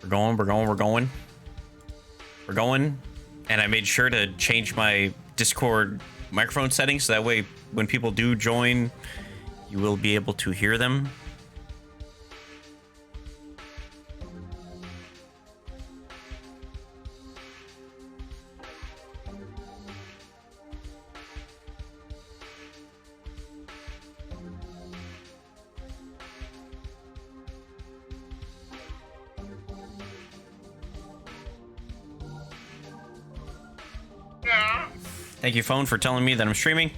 We're going. And I made sure to change my Discord microphone settings so that way when people do join, you will be able to hear them. Thank you, phone, for telling me that I'm streaming.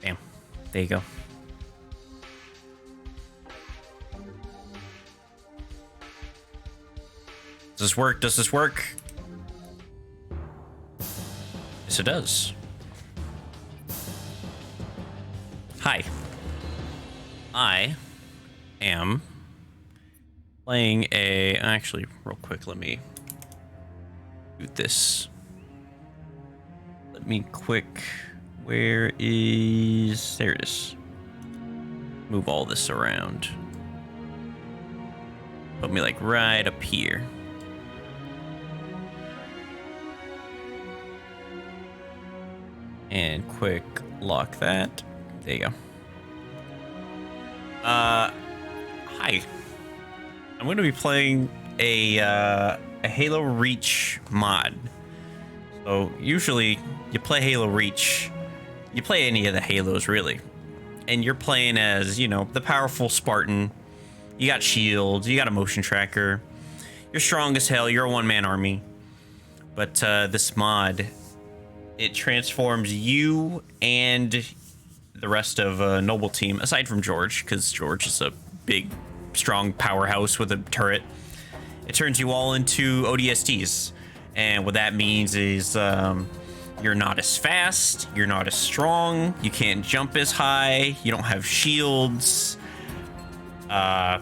Bam. There you go. Does this work? Does this work? Yes, it does. Hi. I am playing a... Actually, real quick, let me do this. Let me quick... Where is... There it is. Move all this around. Put me, like, right up here. And quick lock that. There you go. Hi. I'm going to be playing a Halo Reach mod. So usually you play Halo Reach, you play any of the Halos really, and you're playing as, you know, the powerful Spartan. You got shields, you got a motion tracker, you're strong as hell, you're a one-man army. But this mod, it transforms you and the rest of Noble Team, aside from George, because George is a big, strong powerhouse with a turret. It turns you all into ODSTs. And what that means is you're not as fast, you're not as strong, you can't jump as high, you don't have shields. A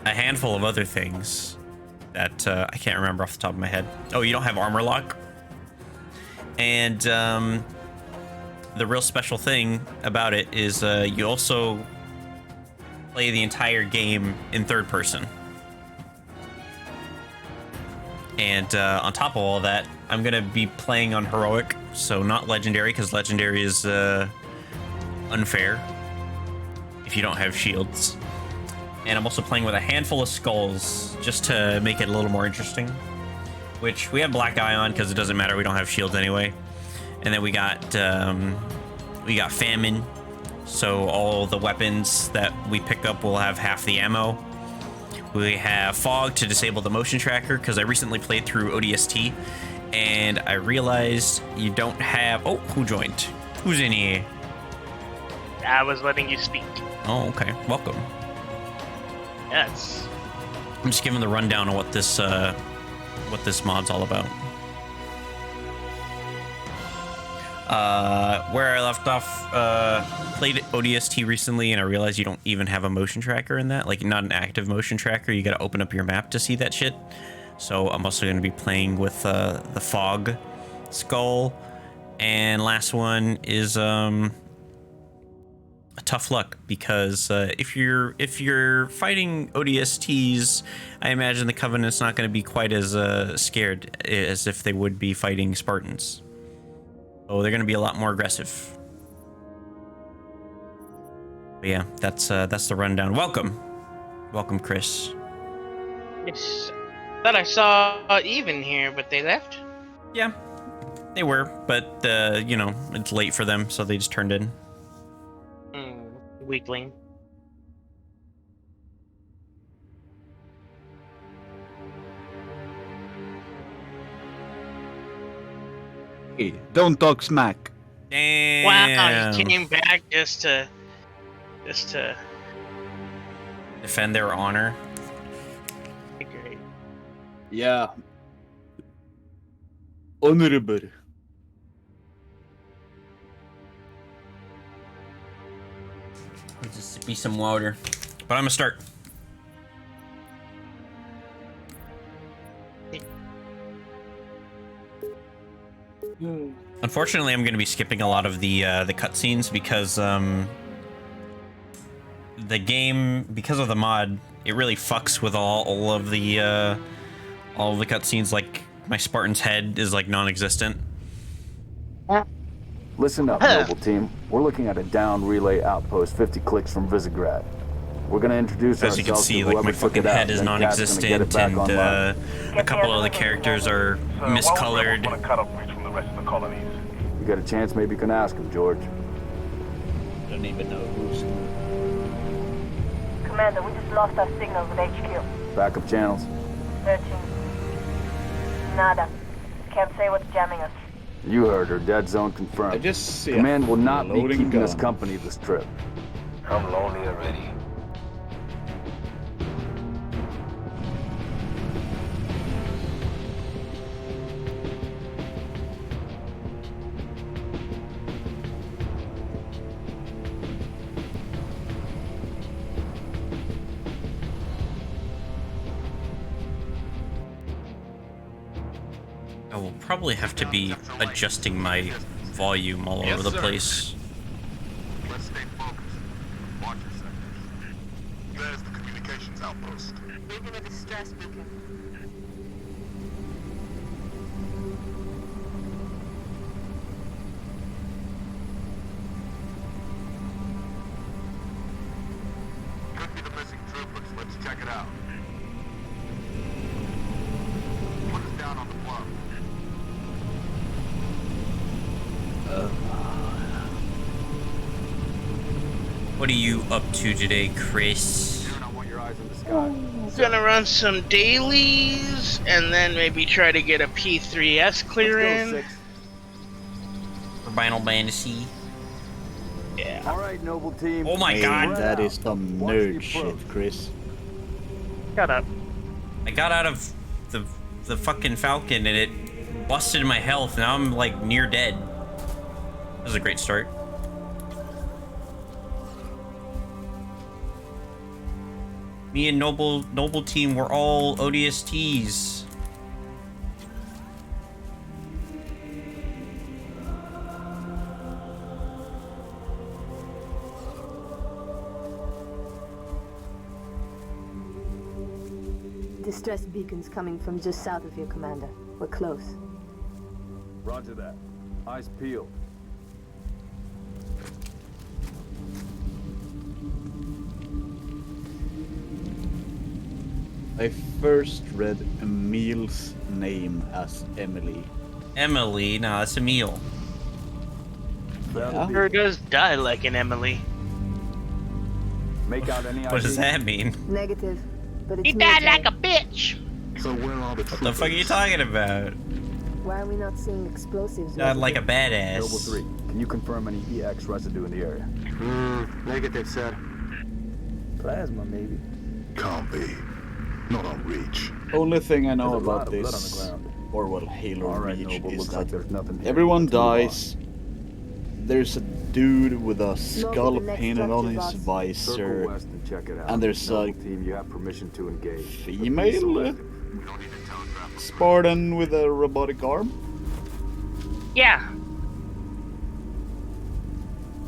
handful of other things that I can't remember off the top of my head. Oh, you don't have armor lock? And the real special thing about it is you also play the entire game in third person. And on top of all that, I'm going to be playing on heroic, so not legendary, because legendary is unfair if you don't have shields. And I'm also playing with a handful of skulls just to make it a little more interesting. Which we have black eye on because it doesn't matter, we don't have shields anyway. And then we got famine, so all the weapons that we pick up will have half the ammo. We have fog to disable the motion tracker because I recently played through ODST and I realized you don't have... Oh, who joined? Who's in here? I was letting you speak. Oh, okay. Welcome. Yes. I'm just giving the rundown on what this mod's all about. Where I left off, played ODST recently, and I realized you don't even have a motion tracker in that. Like, not an active motion tracker. You gotta open up your map to see that shit. So I'm also gonna be playing with the fog skull. And last one is tough luck, because if you're fighting ODSTs, I imagine the Covenant's not going to be quite as scared as if they would be fighting Spartans. So they're going to be a lot more aggressive. But yeah, that's the rundown. Welcome, Chris. Yes. Thought I saw Even here, but they left. Yeah, they were, but you know, it's late for them, so they just turned in. Weakling. Hey, don't talk smack. Damn. Wow, he came back just to Defend their honor. great. Yeah. Honorable. Just be some water. But I'm gonna start. Unfortunately, I'm gonna be skipping a lot of the cutscenes because the game, because of the mod, it really fucks with all of the cutscenes. Like my Spartan's head is like non-existent. Listen up, Noble Team. We're looking at a down relay outpost 50 clicks from Visegrad. We're gonna introduce As you can ourselves see, to like whoever my took fucking it out, head is then Cat's gonna get it non-existent, back and online. a couple of the characters are miscolored. Want to cut off reach from the rest of the colonies. You got a chance, maybe you can ask him, George. Don't even know who's. Commander, we just lost our signal with HQ. Backup channels. Searching. Nada. Can't say what's jamming us. You heard her. Dead zone confirmed. I just see. Command will not be loading keeping us gun. company this trip. I'm lonely already. I will probably have to be adjusting my volume all over the place. Let's stay focused. Watch your sectors. There's the communications outpost. Reading a distress beacon. Could be the missing troopers. Let's check it out. Put us down on the plug. What are you up to today, Chris? I want your eyes in the sky. Gonna run some dailies, and then maybe try to get a P3S clear Let's go, in. 6. For Final Fantasy. Yeah. All right, Noble Team. Oh my Hey, god! that is some Watch the nerd approach. shit, Chris. Shut up. I got out of the fucking Falcon and it busted my health. Now I'm like near dead. That was a great start. Me and Noble Team were all ODSTs. Distress beacons coming from just south of you, Commander. We're close. Roger that. Eyes peeled. I first read Emil's name as Emily. Emily, nah, that's Emil. Yeah? Her does die like an Emily. Make out any What does ID? that mean? Negative, but it's He died military. like a bitch. So where are the What the fuck are you talking about? Why are we not seeing explosives? Not like a Noble badass. 3, can you confirm any EX residue in the area? Negative, sir. Plasma, maybe. Can't be. Not on reach. Only thing I know There's a lot about of blood on the this, ground. or what Halo All right, Reach Noble, is looks like that there's nothing here. everyone Let's move on. dies. There's a dude with a skull the next painted on structure, his boss. Circle visor. west and check it out. And there's Noble a Team, you have permission to engage. female We don't need to telegraph. Spartan with a robotic arm. Yeah.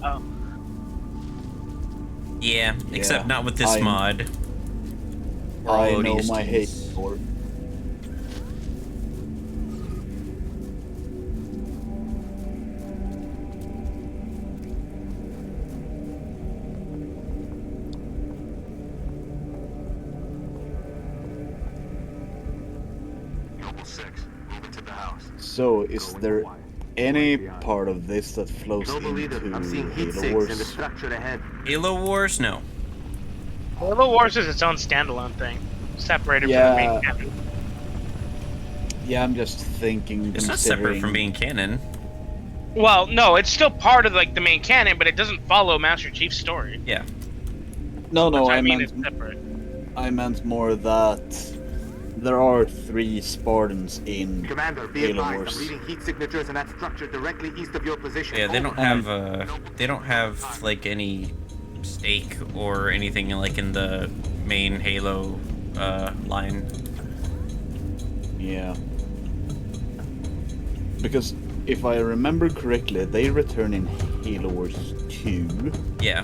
Oh. Yeah, except Yeah, not with this I'm- mod. We're all I know my ODSTs. hate for. Noble 6, moving to the house. So, is Going there quiet. any Behind. part of this that flows Noble leader, into I'm seeing heat Halo sinks in the Wars? structure ahead. Halo Wars? No. Halo Wars is its own standalone thing, separated Yeah. from the main canon. Yeah, I'm just thinking. It's not separate from considering- being canon. Well, no, it's still part of like the main canon, but it doesn't follow Master Chief's story. Yeah. No, That's what I mean meant it's separate. I meant more that there are 3 Spartans in Commander, be Halo advised, Wars. I'm reading heat signatures in that structure directly east of your position. Yeah, they don't Over. have they don't have like any stake or anything like in the main Halo line. Yeah. Because if I remember correctly, they return in Halo Wars 2. Yeah.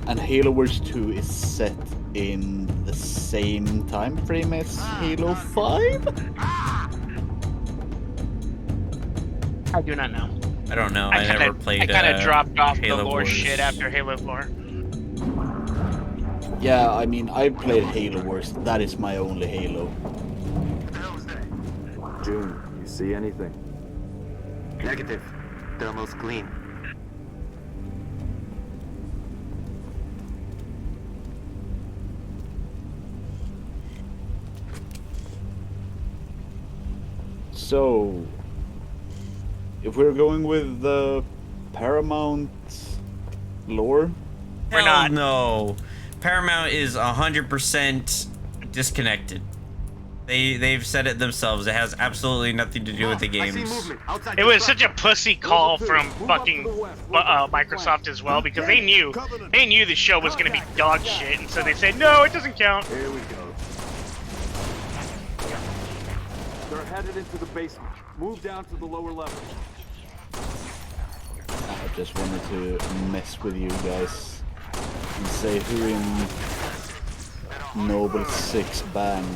And Halo Wars 2 is set in the same time frame as Halo 5? I do not know. I don't know. I never played. I kind of dropped off Halo the lore Wars. shit after Halo 4. Yeah, I mean, I played Halo Wars. That is my only Halo. What the hell is that? June, you see anything? Negative. Thermal's clean. So, if we're going with the Paramount lore, We're Hell not. no. Paramount is 100% disconnected. They've said it themselves. It has absolutely nothing to do with the I see games. movement outside It the was such a structure. pussy call from fucking Microsoft as well, because they knew the show was gonna be dog shit, and so they said no, it doesn't count. Here we go. They're headed into the basement. Move down to the lower level. I just wanted to mess with you guys and say who in Noble 6 band.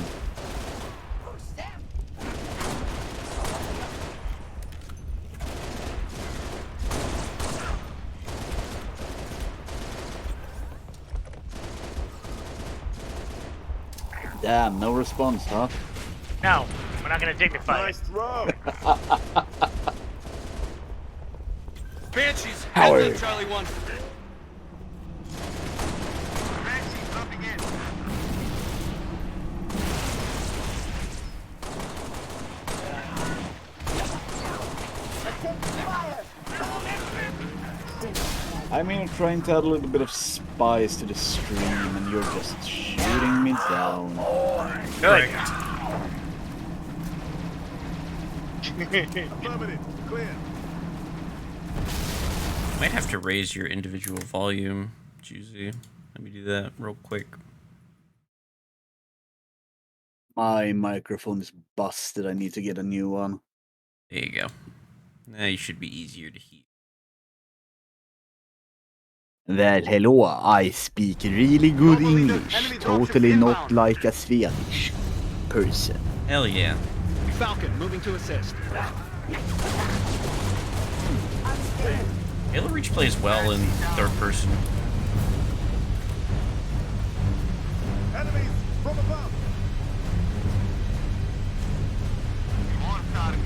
Damn, no response, huh? No, we're not gonna dignify it. throw. Banshees, Howard. heads up, Charlie 1. Banshee's dropping in. I mean, I'm trying to add a little bit of spice to the stream, and you're just shooting me down. Good. Affirmative. Clear. Might have to raise your individual volume, Juicy. Let me do that real quick. My microphone is busted. I need to get a new one. There you go. Now you should be easier to hear. Well, hello, I speak really good English. Totally not like a Swedish person. Hell yeah. Falcon, moving to assist. Halo Reach plays well in third person. Enemies from above. On target.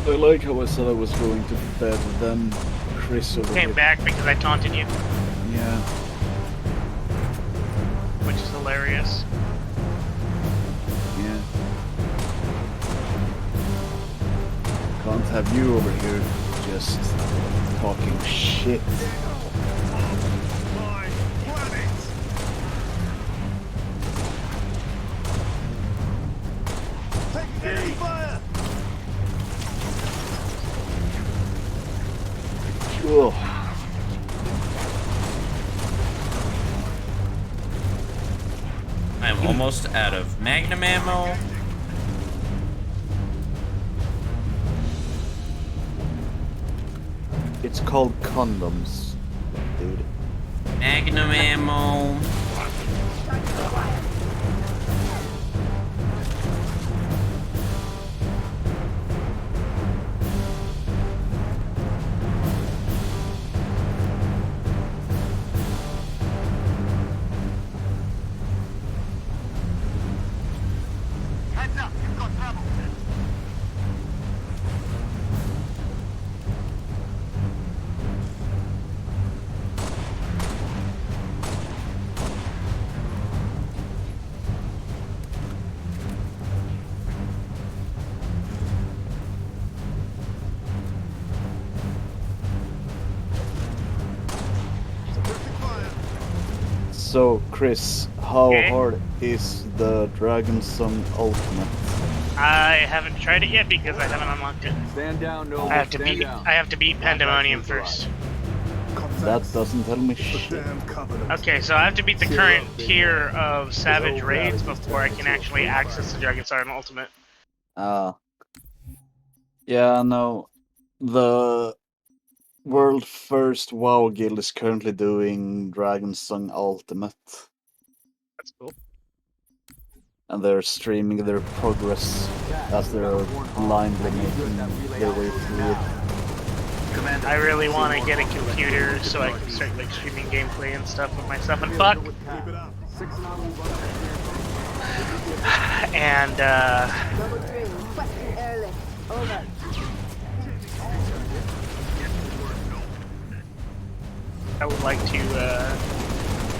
I like how I said I was going to bed, then Chris over Came here. back because I taunted you, Yeah. which is hilarious. Yeah. Can't have you over here just talking shit. My planet. Taking enemy fire. Ugh. I'm almost out of Magnum ammo. It's called condoms, dude. Magnum ammo. Heads up. You've got trouble. Suppressing fire. So, Chris, how Okay. hard is the Dragon Song Ultimate? I haven't tried it yet because I haven't unlocked it. Stand down, no. I have to beat Pandemonium first. That doesn't tell me shit. Okay, so I have to beat the current tier of Savage Raids before I can actually access the Dragon Sergeant Ultimate. Yeah, no. The world first WoW guild is currently doing Dragon's Song Ultimate. That's cool. And they're streaming their progress as they're blindly making their way through it. I really want to get a computer so I can start like streaming gameplay and stuff with myself and fuck. And Number 3, requesting airlift. Over. I would like to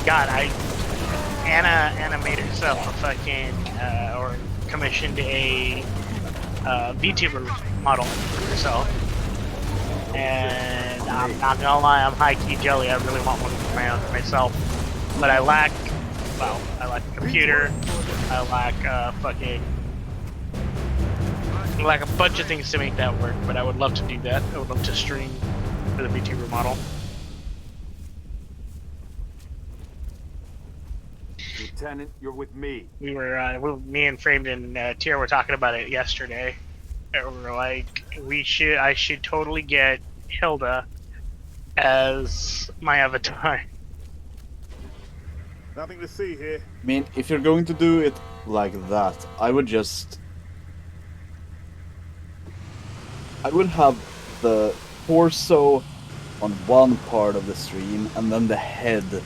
God, Anna made herself a fucking or commissioned a VTuber model herself. And I'm not gonna lie, I'm high-key jelly. I really want one for my own for myself. But I lack a computer. I lack I lack a bunch of things to make that work, but I would love to do that. I would love to stream for the VTuber model. Lieutenant, you're with me. Me and Framed and Tier were talking about it yesterday. We were like, I should totally get Hilda as my avatar. Nothing to see here. I mean, if you're going to do it like that, I would have the torso on one part of the stream and then the head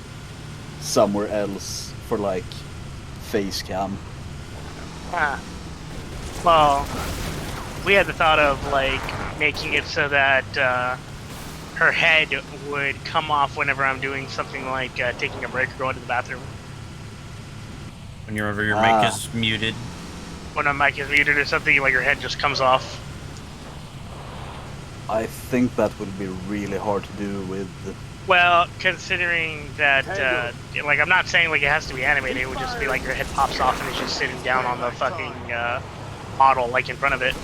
somewhere else for like face cam. Well, we had the thought of like making it so that her head would come off whenever I'm doing something like taking a break or going to the bathroom. Whenever your mic is muted. When a mic is muted or something, like your head just comes off. I think that would be really hard to do with. Well, considering that, like, I'm not saying like it has to be animated. It would just be like your head pops off and it's just sitting down on the fucking model, like in front of it.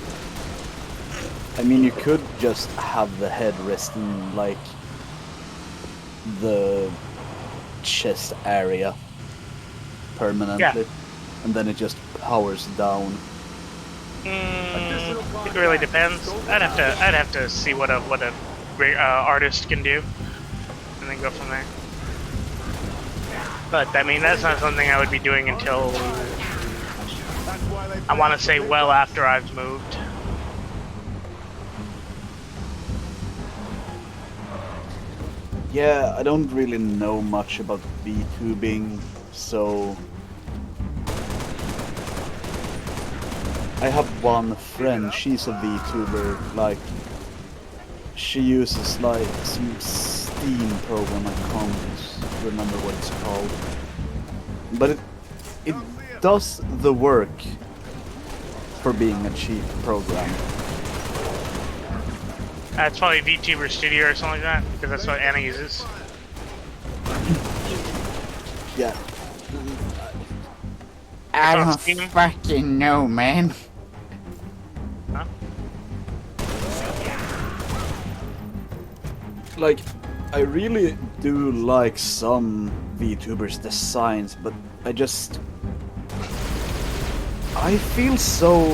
I mean, you could just have the head resting like the chest area permanently, and then it just powers down. It really depends. I'd have to see what a great artist can do, and then go from there. But I mean, that's not something I would be doing until I want to say well after I've moved. Yeah, I don't really know much about VTubing, so I have one friend, she's a VTuber, like she uses like some Steam program, I can't remember what it's called. But it does the work for being a cheap program. It's probably VTuber Studio or something like that, because that's what Anna uses. Yeah. I don't fucking know, man. Huh? Like, I really do like some VTubers' designs, but I feel so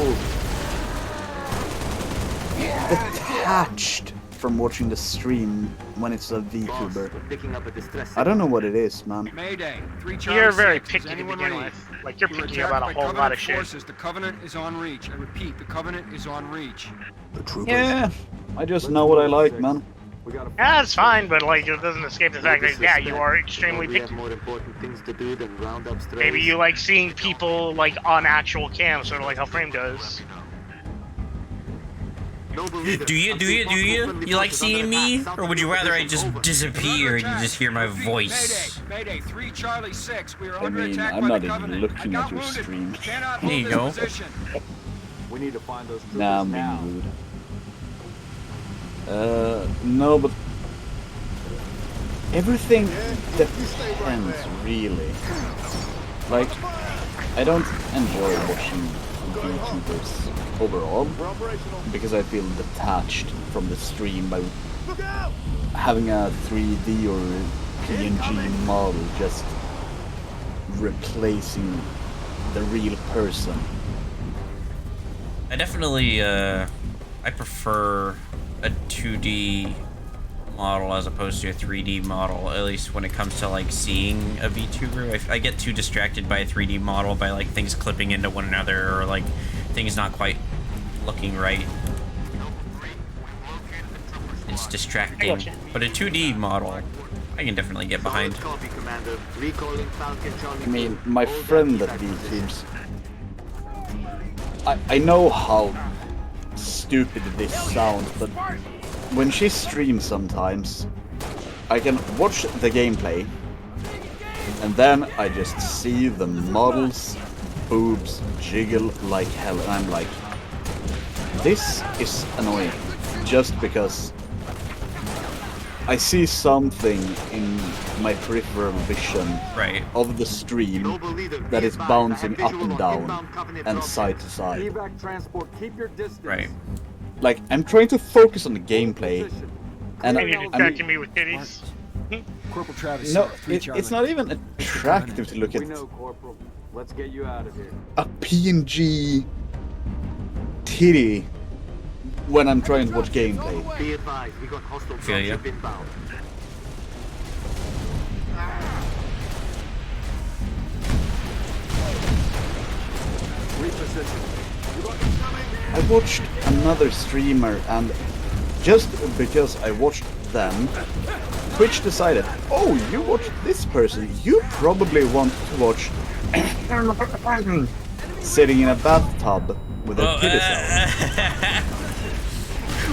detached from watching the stream when it's a VTuber. I don't know what it is, man. Mayday. You're very picky to begin with. Like, you're picky about a whole lot of shit. The Covenant is on reach. I repeat, the Covenant is on reach. Yeah, I just know what I like, man. Yeah, it's fine, but like, it doesn't escape the fact that, yeah, you are extremely picky. Maybe you like seeing people, like, on actual cam, sort of like how Frame does. Do you? You like seeing me? Or would you rather I just disappear and you just hear my voice? Mayday, 3 Charlie 6. We are I under mean, attack I'm by not the even Covenant. looking I at got your wounded. stream. Cannot There hold you this go. position. We need to find those troopers Nah, I'm now. being rude. No, but everything depends, really. Like, I don't enjoy watching VTubers overall, because I feel detached from the stream by having a 3D or PNG model just replacing the real person. I definitely, I prefer a 2D model as opposed to a 3D model, at least when it comes to like seeing a VTuber. I get too distracted by a 3D model by like things clipping into one another or like things not quite looking right. It's distracting. But a 2D model, I can definitely get behind. I mean, my friend that VTubes, I know how stupid this sounds, but when she streams sometimes, I can watch the gameplay, and then I just see the models' boobs jiggle like hell, and I'm like, this is annoying, just because I see something in my peripheral vision of the stream that is bouncing up and down and side to side. Right. Like, I'm trying to focus on the gameplay, and you're distracting me with titties. Corporal Travis. No, it's not even attractive to look at Corporal. Let's get you out of here. a PNG titty when I'm trying to watch gameplay. Be advised, we got hostile Feel ya. dropship inbound. I watched another streamer, and just because I watched them, Twitch decided, oh, you watched this person, you probably want to watch sitting in a bathtub with a titties out.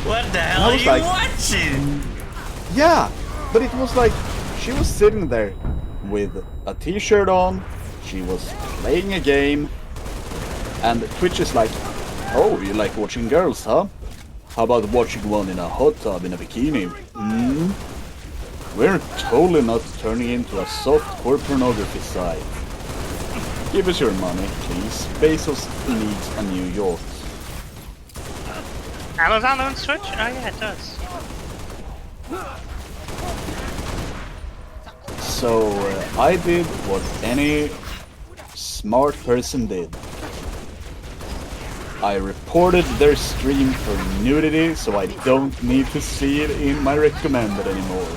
What the hell are you like, watching? Yeah, but it was like, she was sitting there with a t-shirt on, she was playing a game, and Twitch is like, oh, you like watching girls, huh? How about watching one in a hot tub in a bikini? We're totally not turning into a softcore pornography site. Give us your money, please. Bezos needs a new yacht. Amazon owns Twitch? Oh yeah, it does. So I did what any smart person did. I reported their stream for nudity, so I don't need to see it in my recommended anymore.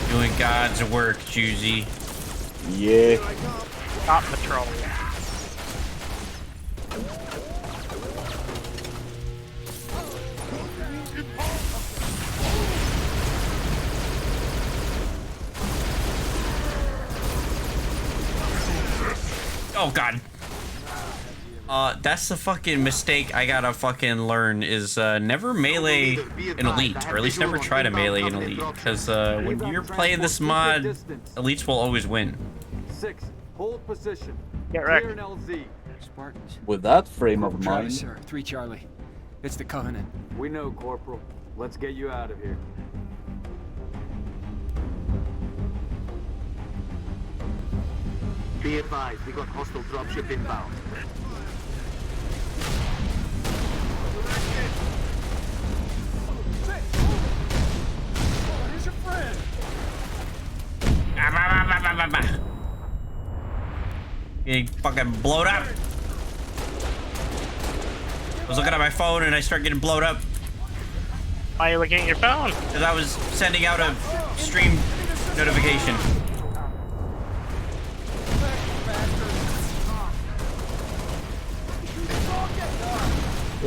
Doing God's work, Juicy. Yeah. Not patrol. Oh god. That's the fucking mistake I gotta fucking learn is never melee an elite, or at least never try to melee an elite, because when you're playing this mod, elites will always win. 6, hold position. Get wrecked. Clear an LZ. Spartans. With that frame of Corporal Travis, mind, sir. 3 Charlie. It's the Covenant. We know, Corporal. Let's get you out of here. Be advised, we got hostile dropship inbound. Here's your friend. Getting fucking blowed up. I was looking at my phone and I start getting blowed up Why are you looking at your phone? because I was sending out a stream notification.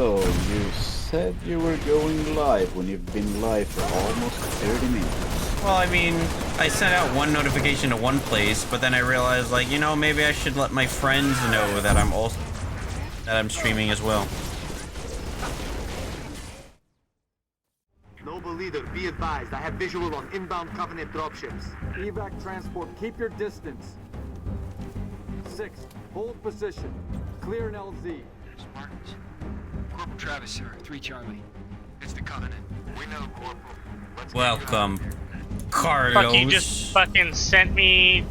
so you said you were going live when you've been live for almost 30 minutes. Well, I mean, I sent out one notification to one place, but then I realized, like, you know, maybe I should let my friends know that I'm streaming as well. Noble leader, be advised, I have visual on inbound Covenant dropships. Evac transport, keep your distance. 6, hold position. Clear an LZ. Spartans. Corporal Travis, sir. 3 Charlie. It's the Covenant. We know, Corporal. Let's Welcome, Fuck, he Carlos. just fucking sent me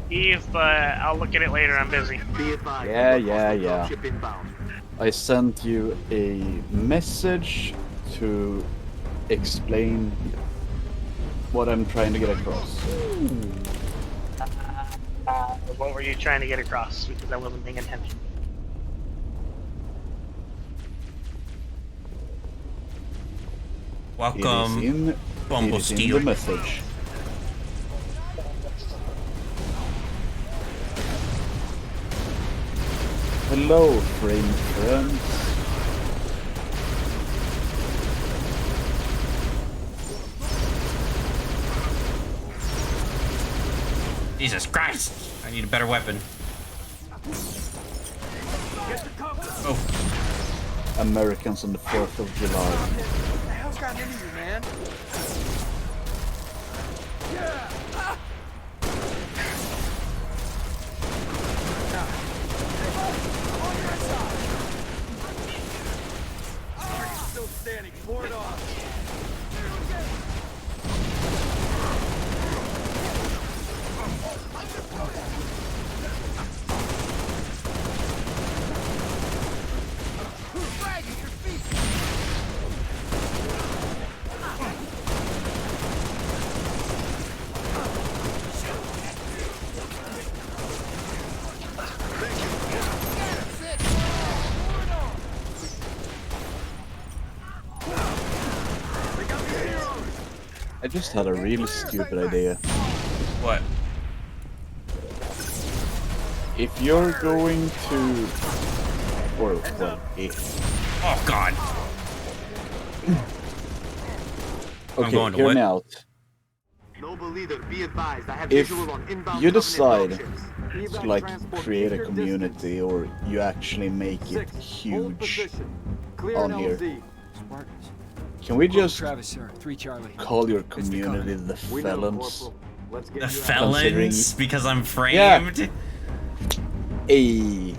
Eve, but I'll look at it later. I'm busy. Be advised. Yeah, we've got yeah, hostile yeah. dropship inbound. I sent you a message to explain what I'm trying to get across. What were you trying to get across? Because I wasn't paying attention. Welcome, It is in Bumblesteel. the message. Hello, frame friends. Jesus Christ! I need a better weapon. Oh, Americans on the 4th of July. What the hell's gotten into you, man? Still standing. Board off. I just had a really stupid idea. what? If you're going to... Or, well, if... Oh God! Okay, going to hear what? me out. Noble leader, be advised. I have If visual on inbound you Covenant decide dropships. to, like, create a community, or you actually make it huge on here, Spartans. can we just Travis, sir. 3 Charlie. call your It's the community the We know, Felons? Corporal. Let's get The you out. felons because I'm framed. Yeah. Hey,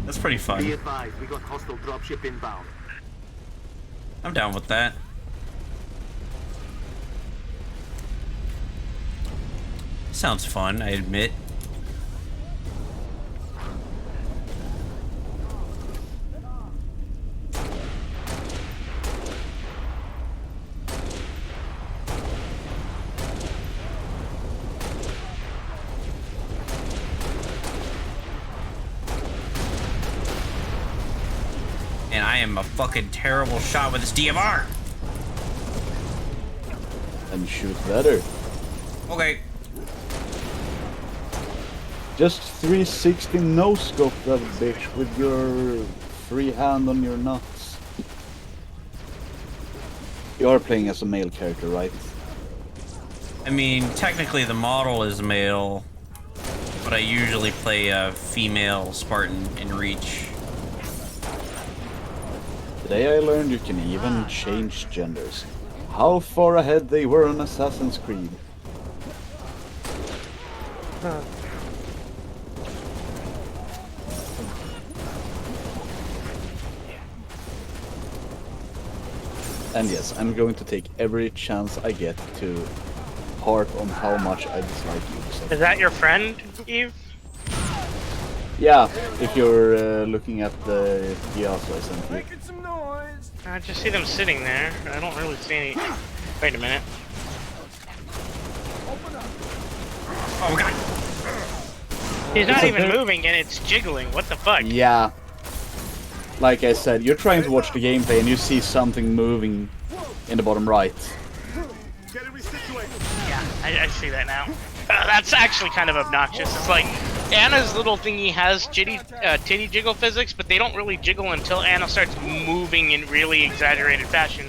That's pretty Be fun. advised. We got hostile dropship inbound. I'm down with that. Sounds fun, I admit. And I am a fucking terrible shot with this DMR. and shoot better. Okay. Just 360 no scope that bitch with your free hand on your nuts. You are playing as a male character, right? I mean, technically the model is male, but I usually play a female Spartan in Reach. Today I learned you can even change genders. How far ahead they were on Assassin's Creed. And yes, I'm going to take every chance I get to harp on how much I dislike you. Is that your friend, Eve? Yeah, if you're looking at the Giasso I sent you. Making some noise. I just see them sitting there. I don't really see any. Wait a minute. Oh god! He's not It's a even very- moving and it's jiggling. What the fuck? Yeah. Like I said, you're trying to watch the gameplay and you see something moving in the bottom right. Get it resituated. Yeah, I see that now. That's actually kind of obnoxious. It's like Anna's little thingy has titty jiggle physics, but they don't really jiggle until Anna starts moving in really exaggerated fashion.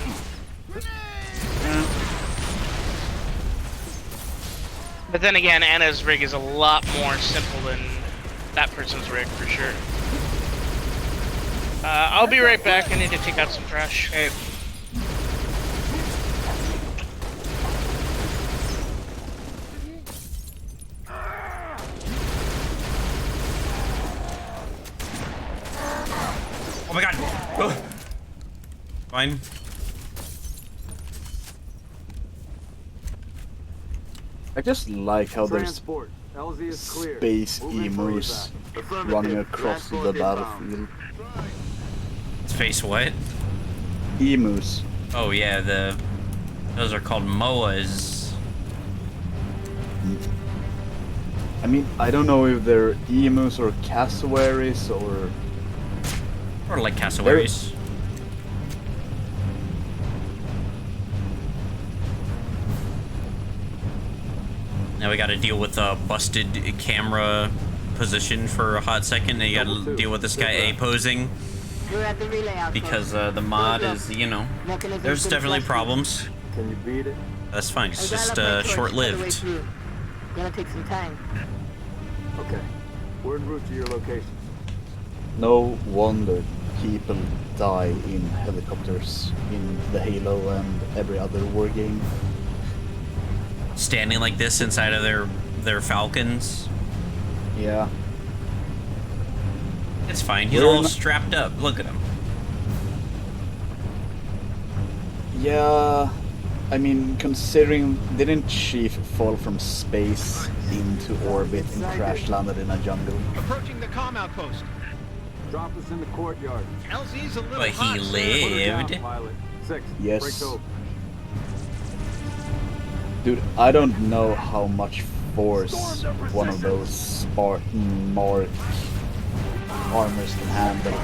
But then again, Anna's rig is a lot more simple than that person's rig, for sure. I'll be right back. I need to take out some trash. Hey. Oh my god! Ugh. Fine. I just like how there's Transport. LZ is clear. space Moving for emus evac. Affirmative. running across the Transport inbound. battlefield. Space what? Emus. Oh yeah, those are called MOAs. I mean, I don't know if they're emus or cassowaries or... Or like cassowaries. Now we gotta deal with a busted camera position for a hot second, and you gotta deal with this guy A-posing. We're at the relay outpost. Because the mod is, you know, Mechanism there's been definitely flushed. problems. Can you beat it? That's fine, it's I just dialed up my torch all the way short-lived. through. Gonna take some time. Okay. We're en route to your location. No wonder people die in helicopters in the Halo and every other war game. Standing like this inside of their Falcons. Yeah. It's fine, he's We're all not- strapped up. Look at him. Yeah. I mean, considering didn't Chief fall from space into orbit and crash landed in a jungle? Approaching the comm outpost. Drop us in the courtyard. LZ's a little But he hot, sir. Put her down, lived. pilot. 6. Yes. Breaks over. Dude, I don't know how much force one of those Spartan Mark armors can handle.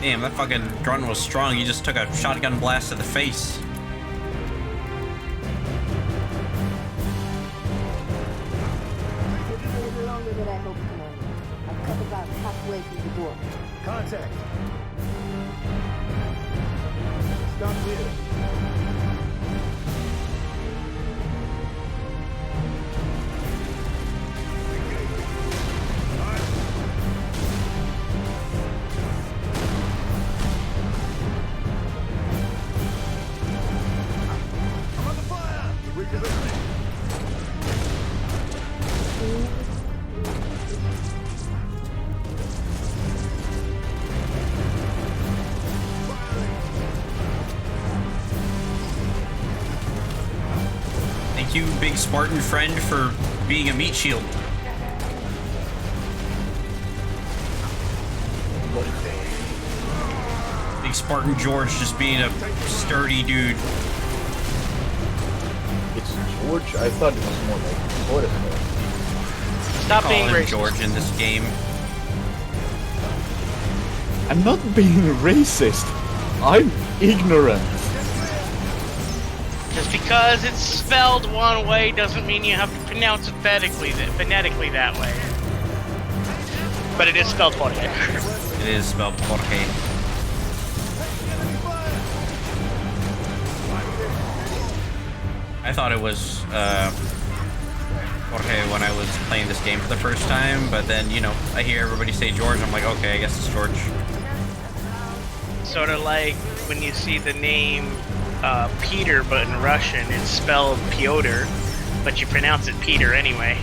Damn, that fucking grunt was strong. He just took a shotgun blast to the face. Took a little longer than I hoped, Commander. I've cut about halfway through the door. Contact. Stop here. I'm under fire. Repositioning. Thank you, big Spartan friend, for being a meat shield. Big Spartan George just being a sturdy dude. It's George? I thought it was more like Forrest. Stop Call being him racist. George in this game. I'm not being racist. I'm ignorant. Just because it's spelled one way doesn't mean you have to pronounce it phonetically that way. But it is spelled Jorge. It is spelled Jorge. I thought it was Jorge when I was playing this game for the first time, but then, you know, I hear everybody say George, I'm like, okay, I guess it's George. Sort of like when you see the name Peter, but in Russian it's spelled Piotr, but you pronounce it Peter anyway.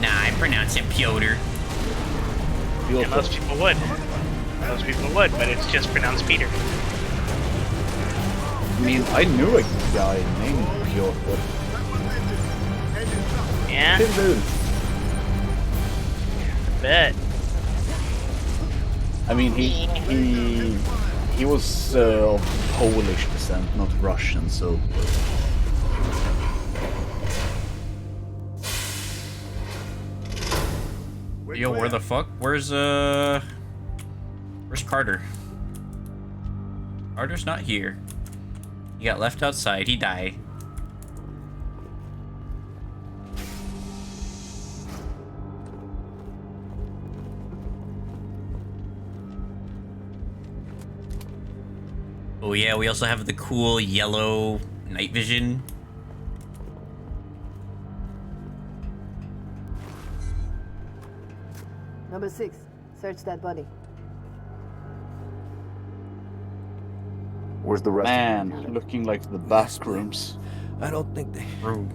Nah, I pronounce it Piotr. And most people would. Most people would, but it's just pronounced Peter. I mean, I knew a guy named Piotr. Yeah, Good dude. bet. I mean, he was of Polish descent, not Russian, so... Yo, where the fuck? Where's Carter? Carter's not here. He got left outside. He died. Oh yeah, we also have the cool yellow night vision. Number 6, search that body. Where's the rest of Man, looking like the back rooms. I don't think they... Bro.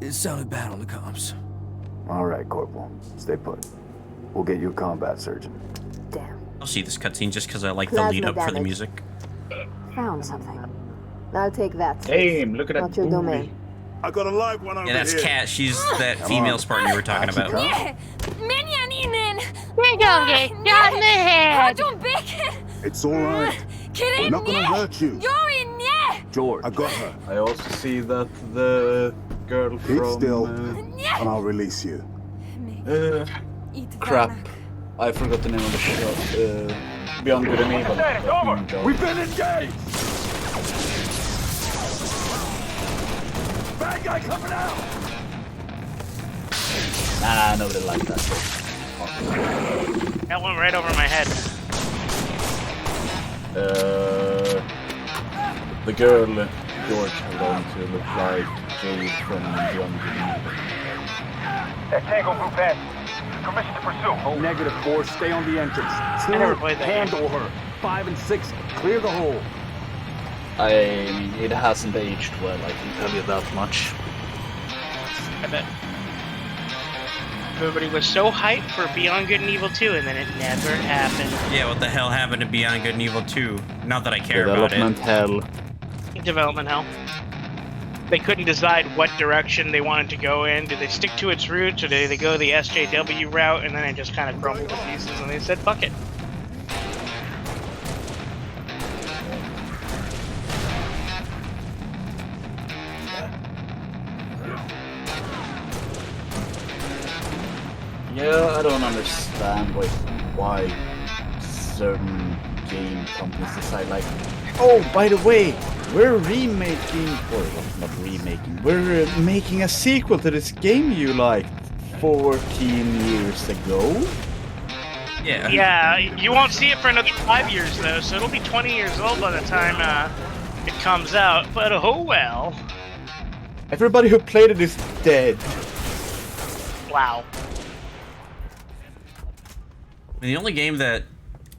It sounded bad on the comms. them? All right, Corporal. Stay put. We'll get you a combat surgeon. Damn. I'll see this cutscene just because I like the Plasma lead up for the damage. music. Found something. I'll take that. Damn, look at that Not your booty. domain. I got a live one over Yeah, that's here. Kat. She's that female Spartan you were talking about. Come. We're gonna get shot in the head. It's all right. We're not gonna hurt you. George. I got her. I also see that the girl Keep from... still, and I'll release you. Crap. I forgot the name of the show. Beyond Good and Evil. That job. We've been engaged! Bad guy coming out! Nah, nobody liked that. That went right over my head. The girl George held on to looked like Jade from Beyond Good and Evil. Tango Group S. Permission to pursue. -4, stay on the entrance. 2, never played that game. handle her. 5 and 6, clear the hole. I mean, it hasn't aged well, I can tell you that much. I bet. Everybody was so hyped for Beyond Good and Evil 2, and then it never happened. Yeah, what the hell happened to Beyond Good and Evil 2? Not that I care about Development it. hell. Development hell. They couldn't decide what direction they wanted to go in. Did they stick to its roots, or did they go the SJW route, and then it just kind of crumbled to pieces, and they said, fuck it. Yeah, I don't understand why certain game companies decide like, oh, by the way, we're remaking, or well, not remaking, we're making a sequel to this game you liked 14 years ago. Yeah. Yeah, you won't see it for another 5 years, though, so it'll be 20 years old by the time it comes out, but oh well. Everybody who played it is dead. Wow. The only game that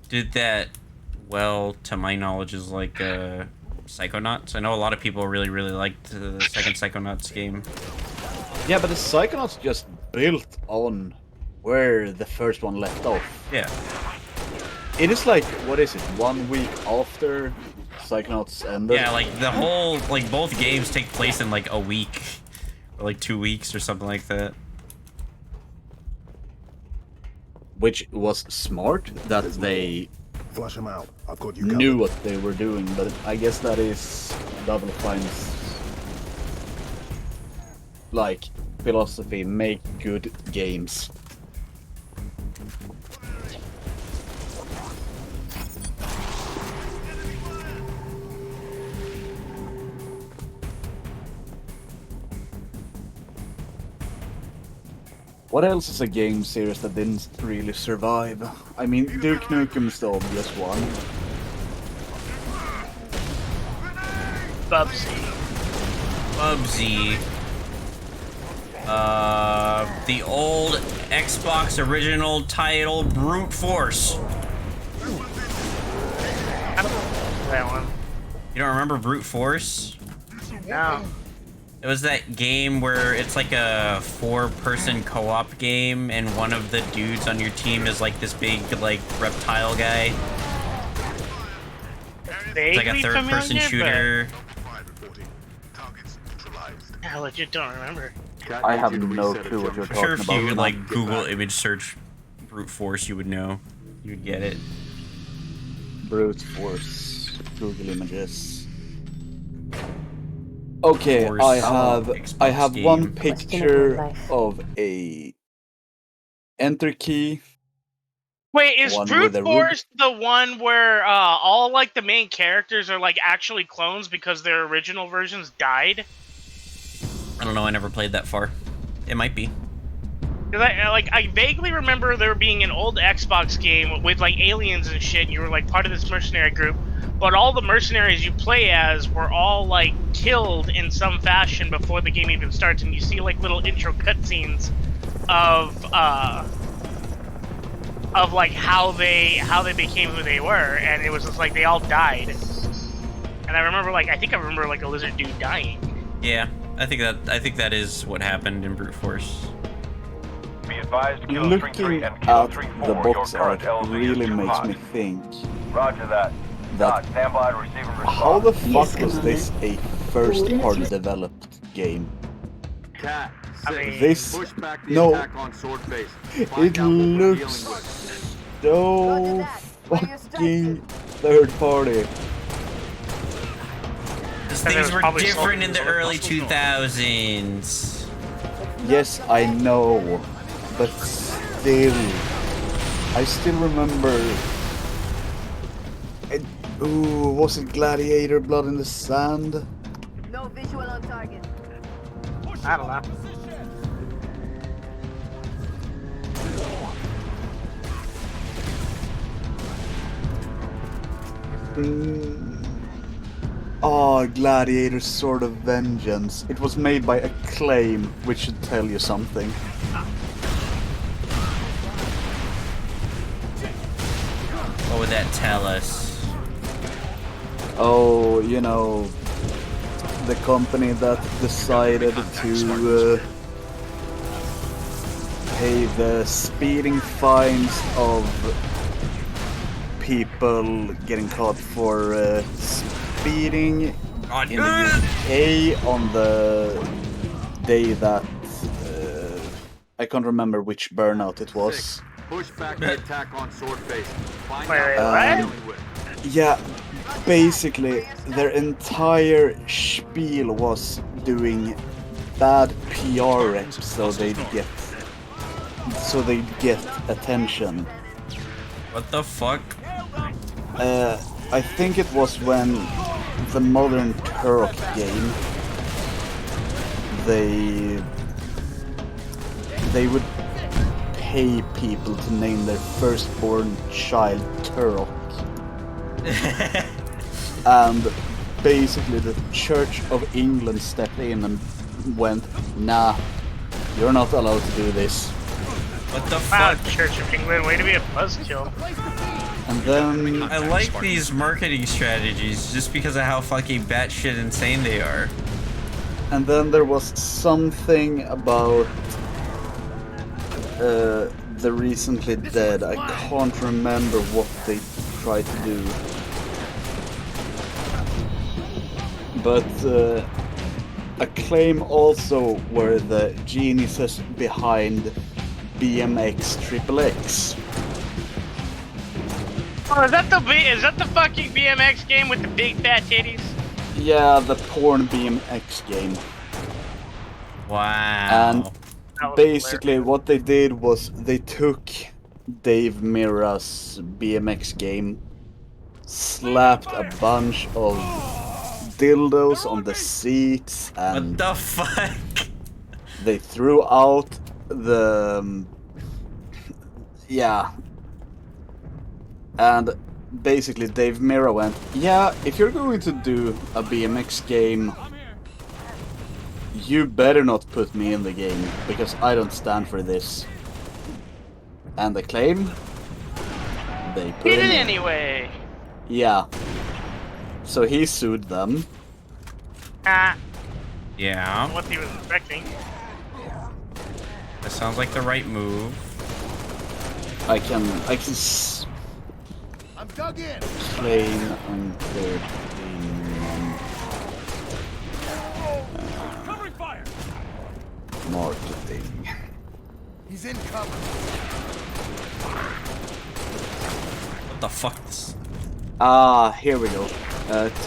did that well, to my knowledge, is like Psychonauts. I know a lot of people really liked the second Psychonauts game. Yeah, but the Psychonauts just built on where the first one left off. Yeah. It is like, what is it, 1 week after Psychonauts ended? Yeah, like the whole, like both games take place in like a week, or like 2 weeks or something like that. Which was smart, that they Flush him out. I've got you knew what they were doing, but I guess that is Double Fine's like philosophy: make good games. What else is a game series that didn't really survive? I mean, Duke Nukem's the obvious one. Bubsy. The old Xbox original title, Brute Force. I don't know that one. You don't remember Brute Force? No. It was that game where it's like a 4-person co-op game, and one of the dudes on your team is like this big, like, reptile guy. It's like a third-person shooter. I legit don't remember. I have no clue what you're I'm sure talking if you about. like Google image search Brute Force, you would know. You would get it. Brute Force. Google Images. Okay, Force I have Xbox one game. picture of a enter key. Wait, is One Brute with a Force the one where all like the main characters are like actually clones because their original versions died? I don't know. I never played that far. It might be. Because I vaguely remember there being an old Xbox game with like aliens and shit, and you were like part of this mercenary group, but all the mercenaries you play as were all like killed in some fashion before the game even starts, and you see like little intro cutscenes of like how they became who they were, and it was just like they all died. And I remember, like, I remember like a lizard dude dying. Yeah, I think that is what happened in brute force. Be advised, Looking at the box art really makes me think Roger that. that Stand by to receive and how the respond. fuck was this a first-party developed game? Cat, I six. mean, This Push back the no, attack on sword face. it Find out what we're dealing looks with. so fucking third-party. These And it things was were probably different in the sold- early 2000s. Yes, I know, but still, I still remember. Ooh, was it Gladiator Blood in the Sand? No visual on target. I don't know. Oh, Gladiator Sword of Vengeance. It was made by Acclaim, which should tell you something. What would that tell us? Oh, you know, the company that decided to pay the speeding fines of people getting caught for speeding in the UK on the day that I can't remember which burnout it was. Push back the attack on sword face. Find Wait, out wait, what what? we're dealing with. Yeah, basically their entire spiel was doing bad PR reps so they'd get attention. What the fuck? I think it was when the modern Turok game they would pay people to name their firstborn child Turok. And basically the Church of England stepped in and went, nah, you're not allowed to do this. What the Wow, fuck? Church of England, way to be a buzzkill. And then I like these marketing strategies just because of how fucking batshit insane they are. And then there was something about the recently dead. I can't remember what they tried to do. But Acclaim also were the geniuses behind BMX XXX. Oh, is that the fucking BMX game with the big fat titties? Yeah, the porn BMX game. Wow. And basically what they did was they took Dave Mirra's BMX game, slapped a bunch of dildos on the seats, and what the fuck? they threw out the yeah. And basically Dave Mirra went, yeah, if you're going to do a BMX game, you better not put me in the game, because I don't stand for this. And Acclaim, they put Did him it in. anyway. Yeah. So he sued them. Ah, Yeah. what he was expecting. That sounds like the right move. I can I'm dug in. claim uncleared Covering fire. marketing. He's in cover. What the fuck? Ah, here we go.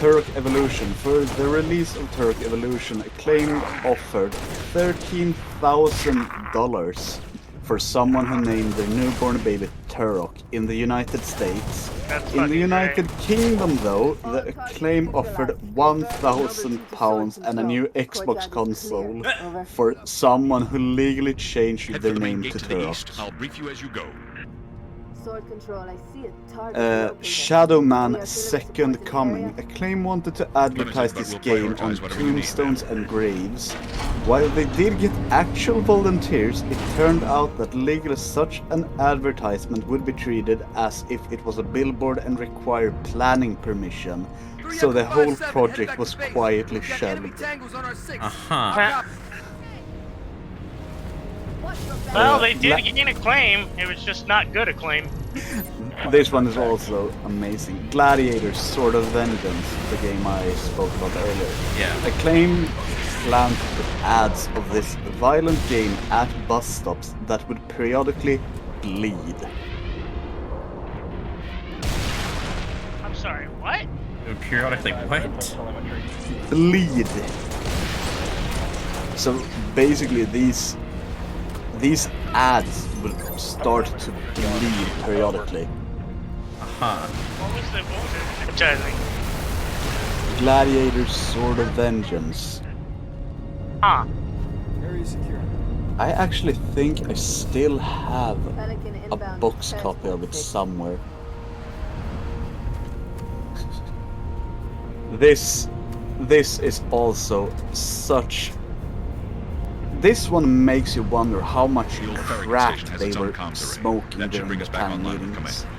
Turok Evolution. For the release of Turok Evolution, Acclaim offered $13,000 for someone who named their newborn baby Turok in the United States. That's In the fucking United great. Kingdom, though, the Acclaim offered £1,000 and a new Xbox console for someone who legally changed Head their for the main name gate to to the east. Turok. I'll brief you as you go. sword control, I see a target. Shadow We Man are Second supported Coming. area. Acclaim wanted to advertise Limited, but this we'll game on prioritize whatever you need, tombstones man. and graves. While they did get actual volunteers, it turned out that legally such an advertisement would be treated as if it was a billboard and require planning permission. So the whole project was quietly shelved. Uh-huh. Well, they did gain acclaim. It was just not good acclaim. This one is also amazing. Gladiator Sword of Vengeance, the game I spoke about earlier. Yeah. Acclaim planned to put ads of this violent game at bus stops that would periodically bleed. I'm sorry, what? Periodically, what? Bleed. So basically these ads will start to bleed periodically. Uh-huh. What was the advertising? Gladiator Sword of Vengeance. Huh. Area secure. I actually think I still have Pelican a inbound box copy of transport it station. somewhere. This is also such. This one makes you wonder how much The old Farragut crack station has they its own were comms array. smoking That should during bring the us back panel online with meetings. command.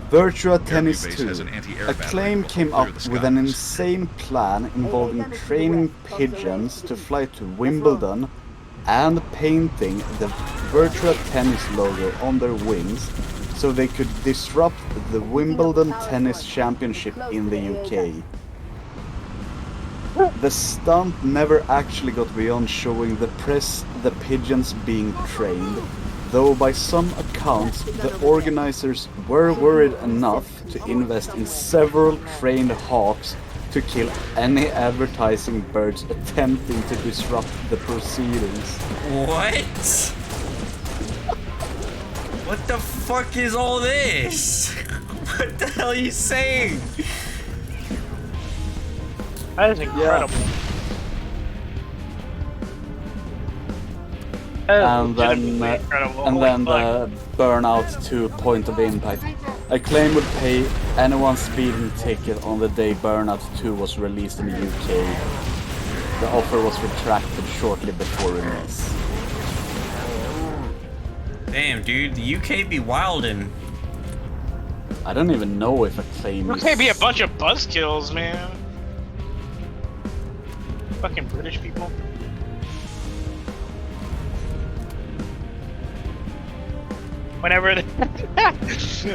Virtua Fairview Tennis base 2. has an anti-air battery Acclaim that will came clear up the with an skies. insane plan involving damage to the training west, bombs away pigeons to to the east. fly to Let's Wimbledon and painting the Virtua Tennis logo on their wings so they could disrupt the Wimbledon Tennis Championship in the UK. The stunt never actually got beyond showing the press the pigeons being trained, though by some accounts the organizers were worried enough to invest in several trained hawks to kill any advertising birds attempting to disrupt the proceedings. What? What the fuck is all this? What the hell are you saying? That is incredible. That is And then, legitimately incredible. and Holy then fuck. the Burnout 2 Point of Impact. Acclaim would pay anyone's speeding ticket on the day Burnout 2 was released in the UK. The offer was retracted shortly before release. Damn, dude, the UK be wildin'. I don't even know if Acclaim There is... may be a bunch of buzzkills, man. Fucking British people. Whenever they...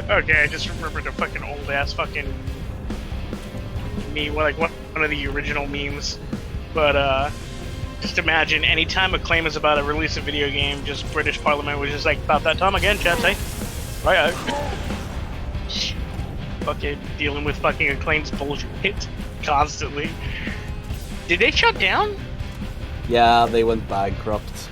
Okay, I just remembered a fucking old ass fucking meme, like one of the original memes. But just imagine anytime Acclaim is about to release a video game, just British Parliament was just like, about that time again, chat, say. Right. Fucking dealing with fucking Acclaim's bullshit constantly. Did they shut down? Yeah, they went bankrupt.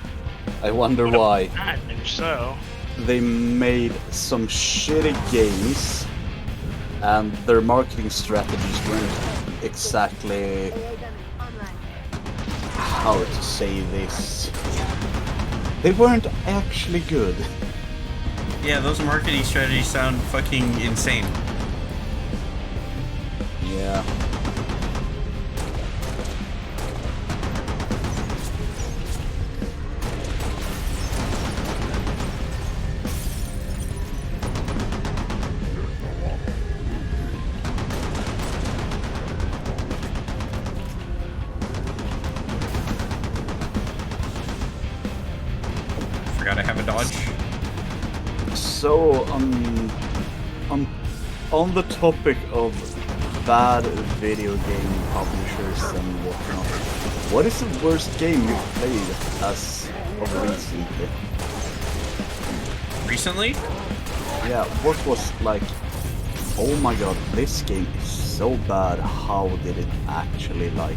I wonder why. I think so. They made some shitty games and their marketing strategies weren't exactly... how to say this... They weren't actually good. Yeah, those marketing strategies sound fucking insane. Yeah. Forgot I have a dodge. So, on the topic of bad video game publishers and whatnot, what is the worst game you've played as of recently? Recently? Yeah, what was like, oh my god, this game is so bad, how did it actually like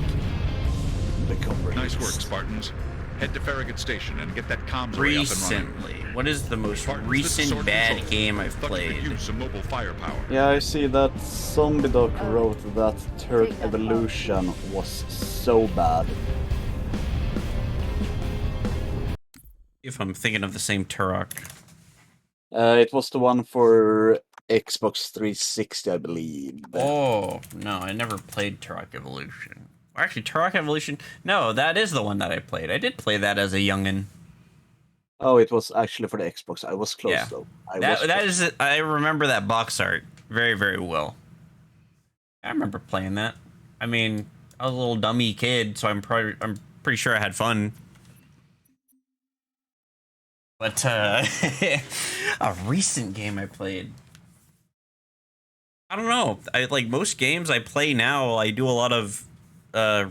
become released? Nice work, Spartans. Head to Farragut Station and get that comms array up and running. Recently. What is the most Spartans, this is recent Sword bad Control. game I've Thought you could played? use some mobile firepower. Yeah, I see that Zombie Doc wrote that Turret Evolution was so bad. If I'm thinking of the same Turok. It was the one for Xbox 360, I believe. Oh, no, I never played Turok Evolution. Actually, Turok Evolution... No, that is the one that I played. I did play that as a youngin'. Oh, it was actually for the Xbox. I was close, Yeah. though. That is... I remember that box art very, very well. I remember playing that. I mean, I was a little dummy kid, so I'm pretty sure I had fun. But, a recent game I played... I don't know. Like most games I play now, I do a lot of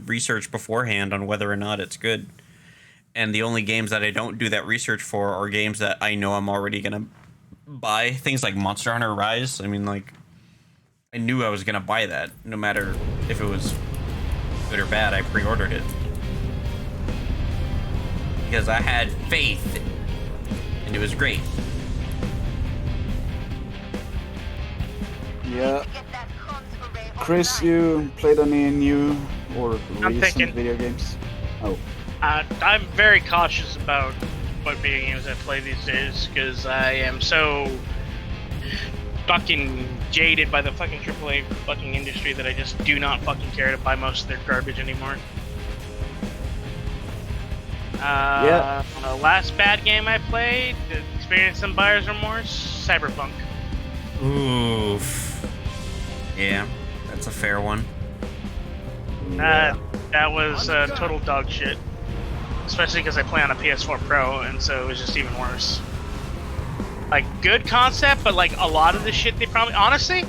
research beforehand on whether or not it's good. And the only games that I don't do that research for are games that I know I'm already gonna buy. Things like Monster Hunter Rise. I mean, like, I knew I was gonna buy that, no matter if it was good or bad. I pre-ordered it because I had faith, and it was great. Yeah. Chris, you played any new or I'm recent thinking. video games? Oh. I'm very cautious about what video games I play these days because I am so fucking jaded by the fucking AAA fucking industry that I just do not fucking care to buy most of their garbage anymore. Yeah. The last bad game I played, experienced some buyer's remorse, Cyberpunk. Oof. Yeah, that's a fair one. Yeah. That was total dog shit. Especially because I play on a PS4 Pro, and so it was just even worse. Like, good concept, but like a lot of the shit they probably... Honestly,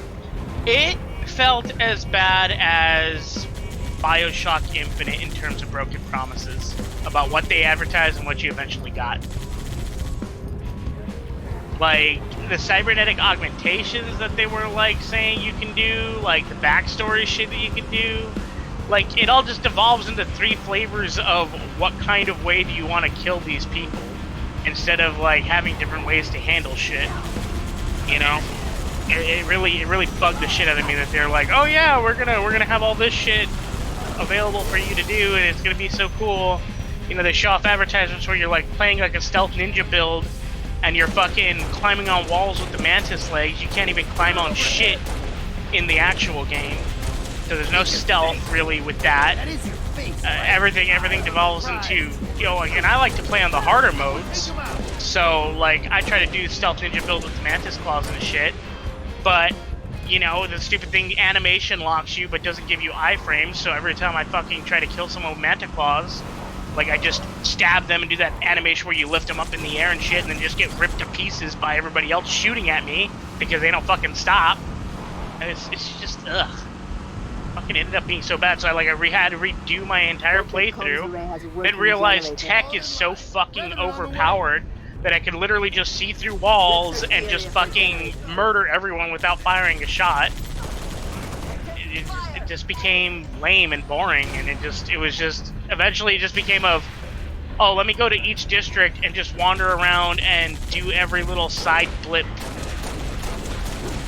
it felt as bad as Bioshock Infinite in terms of broken promises about what they advertised and what you eventually got. Like, the cybernetic augmentations that they were, like, saying you can do, like, the backstory shit that you can do, like, it all just devolves into 3 flavors of what kind of way do you want to kill these people, instead of, like, having different ways to handle shit, you know? It really bugged the shit out of me that they're like, oh yeah, we're gonna have all this shit available for you to do, and it's gonna be so cool. You know, they show off advertisements where you're, like, playing, like, a stealth ninja build, and you're fucking climbing on walls with the mantis legs. You can't even climb on shit in the actual game. So there's no stealth really with that. Everything devolves into, you know, and I like to play on the harder modes. So like I try to do stealth ninja build with the mantis claws and shit. But you know, the stupid thing animation locks you but doesn't give you iframes. So every time I fucking try to kill someone with mantis claws, like, I just stab them and do that animation where you lift them up in the air and shit and then just get ripped to pieces by everybody else shooting at me because they don't fucking stop. And it's just, ugh. Fucking ended up being so bad, so I had to redo my entire playthrough, then realized tech is so fucking overpowered that I could literally just see through walls and just fucking murder everyone without firing a shot. It just became lame and boring, and eventually it just became oh, let me go to each district and just wander around and do every little side blip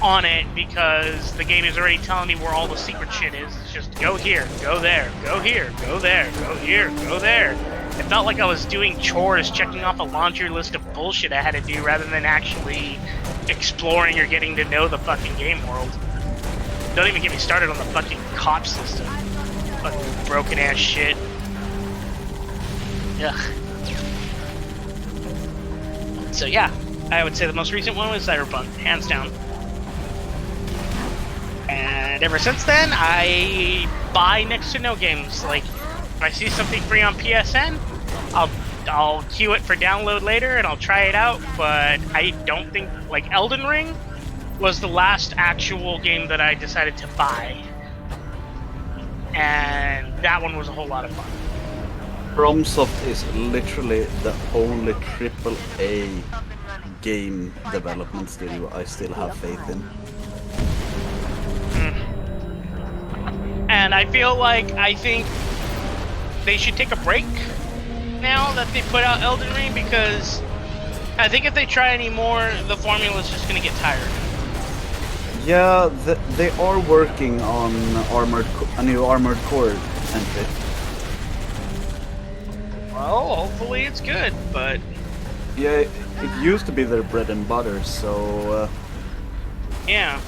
on it because the game is already telling me where all the secret shit is. It's just go here, go there, go here, go there, go here, go there. It felt like I was doing chores, checking off a laundry list of bullshit I had to do rather than actually exploring or getting to know the fucking game world. Don't even get me started on the fucking cop system. Fucking broken ass shit. Ugh. So yeah, I would say the most recent one was Cyberpunk, hands down. And ever since then, I buy next to no games. Like, if I see something free on PSN, I'll queue it for download later and I'll try it out. But I don't think, like, Elden Ring was the last actual game that I decided to buy. And that one was a whole lot of fun. FromSoft is literally the only AAA game development studio I still have faith in. And I think they should take a break now that they put out Elden Ring, because I think if they try anymore, the formula is just going to get tired. Yeah, they are working on a new Armored Core entry. Well, hopefully it's good, but Yeah, it used to be their bread and butter, so... Yeah.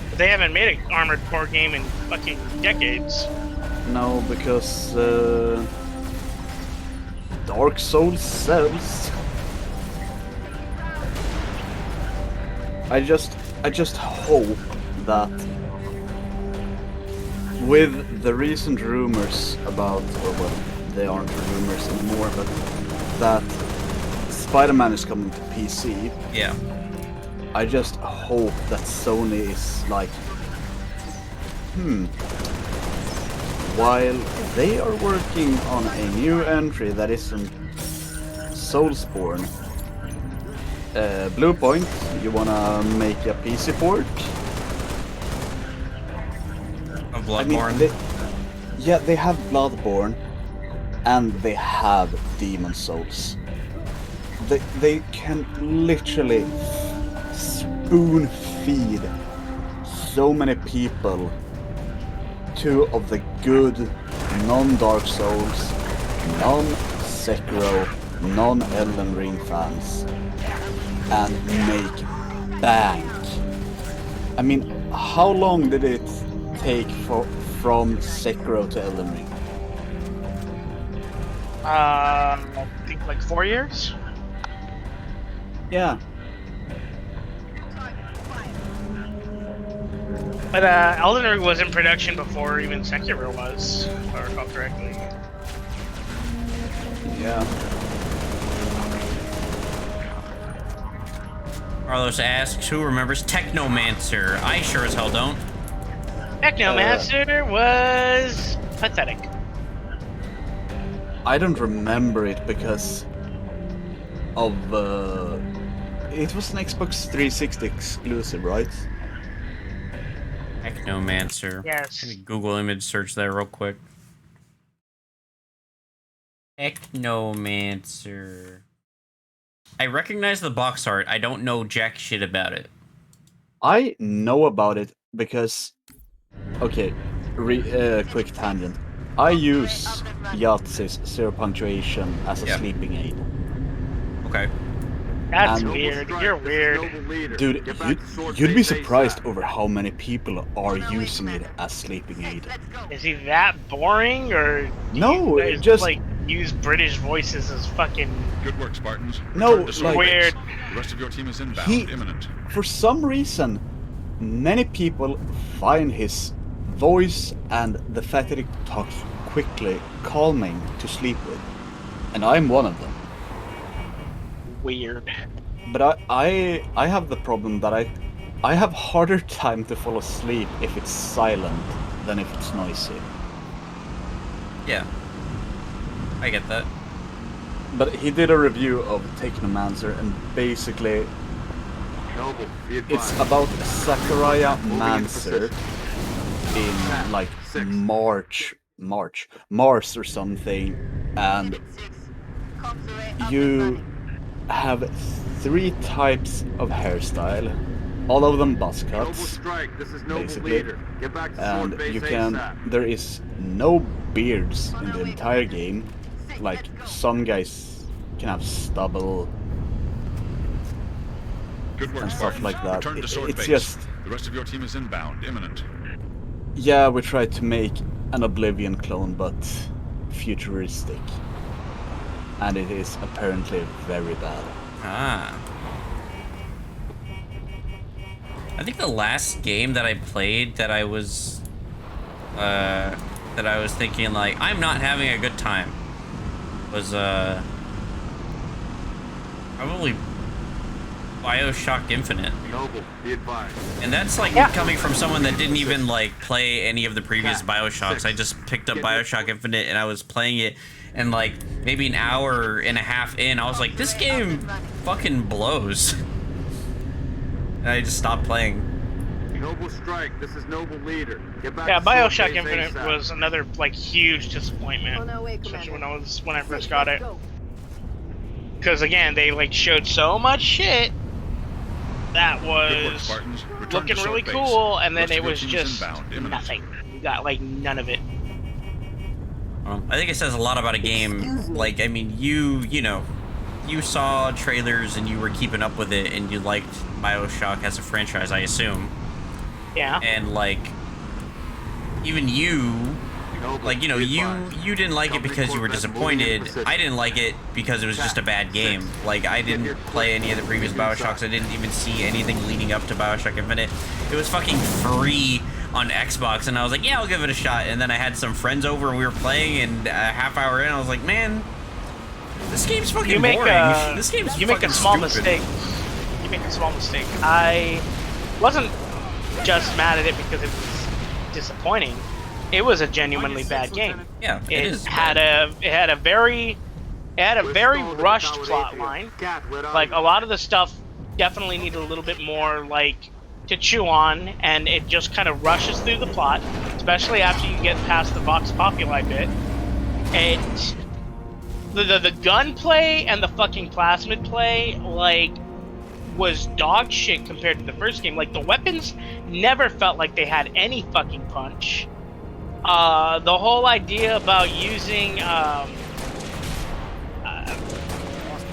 But they haven't made an Armored Core game in fucking decades. No, because... Dark Souls sells. I just hope that with the recent rumors about, or well, they aren't rumors anymore, but that Spider-Man is coming to PC. Yeah. I just hope that Sony is like, while they are working on a new entry that isn't Soulsborne, Bluepoint, you wanna make a PC port? Of Bloodborne? They have Bloodborne, and they have Demon Souls. They can literally spoon feed so many people two of the good non-Dark Souls, non-Sekiro, non-Elden Ring fans, and make bank. I mean, how long did it take from Sekiro to Elden Ring? I think like 4 years? Yeah. But Elden Ring was in production before even Sekiro was, if I recall correctly. Yeah. Carlos asks, who remembers Technomancer? I sure as hell don't. Technomancer was pathetic. I don't remember it because of it was an Xbox 360 exclusive, right? Technomancer. Yes. Let me Google image search that real quick. Technomancer. I recognize the box art. I don't know jack shit about it. I know about it because, okay, quick tangent. I use Yahtzee's Zero Punctuation as a sleeping aid. Okay. That's And- weird. You're weird. Dude, you'd be surprised over how many people are using it as sleeping aid. Is he that boring, or do No, you guys, just- like use British voices as fucking Good work, Spartans. No, Return to like- weird? The rest of your team is inbound, He- imminent. For some reason, many people find his voice and the fact that he talks quickly calming to sleep with. And I'm one of them. Weird. But I have the problem that I have harder time to fall asleep if it's silent than if it's noisy. Yeah. I get that. But he did a review of Technomancer, and basically Noble, be it's advised. about Zachariah Moving into Mancer position. in like 6. Mars or something, and you have 3 types of hairstyle, all of them buzz Noble cuts, strike. This is Noble basically. leader. Get back to sword and base you can. ASAP. There is no beards in the entire game. Like some guys can have stubble Good work, and stuff Spartans. like that. Return to sword It's base. just, The rest of your team is inbound, imminent. yeah, we tried to make an Oblivion clone, but futuristic, and it is apparently very bad. Ah. I think the last game that I played that I was thinking like I'm not having a good time was probably BioShock Infinite. Noble, be advised. And that's like coming from someone that didn't even like play any of the previous BioShocks. I just picked up BioShock Infinite and I was playing it, and like maybe an hour and a half in, I was like, this game fucking blows. And I just stopped playing. Noble strike. This is Noble leader. Get back Yeah, to sword BioShock base Infinite ASAP. was another like huge disappointment, On our way, especially Commander. when I first got it. Go. Because again, they like showed so much shit that Good work, was Spartans. Return looking to really sword base. cool, and The then rest it of your was team is just inbound, imminent. nothing. You got like none of it. I think it says a lot about a game. Excuse me. Like, I mean, you you saw trailers and you were keeping up with it and you liked BioShock as a franchise, I assume. Yeah. And like, even you, like, you know, you didn't like it because you were disappointed. I didn't like it because it was just a bad game. Like, I didn't play any of the previous BioShocks. I didn't even see anything leading up to BioShock Infinite. It was fucking free on Xbox, and I was like, yeah, I'll give it a shot. And then I had some friends over and we were playing, and a half hour in, I was like, man, this game's fucking boring. This game's you make a small stupid. mistake. You make a small mistake. I wasn't just mad at it because it was disappointing. It was a genuinely bad game. Yeah, it had a very rushed plot line. Like, a lot of the stuff definitely needed a little bit more, like, to chew on, and it just kind of rushes through the plot, especially after you get past the Vox Populi bit. And the gunplay and the fucking plasmid play, like, was dog shit compared to the first game. Like, the weapons never felt like they had any fucking punch. The whole idea about using,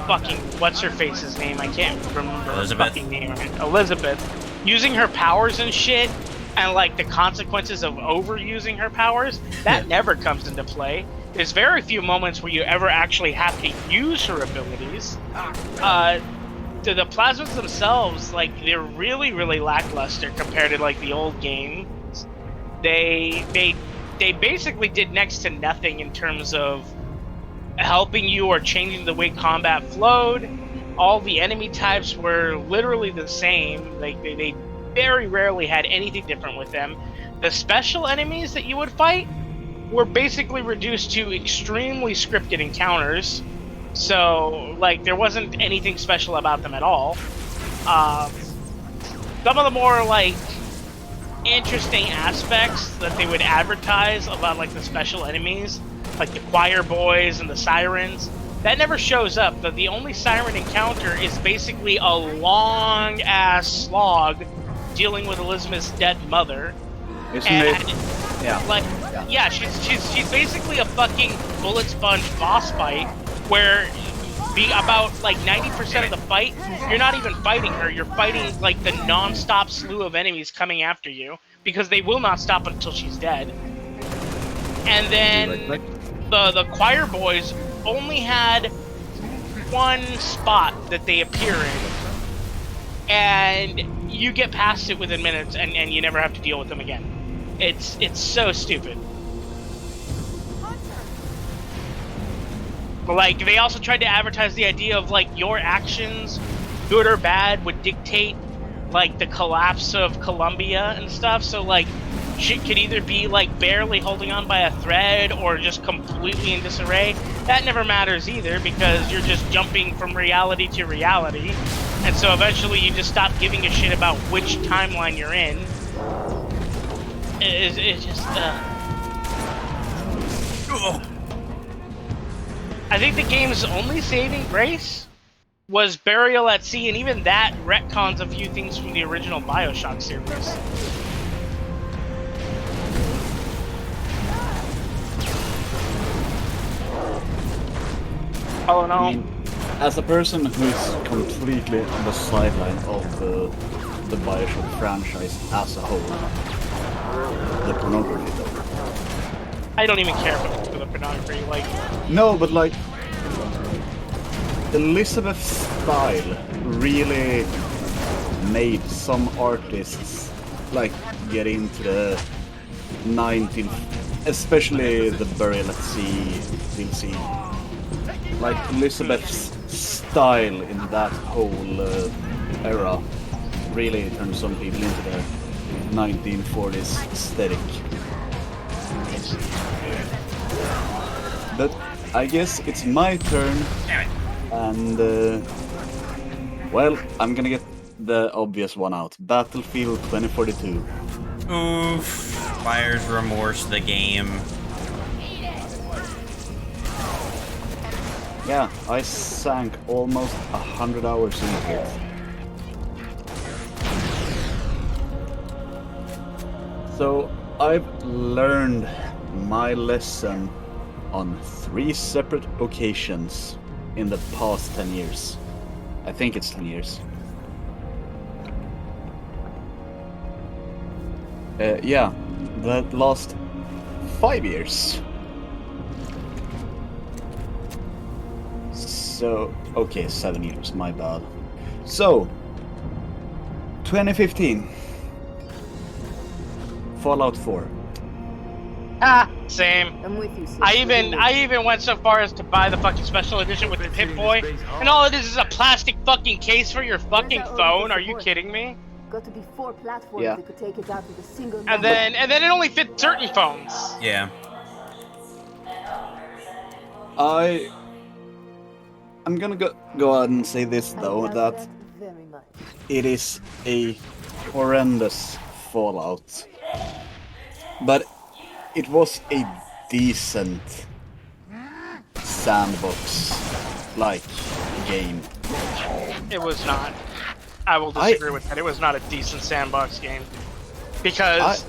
fucking, what's her face's name? I can't remember her fucking name. Elizabeth. Using her powers and shit, and, like, the consequences of overusing her powers, that never comes into play. There's very few moments where you ever actually have to use her abilities. The plasmas themselves, like, they're really, really lackluster compared to, like, the old games. They basically did next to nothing in terms of helping you or changing the way combat flowed. All the enemy types were literally the same. Like, they very rarely had anything different with them. The special enemies that you would fight were basically reduced to extremely scripted encounters. So, like, there wasn't anything special about them at all. Some of the more, like, interesting aspects that they would advertise about, like, the special enemies, like the choir boys and the sirens, that never shows up. The only siren encounter is basically a long-ass slog dealing with Elizabeth's dead mother. Isn't it? Yeah. Like, yeah, she's basically a fucking bullet sponge boss fight where about like 90% of the fight, you're not even fighting her, you're fighting like the non-stop slew of enemies coming after you, because they will not stop until she's dead. And then the choir boys only had one spot that they appear in, and you get past it within minutes, and you never have to deal with them again. It's so stupid. But, like, they also tried to advertise the idea of, like, your actions, good or bad, would dictate, like, the collapse of Columbia and stuff. So, like, shit could either be, like, barely holding on by a thread or just completely in disarray. That never matters either, because you're just jumping from reality to reality. And so eventually you just stop giving a shit about which timeline you're in. It's just, I think the game's only saving grace was Burial at Sea, and even that retcons a few things from the original BioShock series. Oh no. I mean, as a person who's completely on the sideline of the BioShock franchise as a whole, the pornography though. I don't even care for the pornography, like... No, but like... Elizabeth's style really made some artists, like, get into the 19th... Especially the Burial at Sea DLC. Like, Elizabeth's style in that whole era really turned some people into the 1940s aesthetic. But I guess it's my turn, and well, I'm gonna get the obvious one out. Battlefield 2042. Oof. Buyer's remorse, the game. Yeah, I sank almost 100 hours into it. So I've learned my lesson on 3 separate occasions in the past 10 years. I think it's 10 years. Yeah, the last 5 years. So, okay, 7 years, my bad. So, 2015. Fallout 4. Ah, same. I'm with you, sis. I even went so far as to buy the fucking special edition with the Pip-Boy, and all it is a plastic fucking case for your fucking phone. Are you kidding me? Got to be 4 platforms that could take it out with a single. And then it only fit certain phones. Yeah. I'm gonna go ahead and say this though, that very much. it is a horrendous Fallout, but it was a decent sandbox-like game. It was not. I will disagree with that. It was not a decent sandbox game because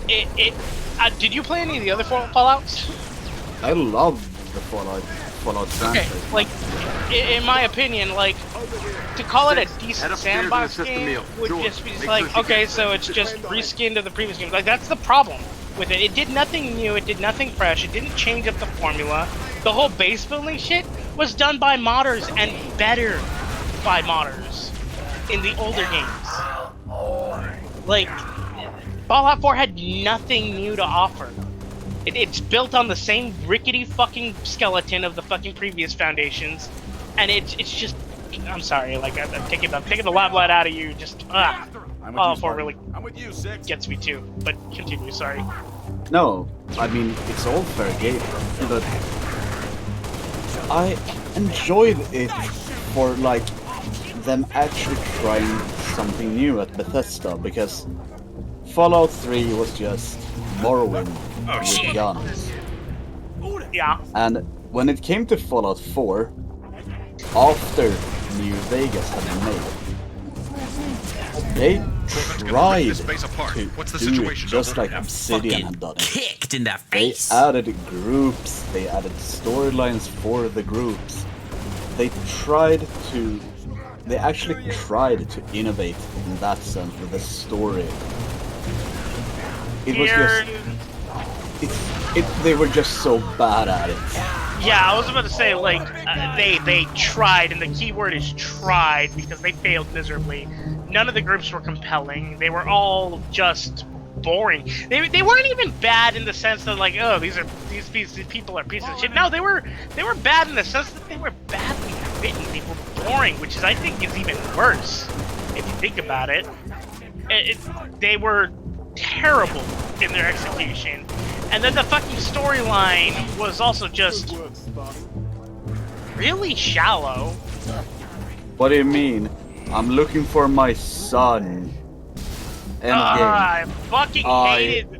did you play any of the other Fallouts? I love the Fallout franchise. Okay, like in my opinion, like to call it a decent sandbox game would just be like, okay, so it's just reskinned of the previous game. Like that's the problem with it. It did nothing new. It did nothing fresh. It didn't change up the formula. The whole base building shit was done by modders and better by modders in the older games. Like Fallout 4 had nothing new to offer. It's built on the same rickety fucking skeleton of the fucking previous Foundations, and it's just, I'm sorry, like I'm taking the limelight out of you. Just Fallout 4 really gets me too. But continue, sorry. No, I mean it's all fair game, but I enjoyed it for like them actually trying something new at Bethesda, because Fallout 3 was just Morrowind with guns. Yeah. And when it came to Fallout 4, after New Vegas had been made, they tried to do it just like Obsidian had done it. Kicked in the They face. added groups, they added storylines for the groups. They actually tried to innovate in that sense with the story. It was they were just so bad at it. Yeah, I was about to say, like, they tried, and the key word is tried, because they failed miserably. None of the groups were compelling. They were all just boring. They weren't even bad in the sense that, like, oh, these people are pieces of shit. No, they were bad in the sense that they were badly written. They were boring, which is, I think, is even worse if you think about it. They were terrible in their execution. And then the fucking storyline was also just really shallow. What do you mean? I'm looking for my son. I fucking hated.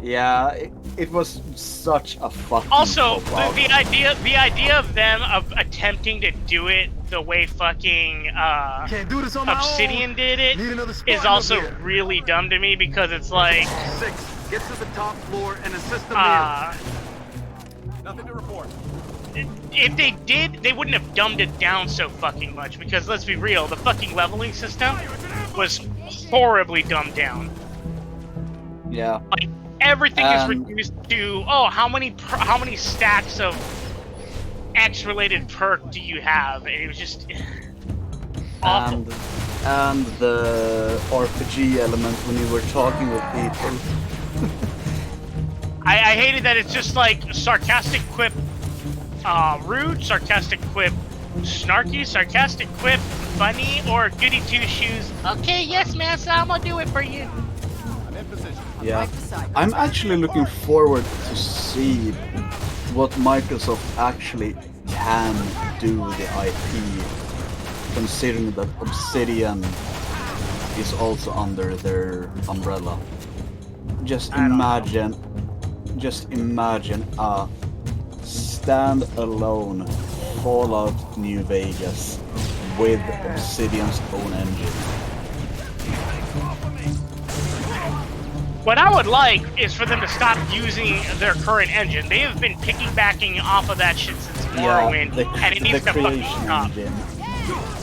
Yeah, it was such a fucking. Also, the idea of them attempting to do it the way fucking Obsidian did it is also really dumb to me, because it's like. Get to the top floor and assist the Nothing to report. If they did, they wouldn't have dumbed it down so fucking much, because let's be real, the fucking leveling system was horribly dumbed down. Yeah. Like everything is reduced to, oh, how many stacks of X-related perk do you have? And it was just awful. And the RPG element when you were talking with people. I hated that it's just like sarcastic quip, rude, sarcastic quip, snarky, sarcastic quip, funny, or goody two-shoes. Okay, yes, man, so I'm gonna do it for you. I'm in position. Yeah, I'm actually looking forward to see what Microsoft actually can do with the IP, considering that Obsidian is also under their umbrella. Just imagine a stand-alone Fallout New Vegas with Obsidian's own engine. What I would like is for them to stop using their current engine. They have been piggybacking off of that shit since Morrowind, the, and it needs the to fucking creation stop. engine.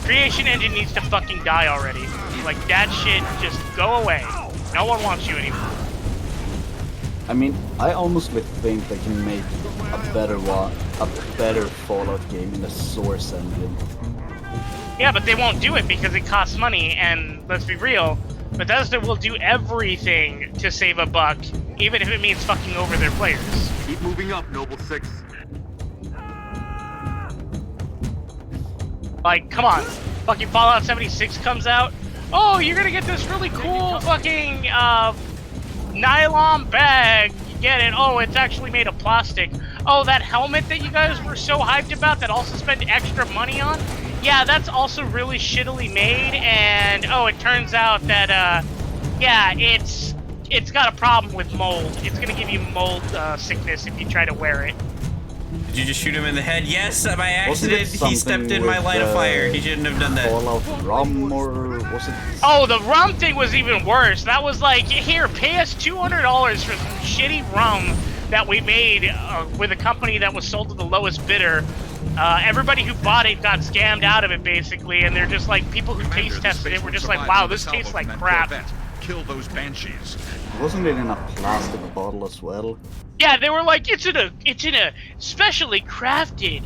Creation engine needs to fucking die already. Like, that shit, just go away. No one wants you anymore. I mean, I honestly think they can make a better Fallout game in the Source engine. Yeah, but they won't do it because it costs money, and let's be real, Bethesda will do everything to save a buck, even if it means fucking over their players. Keep moving up, Noble 6. Like, come on. Fucking Fallout 76 comes out. Oh, you're gonna get this really cool fucking, nylon bag. You get it. Oh, it's actually made of plastic. Oh, that helmet that you guys were so hyped about that also spent extra money on? Yeah, that's also really shittily made, and, oh, it turns out that, yeah, it's got a problem with mold. It's gonna give you mold, sickness if you try to wear it. Did you just shoot him in the head? Yes, by Wasn't it accident. He stepped in my with, line of fire. He shouldn't have done that. Fallout rum, or was it? Oh, the rum thing was even worse. That was like, here, pay us $200 for some shitty rum that we made with a company that was sold to the lowest bidder. Everybody who bought it got scammed out of it, basically, and they're just like, people who taste tested it were just like, wow, this tastes like crap. Kill those banshees. Wasn't it in a plastic bottle as well? Yeah, they were like, it's in a specially crafted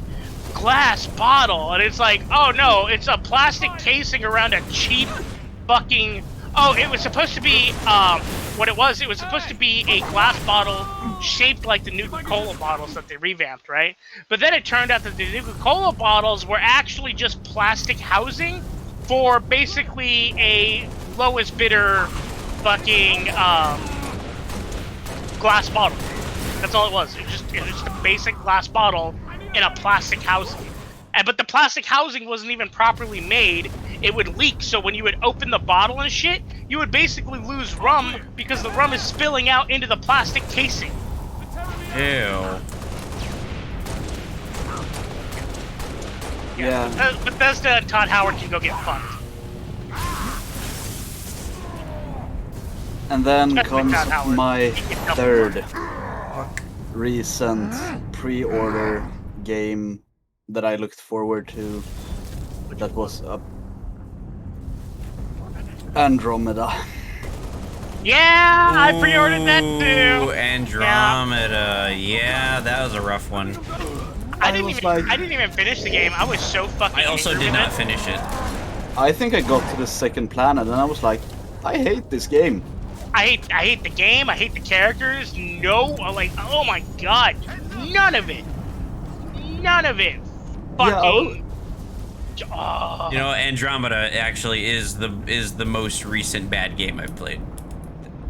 glass bottle, and it's like, oh no, it's a plastic casing around a cheap fucking. Oh, it was supposed to be what it was supposed to be a glass bottle shaped like the Nuka-Cola bottles that they revamped, right? But then it turned out that the Nuka-Cola bottles were actually just plastic housing for basically a lowest bidder fucking glass bottle. That's all it was. It was just a basic glass bottle in a plastic housing. But the plastic housing wasn't even properly made. It would leak, so when you would open the bottle and shit, you would basically lose rum because the rum is spilling out into the plastic casing. Ew. Yeah. Bethesda and Todd Howard can go get fucked. And then Especially comes Todd Howard. my He can help third recent pre-order game that I looked forward to. That was Andromeda. Yeah, I pre-ordered that too. Ooh, Andromeda. Yeah, that was a rough one. I didn't even finish the game. I was so fucking. I also angry did with not it. finish it. I think I got to the second planet and I was like, I hate this game. I hate the game. I hate the characters. No, like, oh my god, none of it. Fucking. Oh. You know, Andromeda actually is the most recent bad game I've played.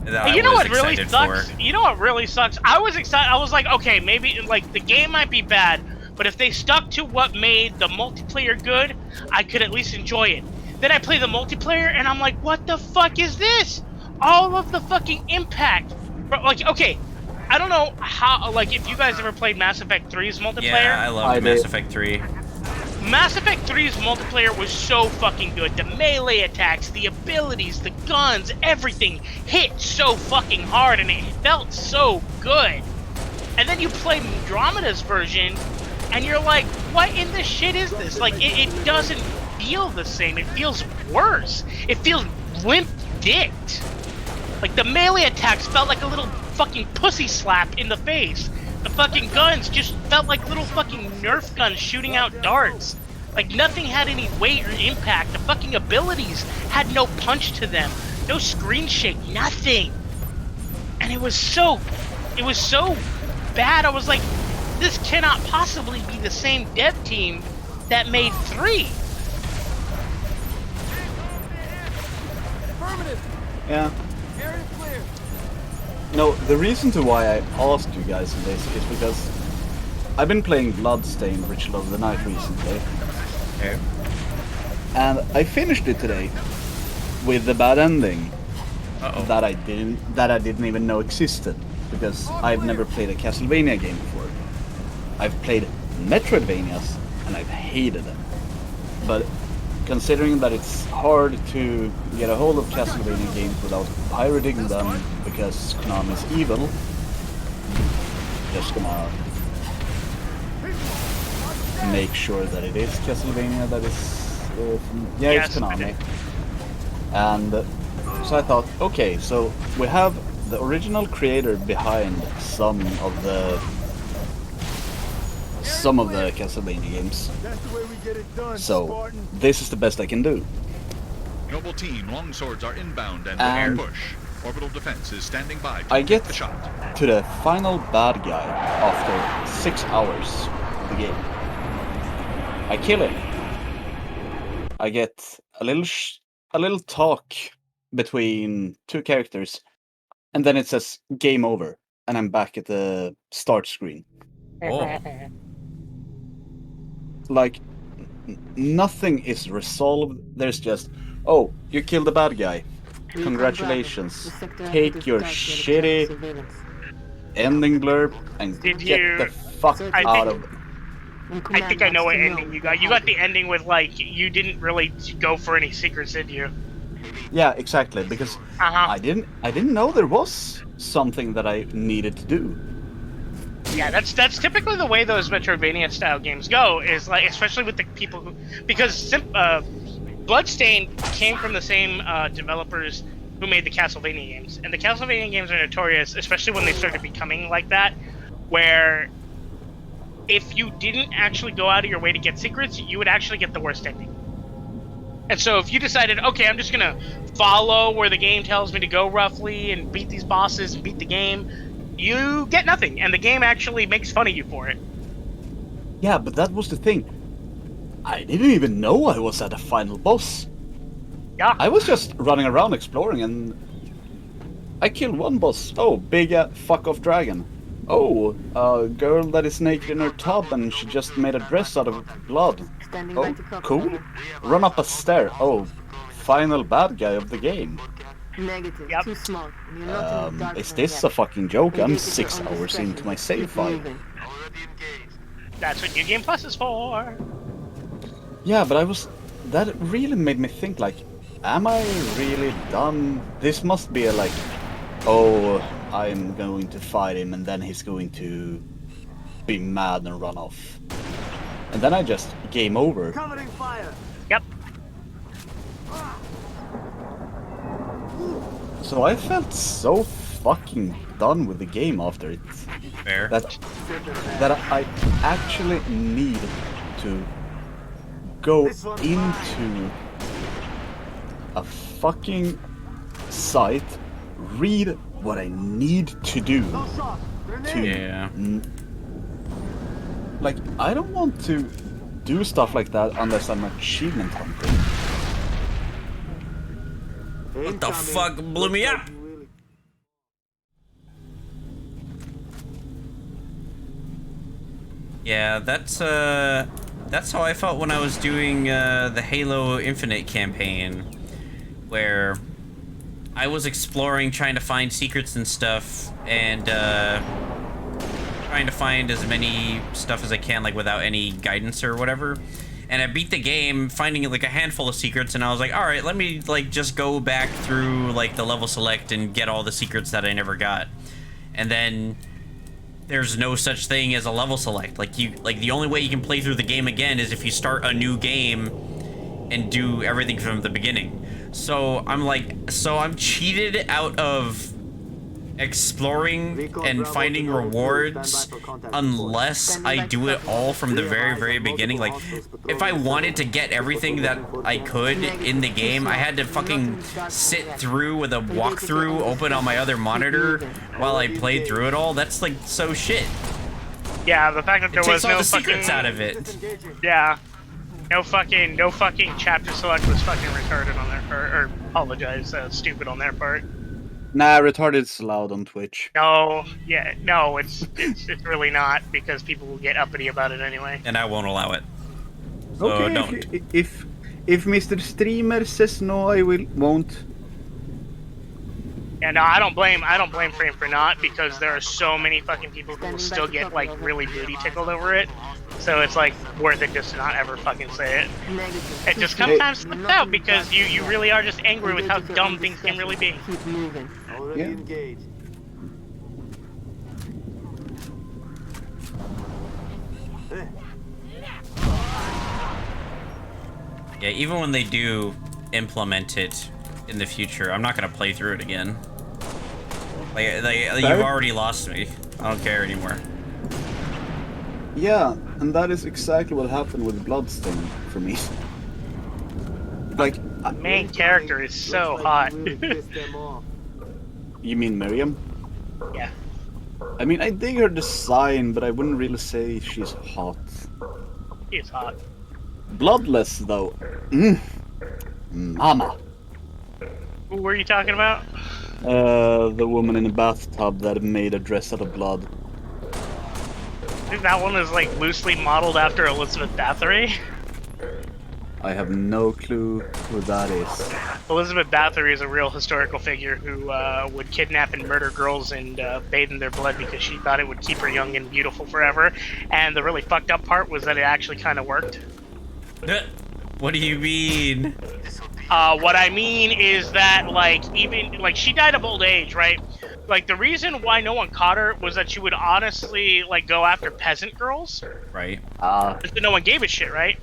That You know I was what really excited sucks? for. You know what really sucks? I was excited. I was like, okay, maybe like the game might be bad, but if they stuck to what made the multiplayer good, I could at least enjoy it. Then I play the multiplayer and I'm like, what the fuck is this? All of the fucking impact. Like, okay, I don't know how, like, if you guys ever played Mass Effect 3's multiplayer. Yeah, I love Mass Effect 3. Mass Effect 3's multiplayer was so fucking good. The melee attacks, the abilities, the guns, everything hit so fucking hard and it felt so good. And then you play Andromeda's version and you're like, what in the shit is this? Like, it doesn't feel the same. It feels worse. It feels limp-dicked. Like, the melee attacks felt like a little fucking pussy slap in the face. The fucking guns just felt like little fucking Nerf guns shooting out darts. Like, nothing had any weight or impact. The fucking abilities had no punch to them. No screen shake, nothing. And it was so bad. I was like, this cannot possibly be the same dev team that made 3. Yeah. No, the reason to why I asked you guys in this is because I've been playing Bloodstained Ritual of the Night recently. Okay. And I finished it today with the bad ending. Uh-oh. that I didn't even know existed, because I've never played a Castlevania game before. I've played Metroidvanias and I've hated them. But considering that it's hard to get a hold of Castlevania games without pirating them because Konami's evil, just gonna make sure that it is Castlevania that is... yeah, Yes, it's I Konami. did. And so I thought, okay, so we have the original creator behind some of the Castlevania games. That's the way we get it done, So Spartan. this is the best I can do. Noble team, longswords are inbound and And ready to push. Orbital defense is standing by to I take get the shot. to the final bad guy after 6 hours of the game. I kill him. I get a little talk between two characters, and then it says game over, and I'm back at the start screen. Oh. Like nothing is resolved. There's just, oh, you killed the bad guy. Congratulations. Take your shitty ending blurb and Did get you- the fuck I out think- of. I think I know what ending you got. You got the ending with like you didn't really go for any secrets, did you? Yeah, exactly. Because I didn't know there was something that I needed to do. Yeah, that's typically the way those Metroidvania style games go. Is like, especially with the people who, because Bloodstained came from the same developers who made the Castlevania games, and the Castlevania games are notorious, especially when they started becoming like that, where if you didn't actually go out of your way to get secrets, you would actually get the worst ending. And so if you decided, okay, I'm just gonna follow where the game tells me to go roughly and beat these bosses and beat the game, you get nothing, and the game actually makes fun of you for it. Yeah, but that was the thing. I didn't even know I was at a final boss. Yeah. I was just running around exploring and I killed one boss. Oh, big fuck off dragon. Oh, a girl that is naked in her tub and she just made a dress out of blood. Oh, cool. Run up a stair. Oh, final bad guy of the game. Negative. Yep. Too small. You're not in the dark Is zone this yet. a fucking joke? I'm Engage with 6 your hours own into my discretion. save Keep file. moving. That's what New Game Plus is for. Yeah, but that really made me think, like, am I really done? This must be a, like, oh, I'm going to fight him and then he's going to be mad and run off. And then I just game over. Covering fire. Yep. So I felt so fucking done with the game after it. Fair. That I actually need to go into a fucking site, read what I need to do to Yeah. like, I don't want to do stuff like that unless I'm achievement hunting. What the fuck blew me up? Yeah, that's how I felt when I was doing the Halo Infinite campaign, where I was exploring, trying to find secrets and stuff, and trying to find as many stuff as I can, like without any guidance or whatever. And I beat the game, finding like a handful of secrets, and I was like, all right, let me like just go back through like the level select and get all the secrets that I never got. And then there's no such thing as a level select. Like the only way you can play through the game again is if you start a new game and do everything from the beginning. So I'm cheated out of exploring and finding rewards unless I do it all from the very, very beginning. Like, if I wanted to get everything that I could in the game, I had to fucking sit through with a walkthrough open on my other monitor while I played through it all. That's like so shit. Yeah, the fact that there It was takes all no the fucking secrets out of it. Yeah. No fucking chapter select was fucking retarded on their part, or apologize, stupid on their part. Nah, retarded's allowed on Twitch. No, yeah, no, it's really not, because people will get uppity about it anyway. And I won't allow it. So Okay, don't. if Mr. Streamer says no, I won't. And I don't blame Frame for not, because there are so many fucking people who will still get like really booty tickled over it. So it's like worth it just to not ever fucking say it. It just sometimes slips out because you really are just angry with how dumb things can really be. Keep moving. Already Yeah. engaged. Yeah, even when they do implement it in the future, I'm not gonna play through it again. Like you've already lost me. I don't care anymore. Yeah, and that is exactly what happened with Bloodstain for me. Like, The main character is so hot. you mean Miriam? Yeah. I mean, I dig her design, but I wouldn't really say she's hot. She is hot. Bloodless, though. Mama. Who were you talking about? The woman in the bathtub that made a dress out of blood. I think that one is like loosely modeled after Elizabeth Bathory. I have no clue who that is. Elizabeth Bathory is a real historical figure who would kidnap and murder girls and bathe in their blood because she thought it would keep her young and beautiful forever. And the really fucked up part was that it actually kind of worked. What do you mean? What I mean is that, like, even, like, she died of old age, right? Like, the reason why no one caught her was that she would honestly, like, go after peasant girls. Right. So no one gave a shit, right?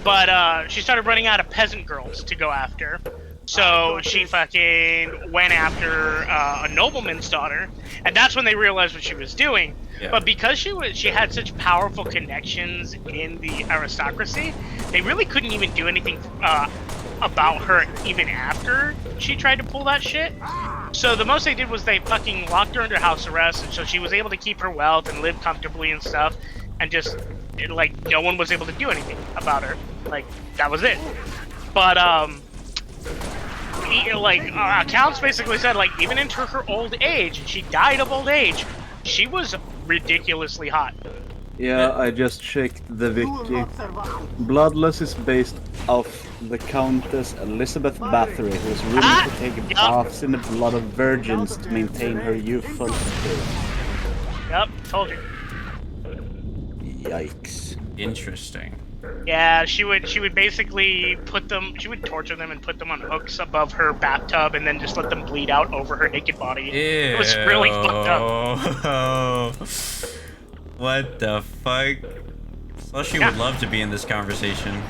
But, she started running out of peasant girls to go after. So she fucking went after a nobleman's daughter, and that's when they realized what she was doing. Yeah. But because she had such powerful connections in the aristocracy, they really couldn't even do anything about her even after she tried to pull that shit. So the most they did was they fucking locked her under house arrest, and so she was able to keep her wealth and live comfortably and stuff, and just, like, no one was able to do anything about her. Like, that was it. But, accounts basically said, like, even into her old age, and she died of old age, she was ridiculously hot. Yeah, I just checked the wiki. Bloodless is based off the Countess Elizabeth Bathory, who was willing to take baths in the blood of virgins to maintain her youthful appearance. Yep, told you. Yikes. Interesting. Yeah, she would basically she would torture them and put them on hooks above her bathtub and then just let them bleed out over her naked body. Ew. It was really fucked up. What the fuck? Slushy would love to be in this conversation.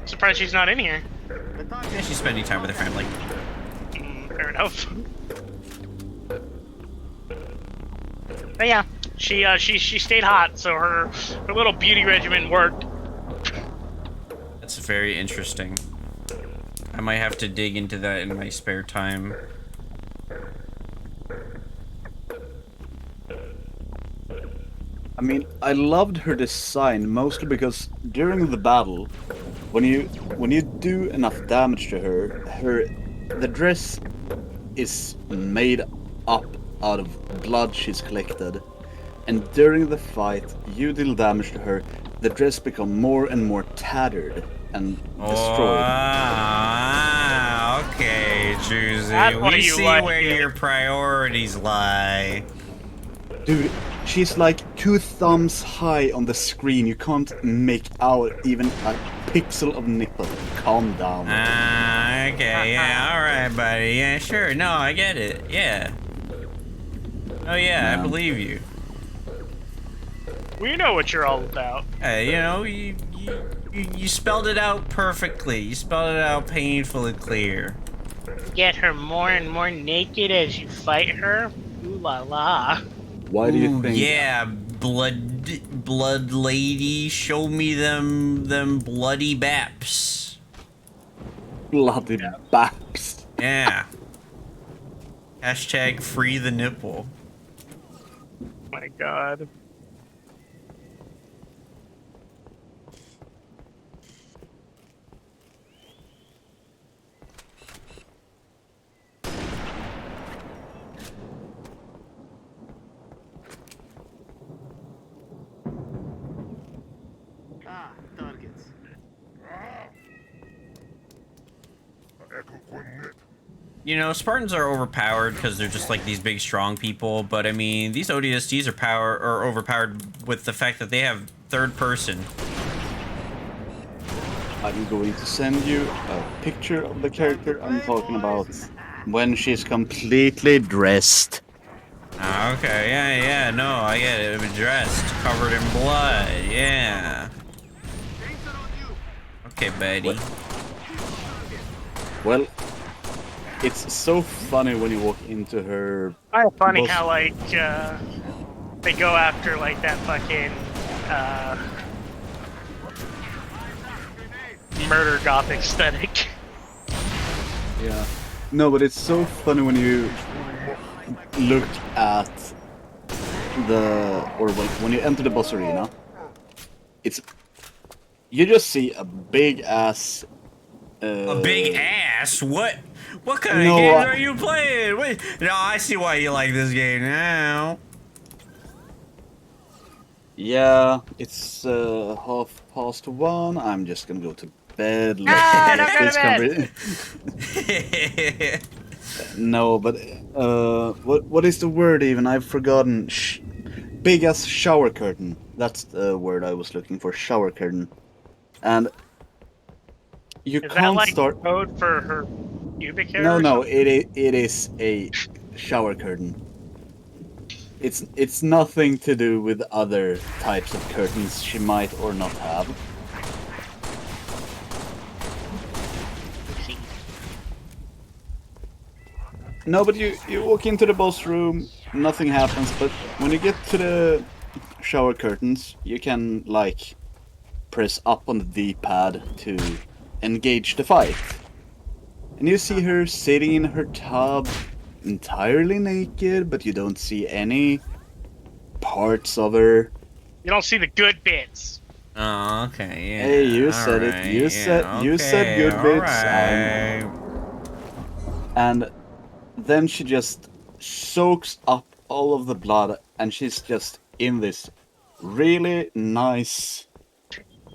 Surprised she's not in here. Yeah, she's spending time with her family. Fair enough. But yeah, she stayed hot, so her little beauty regimen worked. That's very interesting. I might have to dig into that in my spare time. I mean, I loved her design mostly because during the battle, when you do enough damage to her, the dress is made up out of blood she's collected, and during the fight, you deal damage to her, the dress become more and more tattered and destroyed. Ah, okay, Juicy. We see where your priorities lie. Dude, she's like 2 thumbs high on the screen. You can't make out even a pixel of nipple. Calm down. Ah, okay, yeah, alright, buddy. Yeah, sure. No, I get it. Yeah. Oh, yeah, I believe you. We know what you're all about. You know, you spelled it out perfectly. You spelled it out painfully clear. Get her more and more naked as you fight her. Ooh la la. Why do you think? Yeah, blood lady, show me them bloody baps. Bloody baps. Yeah. Hashtag free the nipple. Oh my god. Targets. You know, Spartans are overpowered because they're just like these big, strong people. But I mean, these ODSTs are overpowered with the fact that they have third person. I'm going to send you a picture of the character I'm talking about when she's completely dressed. Okay, yeah, no, I get it. Dressed, covered in blood, yeah. Okay, buddy. Well, it's so funny when you walk into her. Kind of funny boss- how like they go after like that fucking murder goth aesthetic. Yeah. No, but it's so funny when you look at when you enter the boss arena. You just see a big ass. A big ass? What? What kind No, of games are you playing? Wait, no, I see why you like this game now. Yeah, it's 1:30. I'm just gonna go to bed. Don't go to bed. No, but what is the word even? I've forgotten. Big ass shower curtain. That's the word I was looking for. Shower curtain. And you Is can't that like start. code for her pubic hair? No, or no, something? it is a shower curtain. It's nothing to do with other types of curtains she might or not have. No, but you walk into the boss room, nothing happens, but when you get to the shower curtains, you can, like, press up on the D-pad to engage the fight. And you see her sitting in her tub, entirely naked, but you don't see any parts of her. You don't see the good bits. Oh, okay, yeah. Hey, you said it. alright, You said good bits. Alright. And then she just soaks up all of the blood, and she's just in this really nice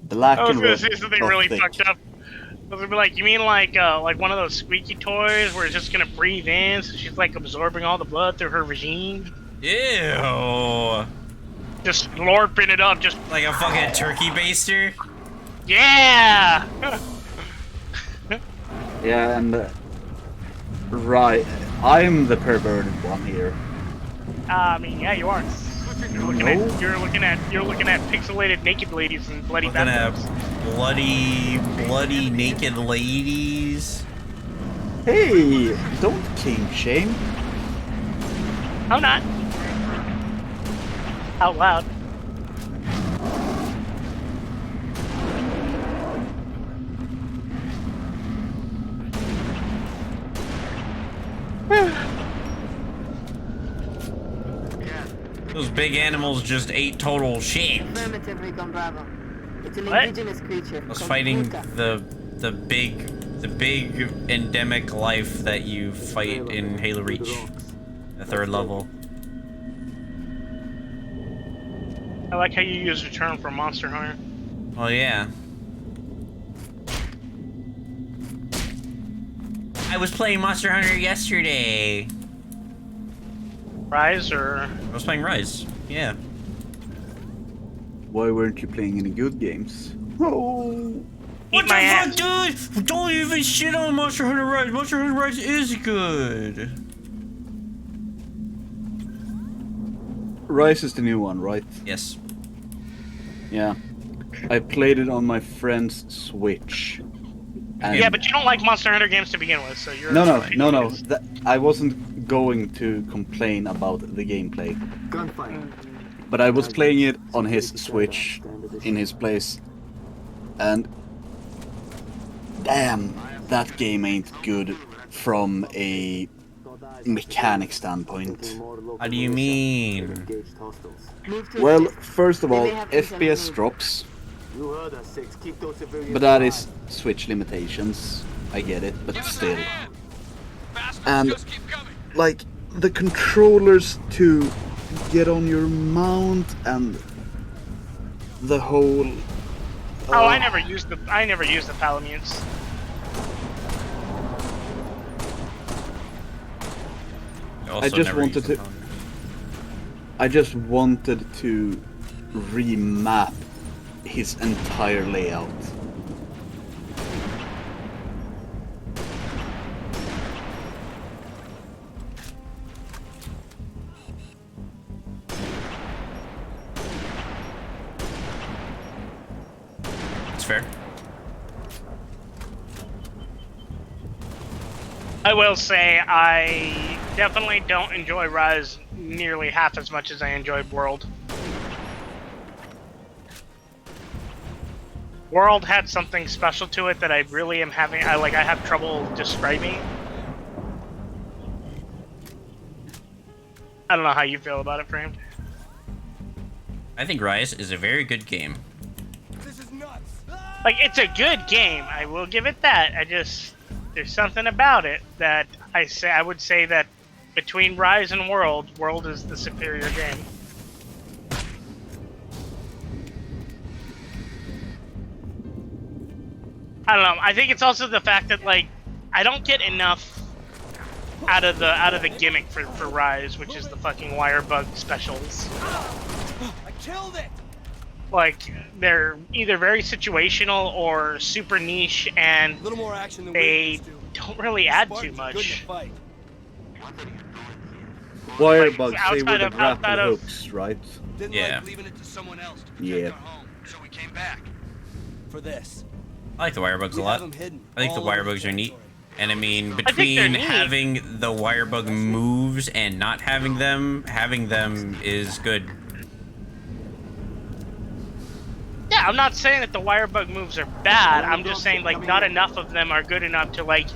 black I was and gonna red say something really gothic. fucked up. I was gonna be like, you mean like one of those squeaky toys where it's just gonna breathe in, so she's like absorbing all the blood through her vagine? Ew. Just lorping it up, just Like a fucking turkey baster? yeah. Yeah, and right, I'm the perverted one here. I mean, yeah, you are. You're looking No. at you're looking at pixelated naked ladies and bloody Looking at bathrooms. bloody naked ladies. Hey, don't kink shame. I'm not. Out loud. Those big animals just ate total shit. Affirmative, Recon Bravo. It's an What? indigenous creature. I was called fighting Puka. the big endemic life that you fight in Halo Reach, the 3rd level. I like how you use the term for Monster Hunter. Oh yeah. I was playing Monster Hunter yesterday. Rise or I was playing Rise. Yeah. Why weren't you playing any good games? Oh. eat my ass. dude? Don't even shit on Monster Hunter Rise. Monster Hunter Rise is good. Rise is the new one, right? Yes. Yeah. I played it on my friend's Switch. And Yeah, but you don't like Monster Hunter games to begin with, so you're no. I wasn't going to complain about the gameplay. Gunfight. But I was playing it on his Switch in his place. And damn, that game ain't good from a mechanic standpoint. How do you mean? Move to Well, assist. first of They all, may have FPS intel drops, You heard us, Six. Keep those civilians but that is alive. Switch limitations. I get it, but Give us a still. hand. Bastards And just keep coming. like the controllers to get on your mount and the whole Oh, I never used the Palamutes. Also just never wanted used the to- phone. I just wanted to remap his entire layout. It's fair. I will say I definitely don't enjoy Rise nearly half as much as I enjoyed World. World had something special to it that I really am having. I have trouble describing. I don't know how you feel about it, Frame. I think Rise is a very good game. Like, it's a good game. I will give it that. There's something about it that I would say that between Rise and World, World is the superior game. I don't know. I think it's also the fact that, like, I don't get enough out of the gimmick for Rise, which is the fucking wire bug specials. I killed it. Like, they're either very situational or super niche, and A little more action than they don't really add too much. Wire Like, bugs, they were the grapple hooks, right? Didn't Yeah. like leaving it to someone else to protect Yeah. our home, so we came back. For this. I like the wire bugs a We lot. have 'em hidden I think the all wire over bugs are neat. territory. And I mean, think they're between neat. having the wire bug moves and not having them is good. Yeah, I'm not saying that the wire bug moves are bad. I'm just saying, like, not enough of them are good enough to, like,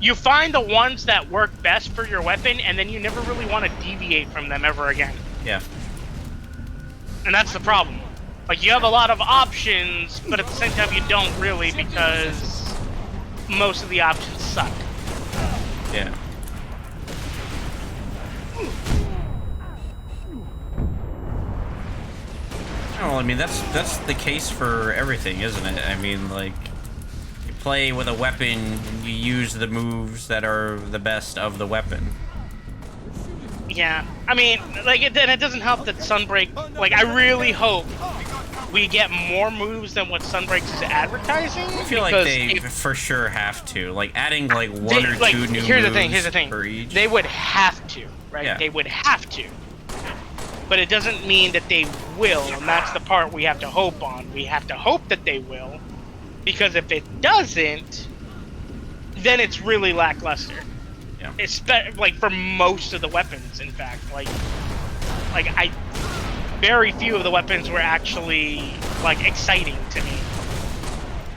you find the ones that work best for your weapon, and then you never really want to deviate from them ever again. Yeah. And that's the problem. Like, you have a lot of options, but at the same time you don't really, because most of the options suck. Yeah. Well, I mean, that's the case for everything, isn't it? I mean, like, you play with a weapon, you use the moves that are the best of the weapon. Yeah, I mean, like, it doesn't help that Sunbreak, like, I really hope we get more moves than what Sunbreaks is advertising. I feel like they for sure have to. Like, adding, like, one or two new here's moves the thing. for each. They would have to, right? Yeah. They would have to. But it doesn't mean that they will, and that's the part we have to hope on. We have to hope that they will, because if it doesn't, then it's really lackluster. Yeah. Like, for most of the weapons, in fact. Like very few of the weapons were actually, like, exciting to me.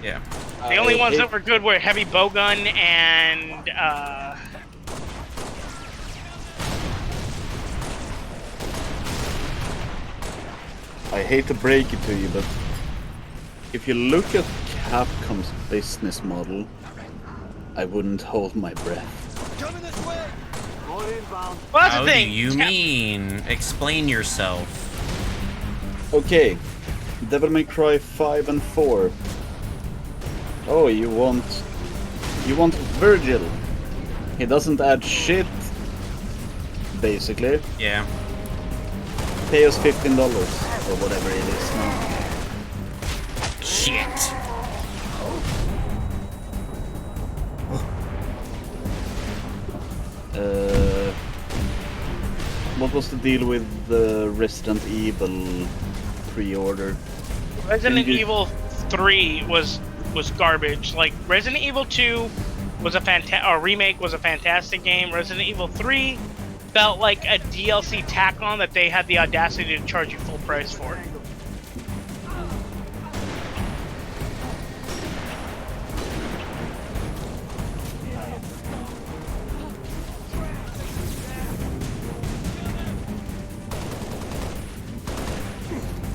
Yeah. The only ones that were good were heavy bowgun and I hate to break it to you, but if you look at Capcom's business model, I wouldn't hold my breath. Coming this way. well, that's How the thing. do you mean? Explain yourself. Okay, Devil May Cry 5 and 4. Oh, you want Virgil. He doesn't add shit, basically. Yeah. Pay us $15 or whatever it is now. Shit. What was the deal with the Resident Evil pre-order? Resident Evil 3 was garbage. Like, Resident Evil 2 was a remake was a fantastic game. Resident Evil 3 felt like a DLC tack-on that they had the audacity to charge you full price for.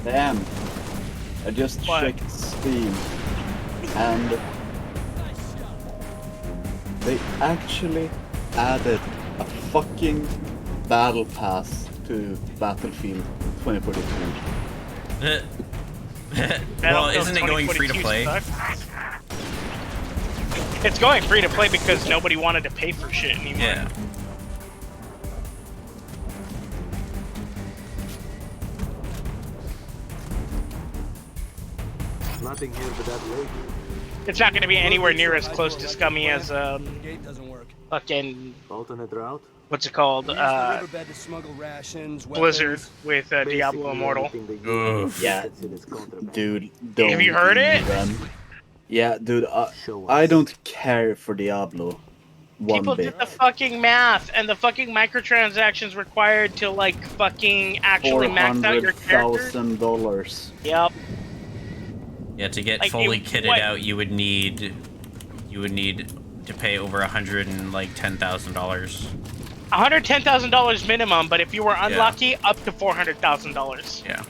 Damn. I just checked Steam and they actually added a fucking battle pass to Battlefield 2042. Well, isn't it going free to play? It's going free to play because nobody wanted to pay for shit anymore. Yeah. Nothing here but that lake. It's not going to be anywhere near as close to scummy as Gate doesn't work. fucking Alternate route. what's it called? We use the riverbed to smuggle rations, Blizzard weapons. with Diablo Immortal. Yeah, dude. Have you heard it? Yeah, dude. I don't care for Diablo, one people bit. did the fucking math, and the fucking microtransactions required to like fucking actually max out your character. $400,000. Yep. Yeah, to get Like, fully it- kitted what- out, you would need to pay over $110,000. $110,000 minimum, but if you were unlucky, up to $400,000. Yeah.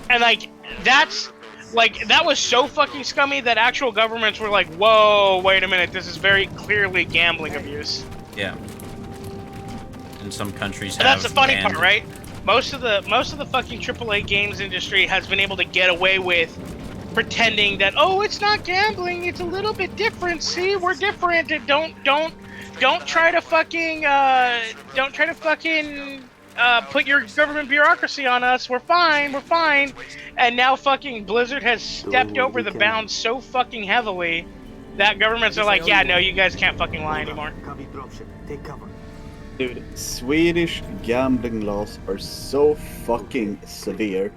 And like that's like that was so fucking scummy that actual governments were like, "Whoa, wait a minute, this is very clearly gambling abuse." Yeah. And some countries And have. that's the funny banned- part, right? Most of the fucking AAA games industry has been able to get away with pretending that, oh, it's not gambling, it's a little bit different. See, we're different. And don't try to fucking put your government bureaucracy on us. We're fine. And now fucking Blizzard has stepped over the bounds so fucking heavily that governments are like, yeah, no, you guys can't fucking lie anymore. Copy dropship. Take cover. Dude, Swedish gambling laws are so fucking severe.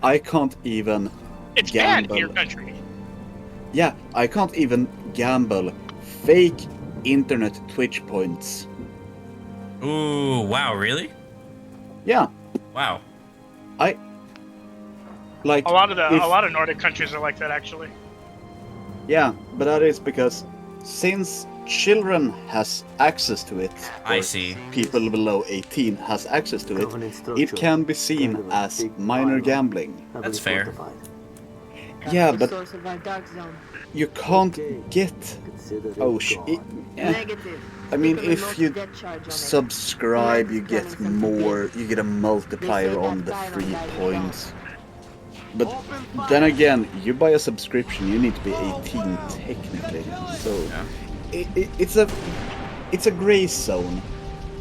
I can't even It's banned gamble. in your country. Yeah, I can't even gamble fake internet Twitch points. Ooh, wow, really? Yeah, Wow. like A lot of Nordic countries are like that, actually. Yeah, but that is because since children has access to it, I or see. people below 18 has access to it, Covenant it structure. can be seen as minor gambling. That's fair. That's Yeah, the but source of our dark zone. you can't get. Oh shit. Negative. I mean, Stick a if remote you death charge on it. subscribe, you get more. You get a multiplier on the that free guy died points. But then again, you buy a subscription, you need to be 18 technically. So it's a gray zone,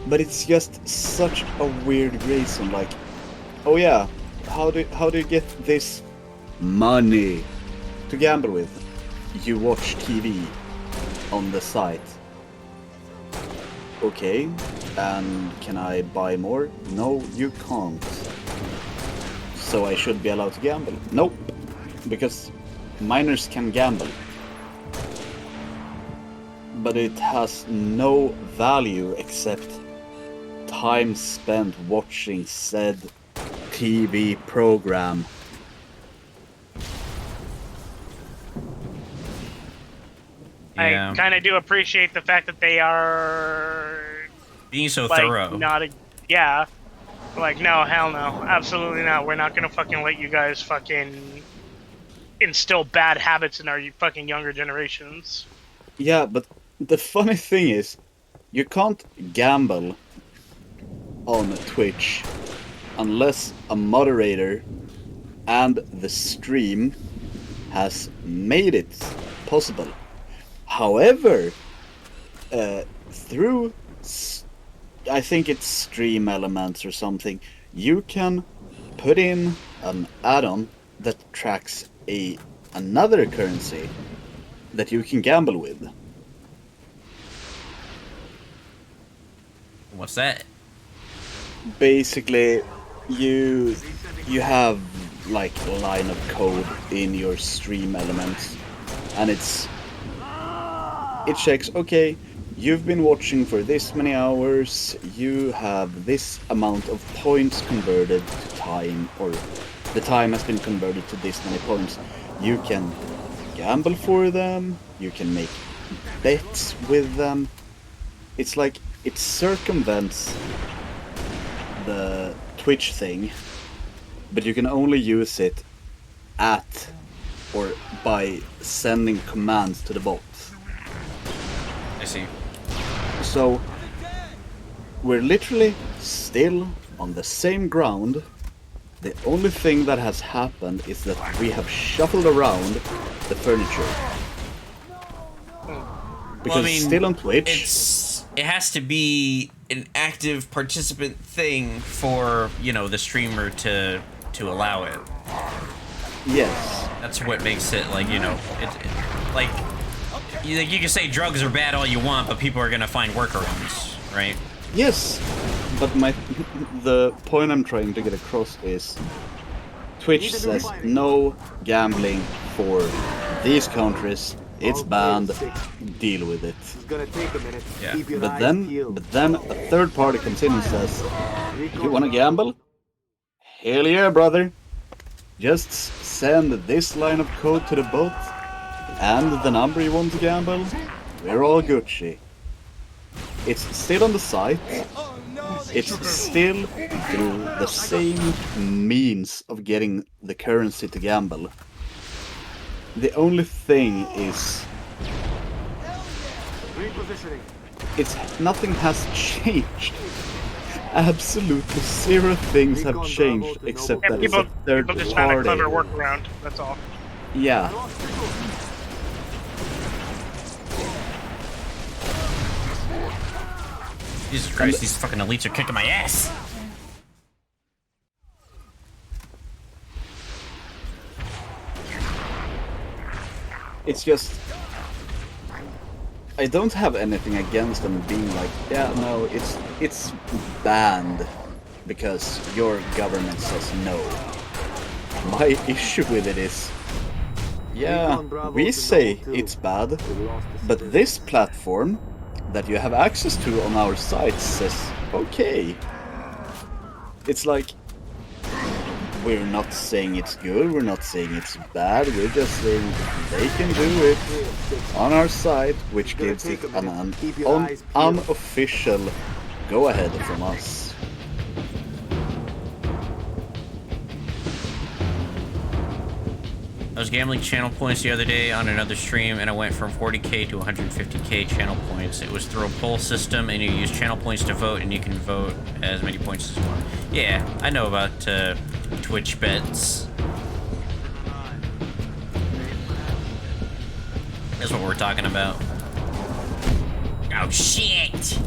but it's just such a weird gray zone. Like, oh yeah, how do you get this money to gamble with? You watch TV on the site. Okay, and can I buy more? No, you can't. So I should be allowed to gamble? Nope, because minors can gamble. But it has no value except time spent watching said TV program. Yeah. I kind of do appreciate the fact that they are Being so like thorough. yeah, like no, hell no, absolutely not. We're not gonna fucking let you guys fucking instill bad habits in our fucking younger generations. Yeah, but the funny thing is, you can't gamble on Twitch unless a moderator and the stream has made it possible. However, through, I think it's Stream Elements or something, you can put in an add-on that tracks another currency that you can gamble with. What's that? Basically, you have like a line of code in your Stream Elements, and it checks, okay, you've been watching for this many hours, you have this amount of points converted to time, or the time has been converted to this many points. You can gamble for them, you can make bets with them. It's like, it circumvents the Twitch thing, but you can only use it at or by sending commands to the bot. I see. So we're literally still on the same ground. The only thing that has happened is that we have shuffled around the furniture. Because Well, I mean, it's still on Twitch. It has to be an active participant thing for, you know, the streamer to allow it. Yes. That's what makes it, like, you know, like you can say drugs are bad all you want, but people are gonna find workarounds, right? Yes. But the point I'm trying to get across is Twitch says no gambling for these countries, It's banned. Deal with it. It's gonna take a minute. Yeah. Keep your But eyes then, peeled. a third party comes in and says, "You wanna gamble? Hell yeah, brother. Just send this line of code to the bot and the number you want to gamble. We're all Gucci." It's still on the site. It's still through the same means of getting the currency to gamble. The only thing is, Repositioning. nothing has changed. Absolutely zero things have changed except Yeah, that it's a third people just found a party. clever workaround. That's all. Yeah. Jesus Christ, these fucking elites are kicking my ass. It's just, I don't have anything against them being like, yeah, no, it's banned because your government says no. My issue with it is, yeah, we say it's bad, but this platform that you have access to on our site says okay. It's like, we're not saying it's good, we're not saying it's bad, we're just saying they can do it on our site, which gives it an unofficial go-ahead from us. I was gambling channel points the other day on another stream, and I went from 40k to 150k channel points. It was through a poll system, and you use channel points to vote, and you can vote as many points as you want. Yeah, I know about Twitch bets. That's what we're talking about. Oh shit!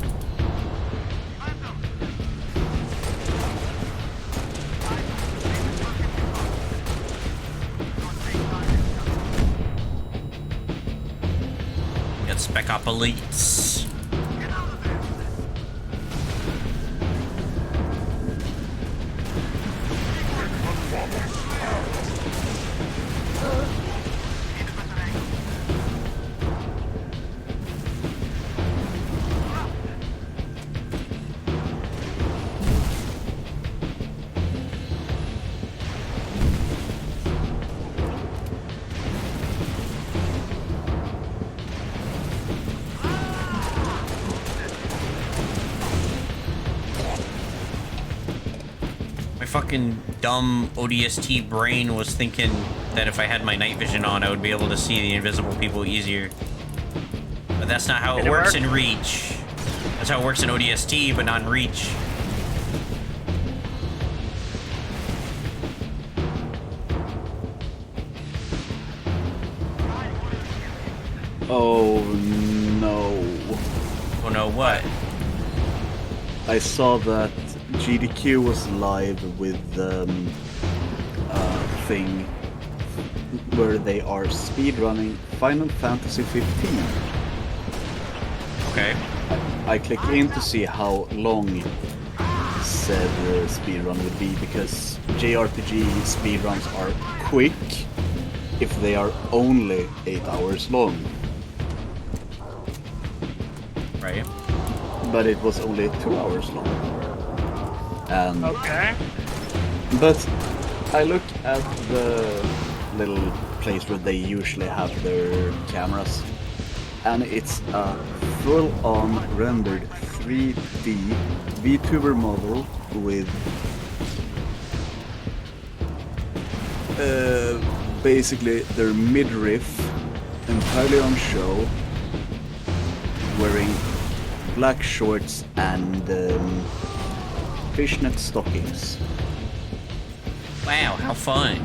Got Spec Op Elites. Fucking dumb ODST brain was thinking that if I had my night vision on, I would be able to see the invisible people easier. But that's not how it works in Reach. That's how it works in ODST, but not in Reach. Oh no. Oh no, what? I saw that GDQ was live with a thing where they are speedrunning Final Fantasy 15. Okay. I click in to see how long said speedrun would be, because JRPG speedruns are quick if they are only 8 hours long. Right. But it was only 2 hours long. And okay. But I look at the little place where they usually have their cameras, and it's a full-on rendered 3D VTuber model with basically their midriff entirely on show, wearing black shorts and fishnet stockings. Wow, how fun.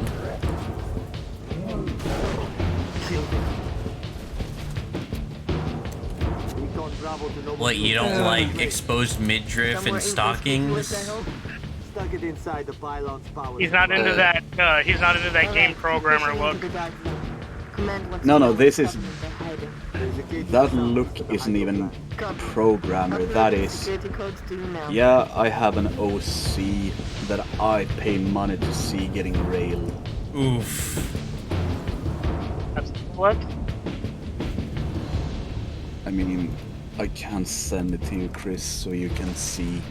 What, you don't like exposed midriff and stockings? Stuck it inside the pylon's power. He's not into that. He's not into that game programmer look. No, this is... That look isn't even programmer, that is... Yeah, I have an OC that I pay money to see getting railed. Oof. That's what? I mean, I can send it to you, Chris, so you can see.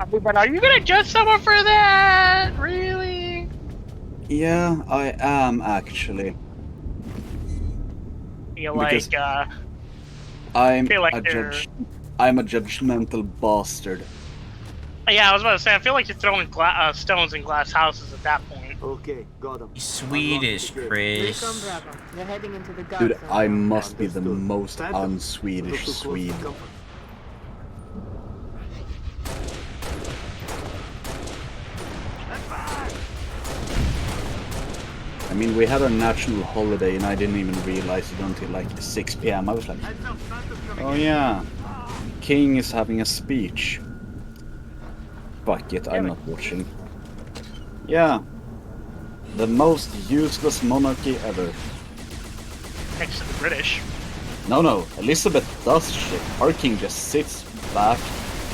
But are you gonna judge someone for that? Really? Yeah, I am actually. Feel Because like I'm feel like a they're. judge. I'm a judgmental bastard. Yeah, I was about to say. I feel like you're throwing stones in glass houses at that point. Okay, got him. He's Swedish, Chris. Recon Bravo. You're heading into the guard Dude, zone I now. must be the Understood. most Phantom, un-Swedish look too close to Swede. comfort. I mean, we had a national holiday and I didn't even realize it until like 6 p.m. I was like, oh yeah, King is having a speech. Fuck it, I'm not watching. Yeah, the most useless monarchy ever. Next to the British. No, Elizabeth does shit. Our king just sits back,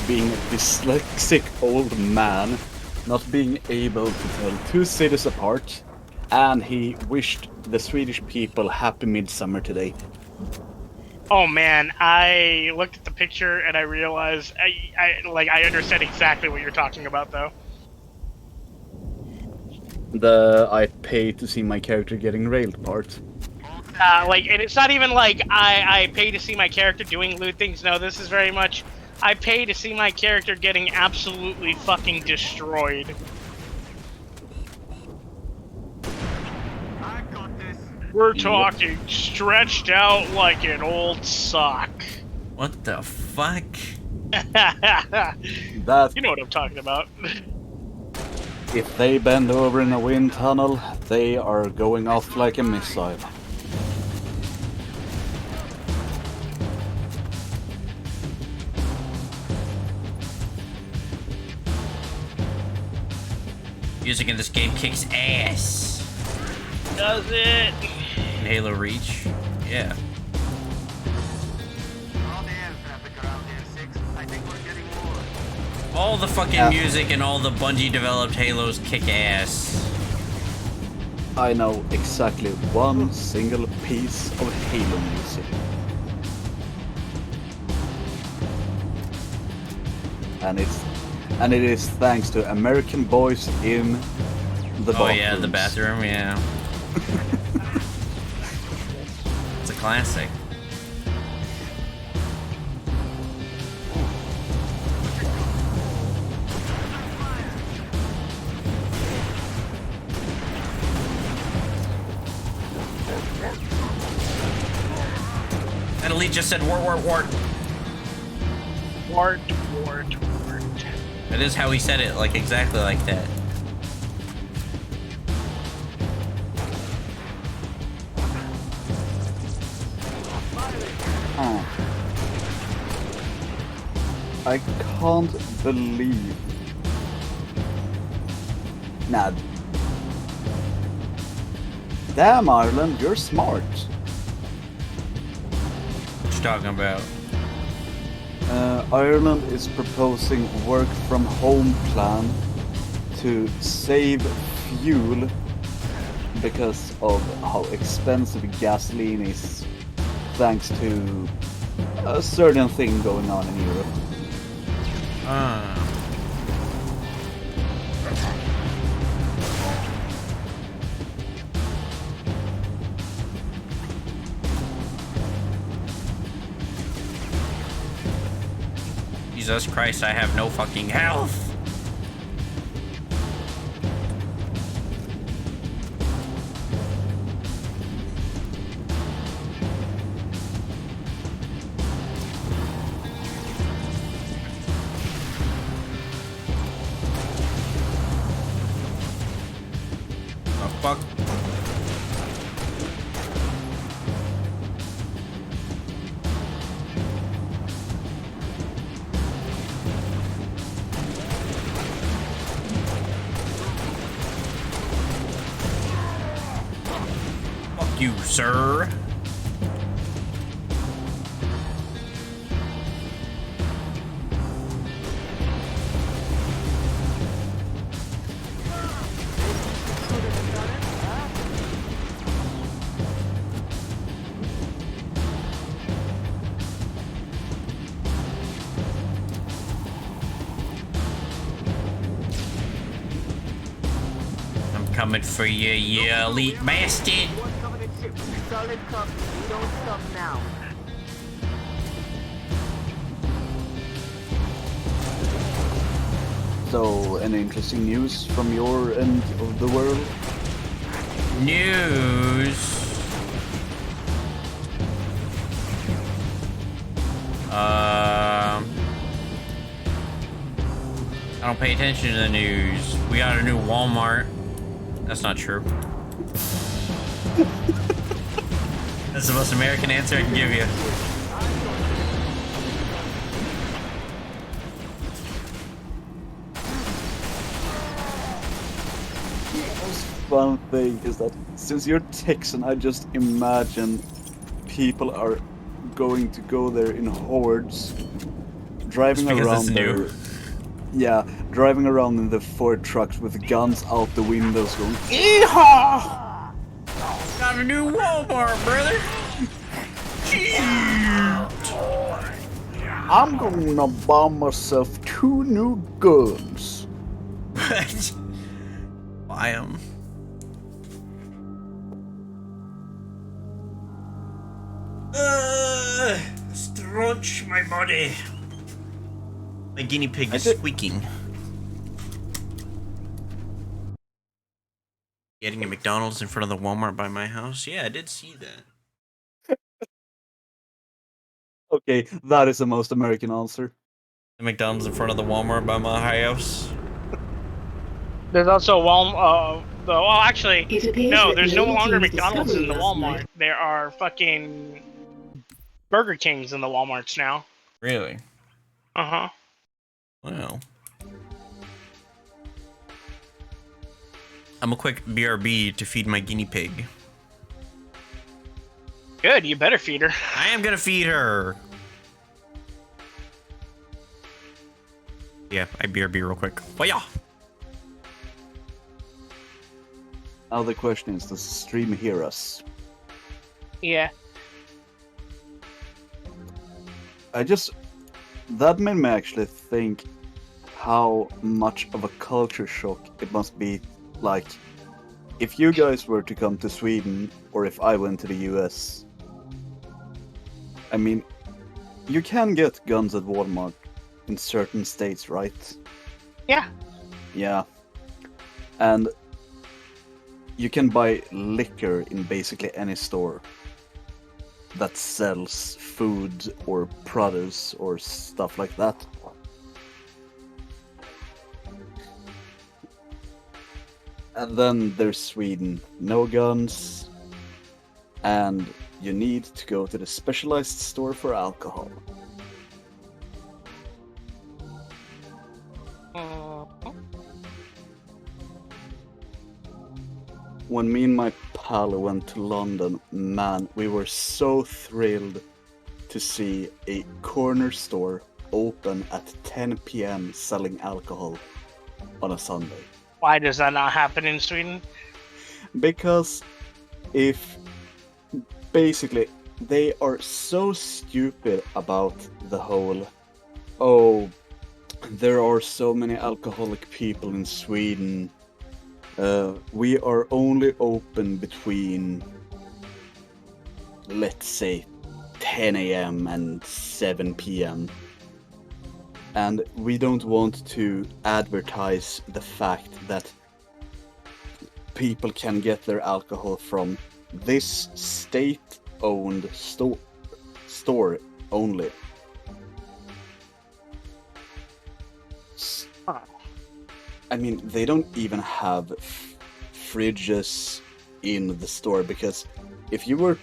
being a dyslexic old man, not being able to tell two cities apart, and he wished the Swedish people happy midsummer today. Oh man, I looked at the picture and I realized I understand exactly what you're talking about though. The I pay to see my character getting railed part. And it's not even like I pay to see my character doing lewd things. No, this is very much I pay to see my character getting absolutely fucking destroyed. I got this. We're talking stretched out like an old sock. What the fuck? That You know what I'm talking about. if they bend over in a wind tunnel, they are going off like a missile. Music in this game kicks ass. Does it? In Halo Reach, yeah. All the air traffic around here, 6. I think we're getting more. All the fucking Yeah. music and all the Bungie developed Halos kick ass. I know exactly one single piece of Halo music. And it is thanks to American boys in the Oh yeah, the bathrooms. bathroom, yeah. It's a classic. And Elite just said wart. Wart. That is how he said it, like exactly like that. Oh. I can't believe. Nah. Damn, Ireland, you're smart. What you talking about? Ireland is proposing work from home plan to save fuel because of how expensive gasoline is thanks to a certain thing going on in Europe. Jesus Christ, I have no fucking health. The fuck? Fuck you, sir. coming for you, you elite bastard! One Covenant ship. Solid copy. We don't stop now. So, any interesting news from your end of the world? News. I don't pay attention to the news. We got a new Walmart. That's not true. That's the most American answer I can give you. One thing is that since you're Texan, I just imagine people are going to go there in hordes, driving Just because around it's there. new. Yeah, driving around in the Ford trucks with guns out the windows going, Yeehaw! Got a new Walmart, brother. I'm gonna buy myself 2 new guns. Buy 'em. Stretch my body. My guinea pig is squeaking. Getting a McDonald's in front of the Walmart by my house? Yeah, I did see that. Okay, that is the most American answer. The McDonald's in front of the Walmart by my house? There's also well, actually, no, there's no longer McDonald's in the Walmart. There are fucking Burger Kings in the Walmarts now. Really? Uh-huh. Wow. I'm a quick BRB to feed my guinea pig. Good, you better feed her. I am gonna feed her. Yeah, I BRB real quick. Oh yeah. Now the question is, does the stream hear us? Yeah. That made me actually think how much of a culture shock it must be, like, if you guys were to come to Sweden, or if I went to the US. I mean, you can get guns at Walmart in certain states, right? Yeah. Yeah. And you can buy liquor in basically any store that sells food or produce or stuff like that. And then there's Sweden. No guns. And you need to go to the specialized store for alcohol. When me and my pal went to London, man, we were so thrilled to see a corner store open at 10 p.m. selling alcohol on a Sunday. Why does that not happen in Sweden? Because basically they are so stupid about the whole, oh, there are so many alcoholic people in Sweden. We are only open between, let's say, 10 a.m. and 7 p.m. And we don't want to advertise the fact that people can get their alcohol from this state-owned store only. I mean, they don't even have fridges in the store, because if you were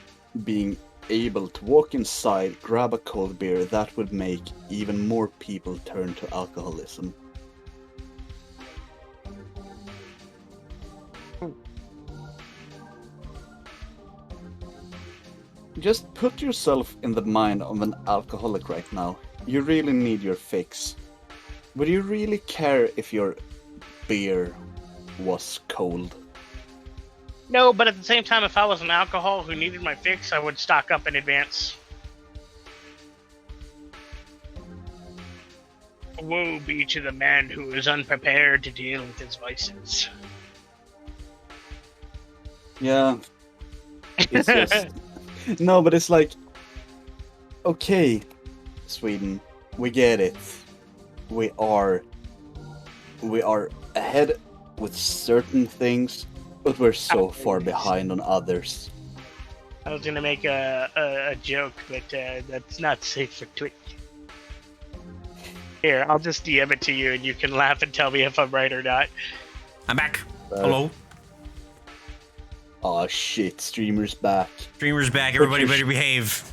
being able to walk inside, grab a cold beer, that would make even more people turn to alcoholism. Just put yourself in the mind of an alcoholic right now. You really need your fix. Would you really care if your beer was cold? No, but at the same time, if I was an alcohol who needed my fix, I would stock up in advance. Woe be to the man who is unprepared to deal with his vices. Yeah. It's just no, but it's like, okay, Sweden, we get it. We are ahead with certain things, but we're so far behind on others. I was gonna make a joke, but that's not safe for Twitch. Here, I'll just DM it to you, and you can laugh and tell me if I'm right or not. I'm back. Hello. Oh shit, streamer's back. Streamer's back. Everybody better behave.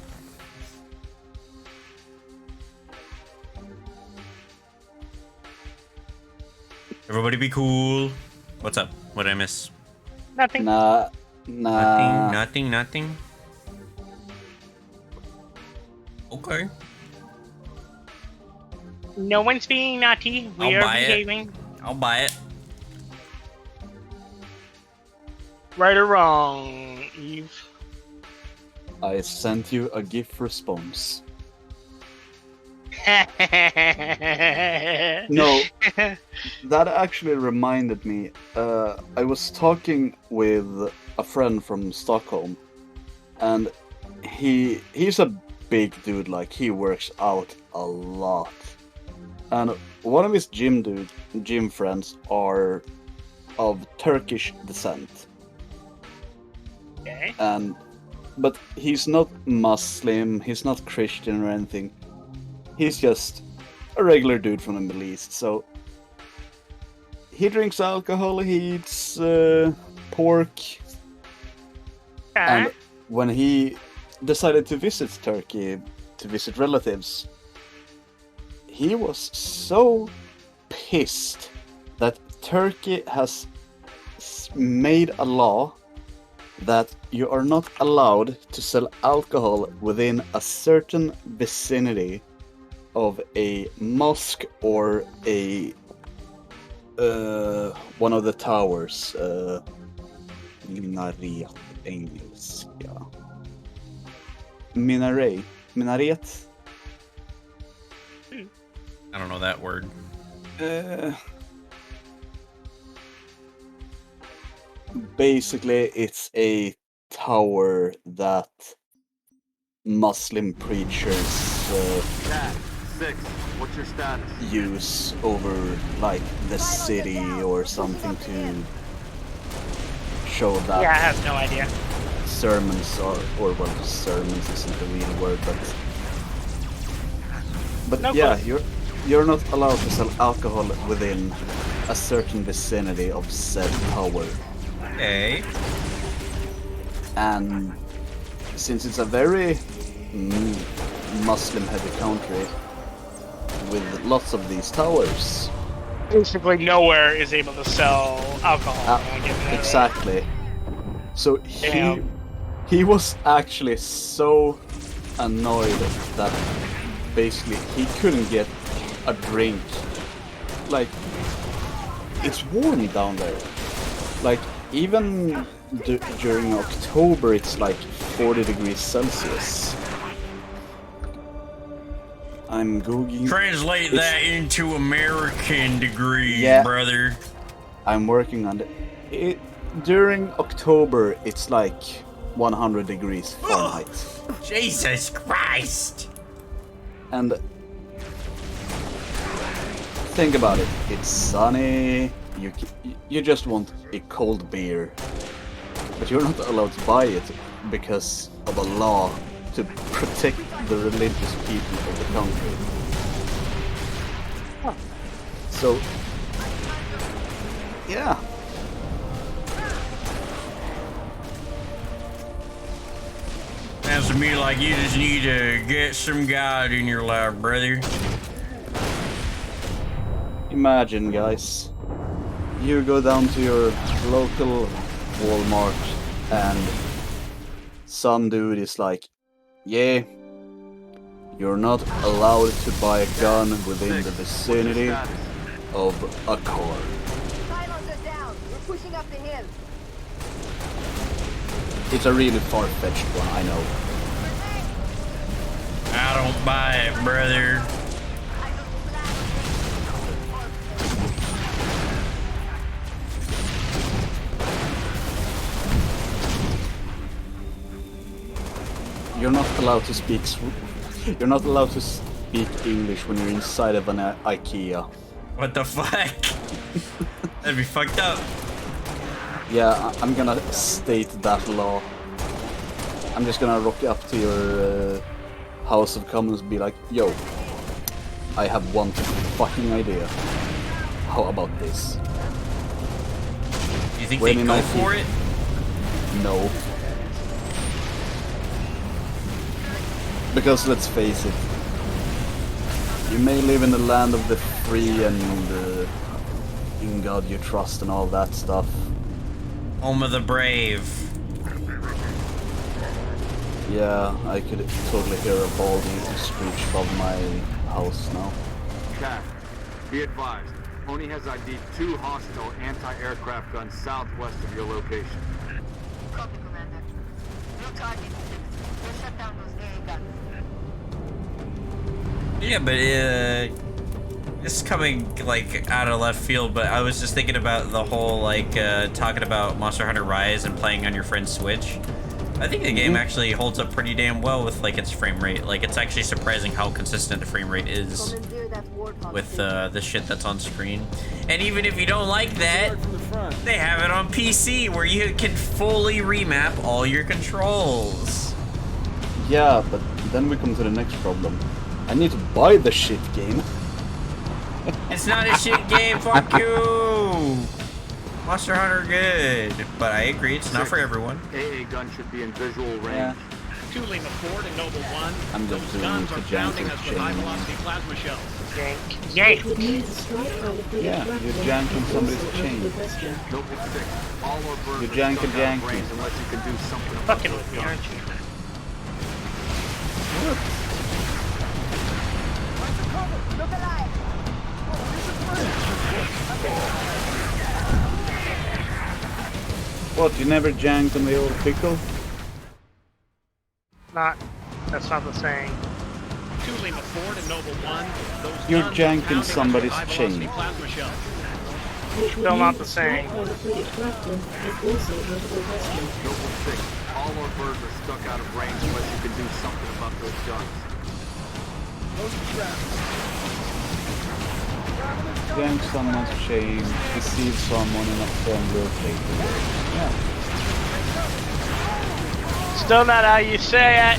Everybody be cool. What's up? What did I miss? Nothing. Nah. Nothing. Okay. No one's being naughty. We are behaving. I'll buy it. Right or wrong, Eve? I sent you a GIF response. No, that actually reminded me. I was talking with a friend from Stockholm, and he's a big dude. Like, he works out a lot, and one of his gym friends are of Turkish descent. Okay. But he's not Muslim. He's not Christian or anything. He's just a regular dude from the Middle East. So he drinks alcohol, he eats pork. And when he decided to visit Turkey, to visit relatives, he was so pissed that Turkey has made a law that you are not allowed to sell alcohol within a certain vicinity of a mosque or a one of the towers. Minaret, engelska. Minaret. I don't know that word. Basically, it's a tower that Muslim preachers What's your status? use over, like, the city or something to show that. Yeah, I have no idea. Sermons or well, sermons isn't the real word, but No yeah, clue. you're not allowed to sell alcohol within a certain vicinity of said tower. Okay. And since it's a very Muslim-heavy country with lots of these towers, Basically, nowhere is able to sell alcohol. exactly. So he was actually so annoyed that basically he couldn't get a drink. Like, it's warm down there. Like, even during October, it's like 40 degrees Celsius. I'm googling. Translate that into American degrees, brother. I'm working on it. During October, it's like 100 degrees Fahrenheit. Jesus Christ! And think about it. It's sunny. You just want a cold beer, but you're not allowed to buy it because of a law to protect the religious people of the country. So, yeah. Sounds to me like you just need to get some God in your life, brother. Imagine, guys, you go down to your local Walmart and some dude is like, yeah, you're not allowed to buy a gun within the vicinity of a car. Silos are down. We're pushing up the hill. It's a really far-fetched one, I know. I don't buy it, brother. allowed to speak. You're not allowed to speak English when you're inside of an IKEA. What the fuck? That'd be fucked up. Yeah, I'm gonna state that law. I'm just gonna rock up to your House of Commons and be like, yo, I have one fucking idea. How about this? You think they go for it? No. Because let's face it, you may live in the land of the free and in God you trust and all that stuff. Home of the brave. Yeah, I could totally hear a baldy screech from my house now. Cap, be advised. Oni has ID'd 2 hostile anti-aircraft guns southwest of your location. Copy, Commander. No target. We'll shut down those AA guns. Yeah, but this is coming like out of left field, but I was just thinking about the whole like talking about Monster Hunter Rise and playing on your friend's Switch. I think the game actually holds up pretty damn well with like its frame rate. Like it's actually surprising how consistent the frame rate is with the shit that's on screen. And even if you don't like that, they have it on PC where you can fully remap all your controls. Yeah, but then we come to the next problem. I need to buy the shit game. It's not a shit game, fuck you! Monster Hunter good, but I agree, it's not for everyone. AA gun should be in visual range. Yeah. 2 Lima Ford and Noble 1. I'm just Those doing guns the are jank pounding us with chain. high-velocity plasma shells. Yank. Yeah, you're janking somebody's chain. Noble 6, all our birds You're are janky stuck out of janky. range unless you can do something about Fucking those with me, guns. aren't you? Look alive! What, you never janked on the old pickle? That's not the saying. 2 Lima Ford and Noble 1. Those You're guns are janking pounding us with somebody's high-velocity chain. plasma shells. Still not the saying. Noble 6, all our birds are stuck out of range unless you can do something about those guns. Jank someone's chain, deceive someone in a firm rotation. Yeah. Still not how you say it.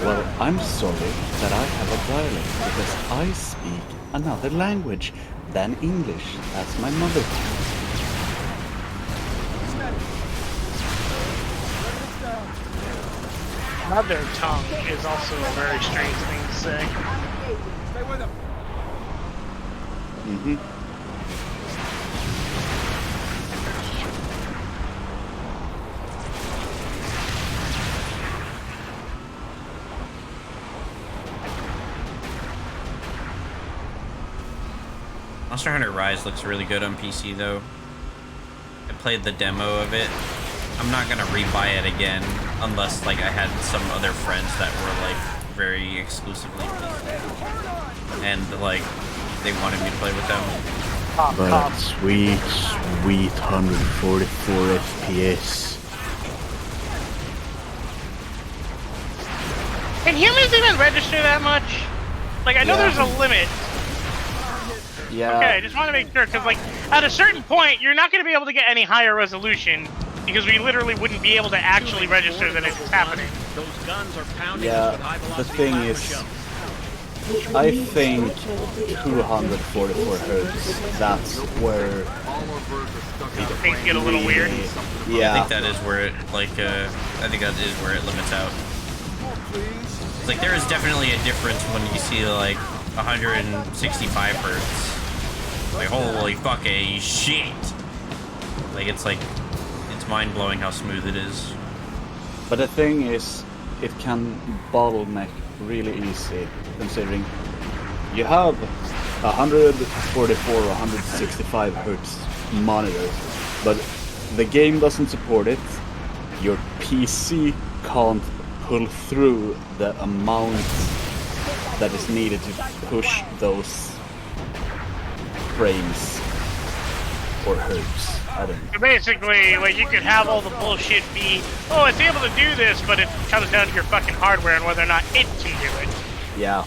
Well, I'm sorry that I have a dialect because I speak another language than English as my mother tongue. Mother tongue is also a very strange thing to say. Stay with him. Mm-hmm. Monster Hunter Rise looks really good on PC though. I played the demo of it. I'm not gonna rebuy it again unless like I had some other friends that were like very exclusively PC. And like they wanted me to play with them. But sweet 144 FPS. Can humans even register that much? Like, I know Yeah. there's a limit. Yeah. Okay, I just want to make sure, because, like, at a certain point, you're not going to be able to get any higher resolution, because we literally wouldn't be able to actually register that it's happening. Those guns are pounding Yeah, us with high-velocity the thing plasma is, shells. I think 244 hertz, that's where Things get a little weird. Yeah. I think that is where it like I think that is where it limits out. It's like there is definitely a difference when you see like 165 hertz. Like holy fucking shit! Like it's mind blowing how smooth it is. But the thing is, it can bottleneck really easy, considering you have 144 or 165 hertz monitors, but the game doesn't support it. Your PC can't pull through the amount that is needed to push those frames. or herbs. I don't know. So basically, like, you could have all the bullshit be, oh, it's able to do this, but it comes down to your fucking hardware and whether or not it can do it. Yeah.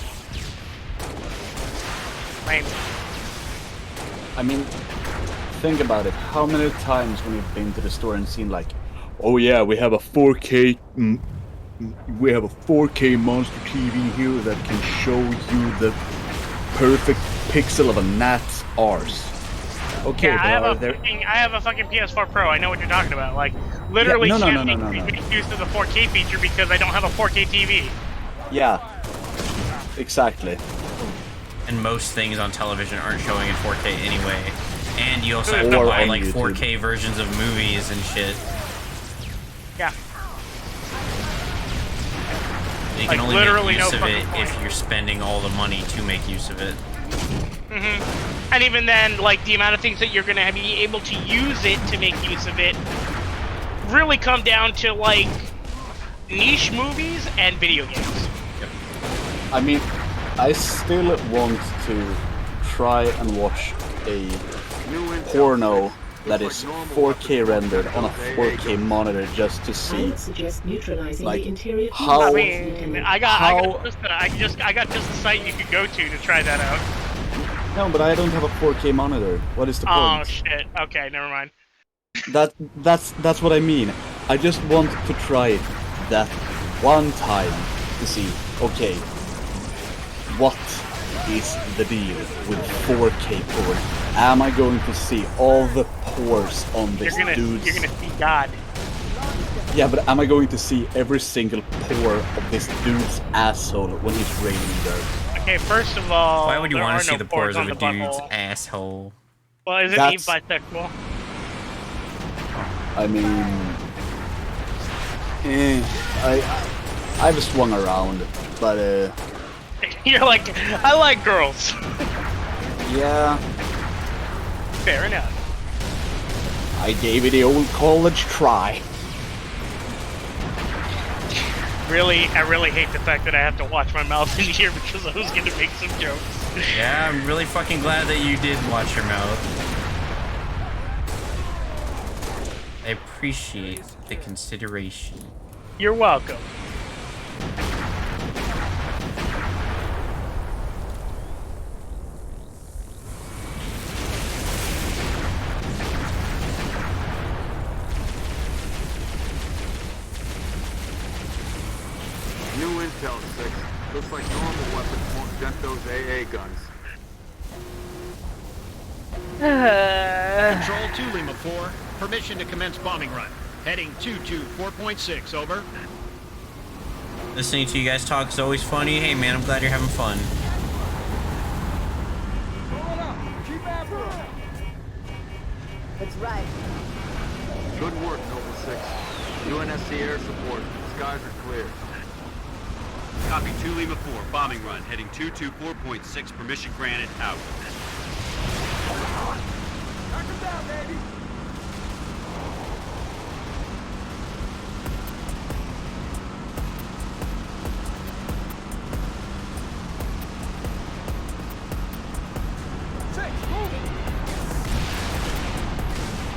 Lame. I mean, think about it. How many times when you've been to the store and seen like, oh yeah, we have a 4K, we have a 4K monster TV here that can show you the perfect pixel of a gnat's arse. Okay, Yeah, but I have a fucking PS4 Pro. I know what you're talking about. Like, literally can't make use of the 4K feature because I don't have a 4K TV. Yeah, exactly. And most things on television aren't showing in 4K anyway. And you also have to Or buy on like YouTube. 4K versions of movies and shit. Yeah. You Like, can only literally make use no of it fucking if point. you're spending all the money to make use of it. And even then, like, the amount of things that you're gonna be able to use it to make use of it really come down to, like, niche movies and video games. I mean, I still want to try and watch a porno that is 4K rendered on a 4K monitor just to see, like, how. I mean, I got just the site you could go to try that out. No, but I don't have a 4K monitor. What is the point? Oh shit. Okay, never mind. That's what I mean. I just want to try it that one time to see, okay, what is the deal with 4K porn? Am I going to see all the pores on this dude's... You're gonna see God. Yeah, but am I going to see every single pore of this dude's asshole when he's raining dirt? Okay, first of all, Why would you want to see the pores of on a the dude's butthole. asshole? Well, isn't he bisexual? I mean... I've swung around, but You're like, I like girls. yeah, Fair enough. I gave it the old college try. Really, I really hate the fact that I have to watch my mouth in here because I was gonna make some jokes. Yeah, I'm really fucking glad that you did watch your mouth. I appreciate the consideration. You're welcome. New intel, 6. Looks like normal weapons won't dent those AA guns. Control 2, Lima 4. Permission to commence bombing run. Heading 224.6, over. Listening to you guys talk is always funny. Hey man, I'm glad you're having fun. That's right. Good work, Noble 6. UNSC air support. Skies are clear. Copy 2 Lima 4, bombing run, heading 224.6, permission granted, out. Knock him down, baby.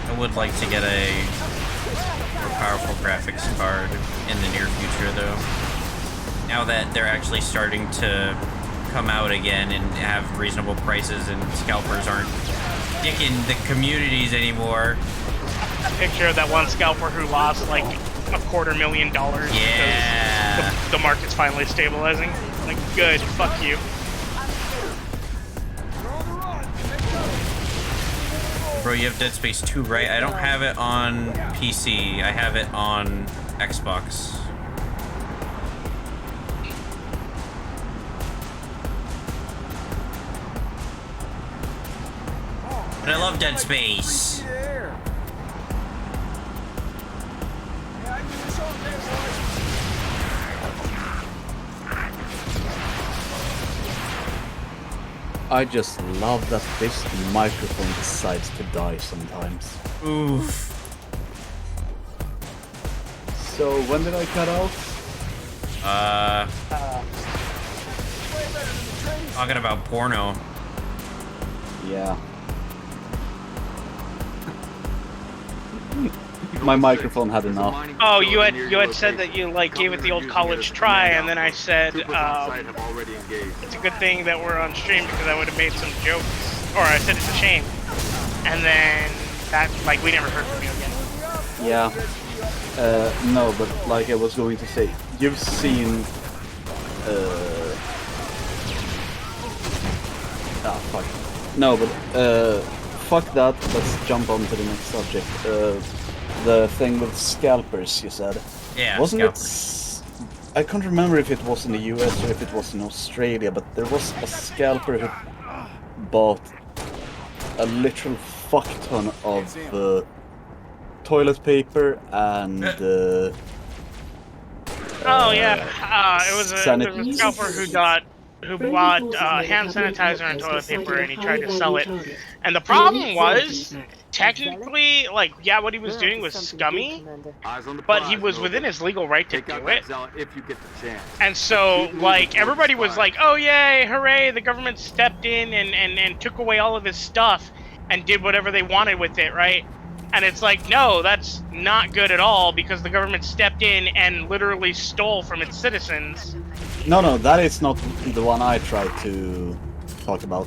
I would like to get a more powerful graphics card in the near future though. Now that they're actually starting to come out again and have reasonable prices and scalpers aren't dicking the communities anymore. A picture of that one scalper who lost like $250,000. Yeah. Because the market's finally stabilizing. Like, good, fuck you. Bro, you have Dead Space 2, right? I don't have it on PC. I have it on Xbox. But I love Dead Space. I just love that this microphone decides to die sometimes. Oof. So when did I cut out? Talking about porno. Yeah. My microphone had enough. Oh, you had said that you like gave it the old college try, and then I said it's a good thing that we're on stream because I would have made some jokes, or I said it's a shame, and then that like we never heard from you again. Yeah. No, but like I was going to say, you've seen. Fuck. No, but fuck that. Let's jump on to the next subject. The thing with scalpers, you said. Yeah. Wasn't scalpers. it? I can't remember if it was in the US or if it was in Australia, but there was a scalper who bought a literal fuck ton of toilet paper and. Oh yeah, it was a scalper who bought hand sanitizer and toilet paper, and he tried to sell it. And the problem was, technically, like, yeah, what he was doing was scummy, but he was within his legal right to do it. And so, like, everybody was like, oh yay, hooray, the government stepped in and took away all of his stuff and did whatever they wanted with it, right? And it's like, no, that's not good at all, because the government stepped in and literally stole from its citizens. No, that is not the one I tried to talk about.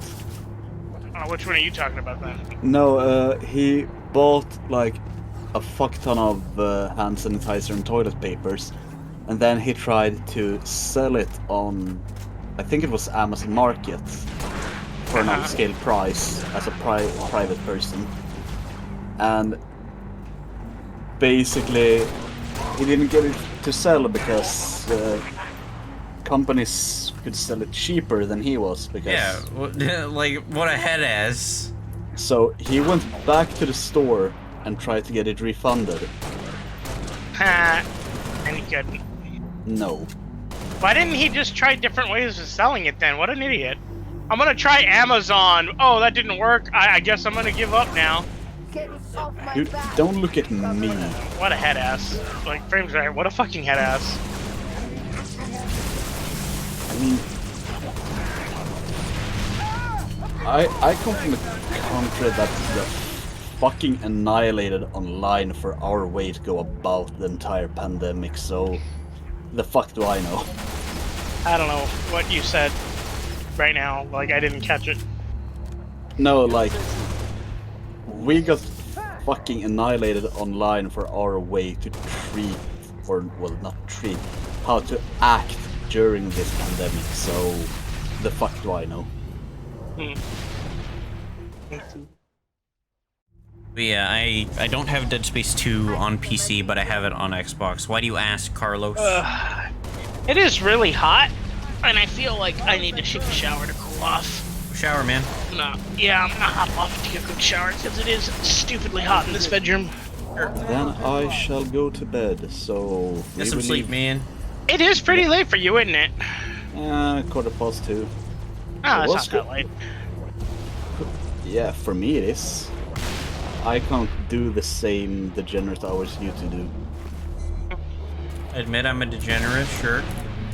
Which one are you talking about then? No, he bought like a fuck ton of hand sanitizer and toilet papers, and then he tried to sell it on, I think it was Amazon Market, for an upscale price as a private person. And basically, he didn't get it to sell because companies could sell it cheaper than he was. Because yeah, like what a head ass. So he went back to the store and tried to get it refunded. And he couldn't. No. Why didn't he just try different ways of selling it then? What an idiot. I'm gonna try Amazon. Oh, that didn't work. I guess I'm gonna give up now. Dude, don't look at me. What a head ass. Like, frames right. What a fucking head ass. I mean, I come from a country that got fucking annihilated online for our way to go about the entire pandemic, so the fuck do I know? I don't know what you said right now. Like, I didn't catch it. No, like, we got fucking annihilated online for our way to treat, or, well, not treat, how to act during this pandemic, so the fuck do I know? But yeah, I don't have Dead Space 2 on PC, but I have it on Xbox. Why do you ask, Carlos? It is really hot, and I feel like I need to take a shower to cool off. Shower, man. No, yeah, I'm gonna hop off and take a quick shower because it is stupidly hot in this bedroom. Then I shall go to bed, so... Get some sleep, man. It is pretty late for you, isn't it? 2:15. Oh, that's not that late. Yeah, for me it is. I can't do the same degenerate hours you two do. Admit I'm a degenerate, sure.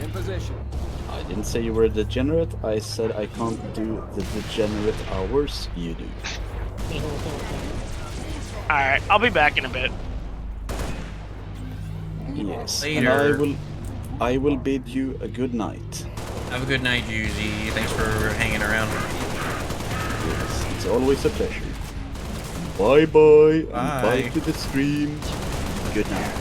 In position. I didn't say you were a degenerate, I said I can't do the degenerate hours you do. Alright, I'll be back in a bit. Yes, Later. and I will bid you a good night. Have a good night, Juicy. Thanks for hanging around. Yes, it's always a pleasure. Bye-bye, and Bye. bye to the stream. Good night.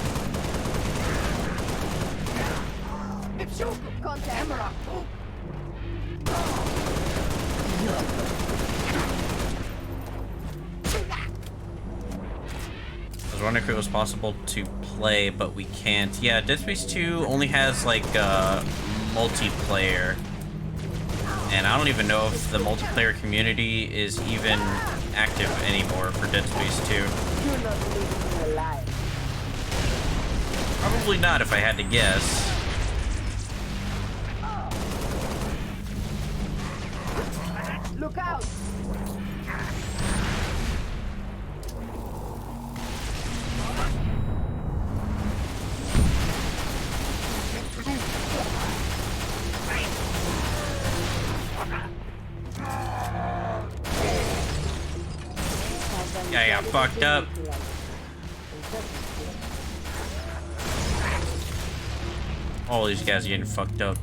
I was wondering if it was possible to play, but we can't. Yeah, Dead Space 2 only has, like, multiplayer. And I don't even know if the multiplayer community is even active anymore for Dead Space 2. Probably not, if I had to guess. Look out! Yeah, I got fucked up. All these guys are getting fucked up.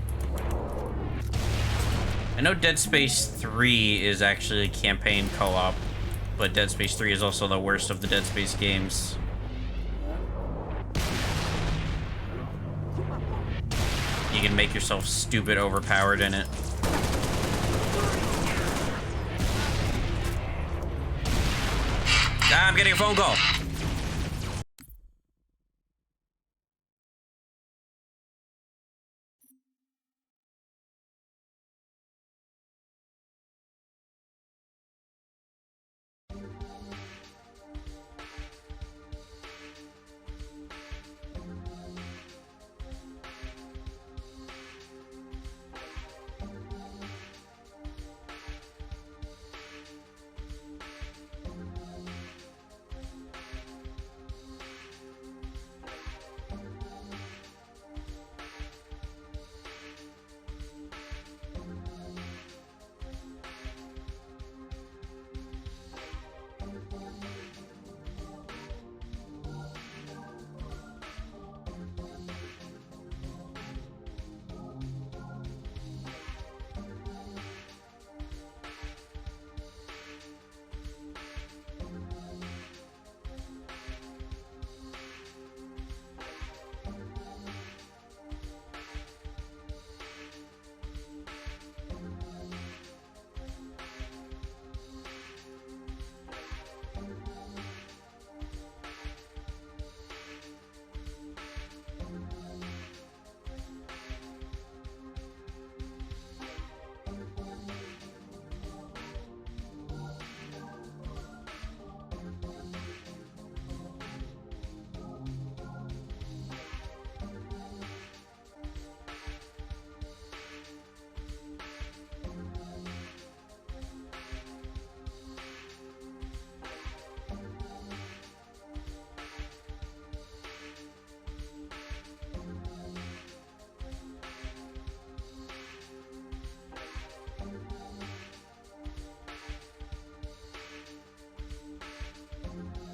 I know Dead Space 3 is actually a campaign co-op, but Dead Space 3 is also the worst of the Dead Space games. You can make yourself stupid overpowered in it. Ah, I'm getting a phone call.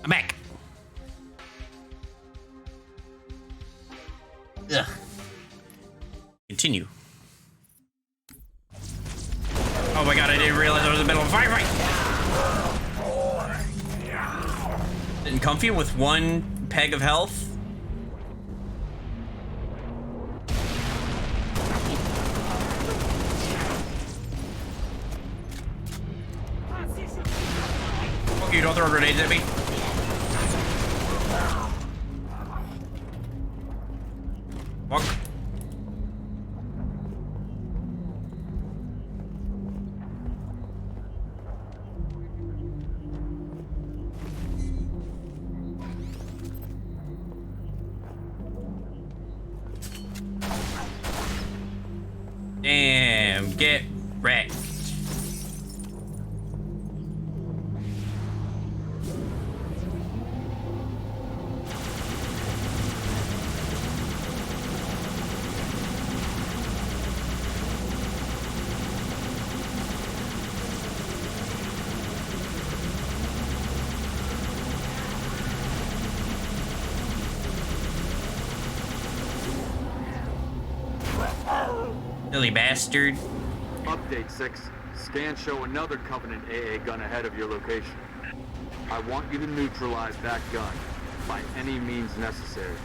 I'm back. Ugh. Continue. Oh my god, I didn't realize I was in the middle of a firefight. Sitting comfy with one peg of health. Fuck you, don't throw grenades at me. Fuck. Damn, get wrecked. Silly bastard. Update 6. Scans show another Covenant AA gun ahead of your location. I want you to neutralize that gun by any means necessary.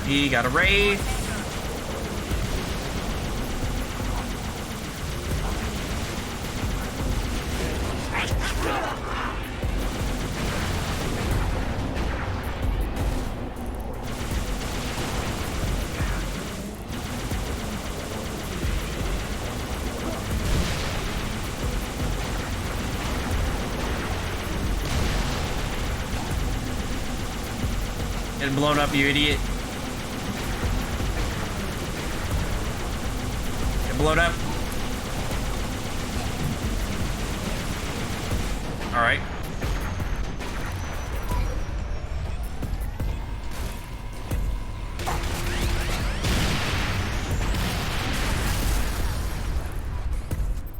He got a wraith. Getting blown up, you idiot. Blown up. All right.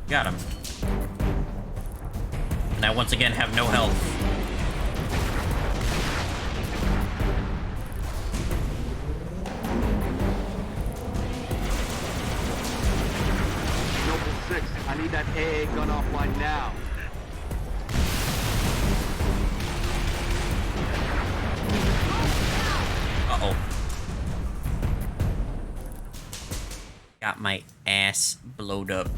Got him. And I once again have no health. Noble 6, I need that AA gun offline now. Uh-oh. Got my ass blowed up.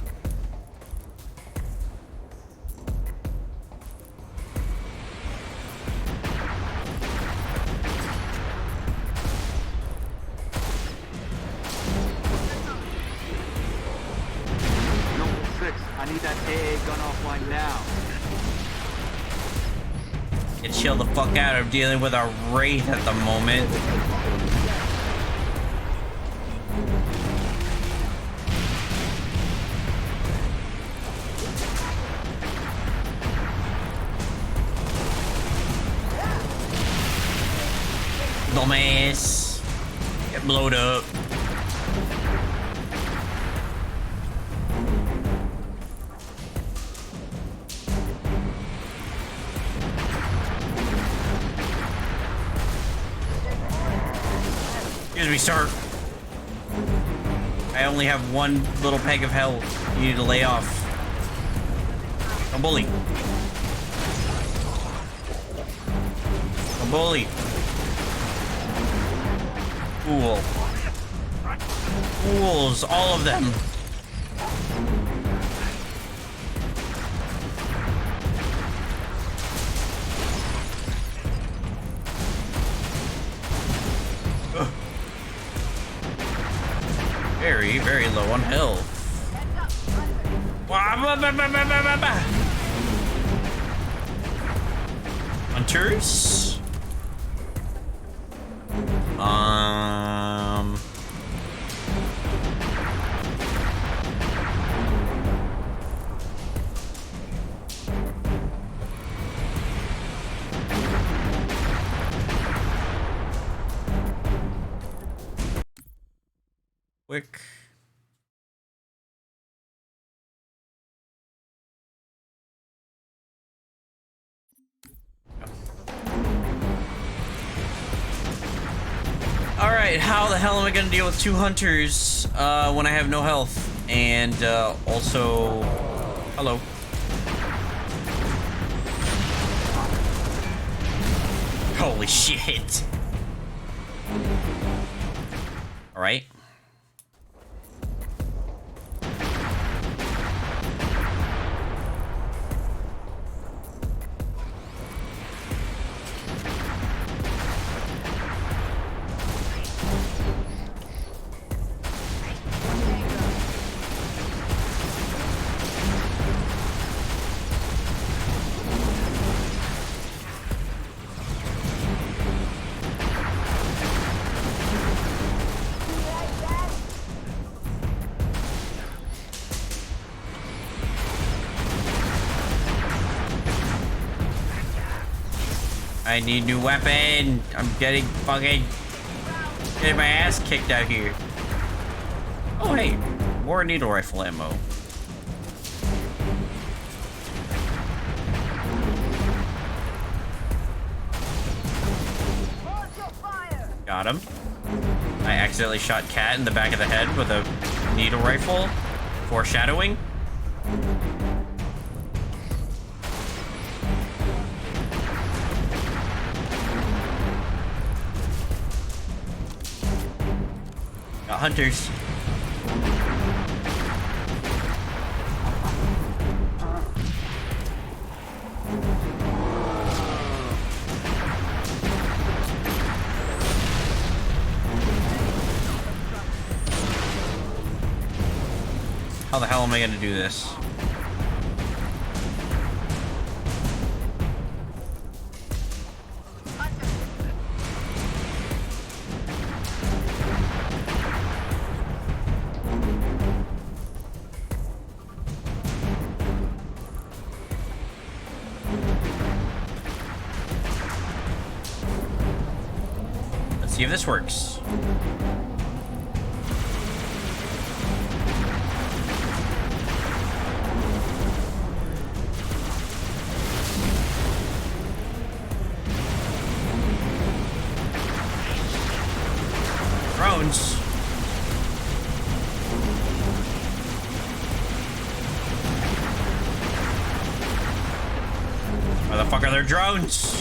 Noble 6, I need that AA gun offline now. Get chill the fuck out. I'm dealing with a wraith at the moment. Dumbass. Get blowed up. Excuse me, sir. I only have one little peg of health. You need to lay off. Don't bully. Don't bully. Fool. Fools, all of them. Very, very low on health. Hunters? Quick. Alright, how the hell am I gonna deal with two hunters when I have no health? And also... Hello. Holy shit. Alright. I need new weapon. I'm getting my ass kicked out here. Oh hey, more needle rifle ammo. Got him. I accidentally shot Cat in the back of the head with a needle rifle. Foreshadowing. Got hunters. How the hell am I gonna do this? Let's see if this works. drones. Where the fuck are their drones?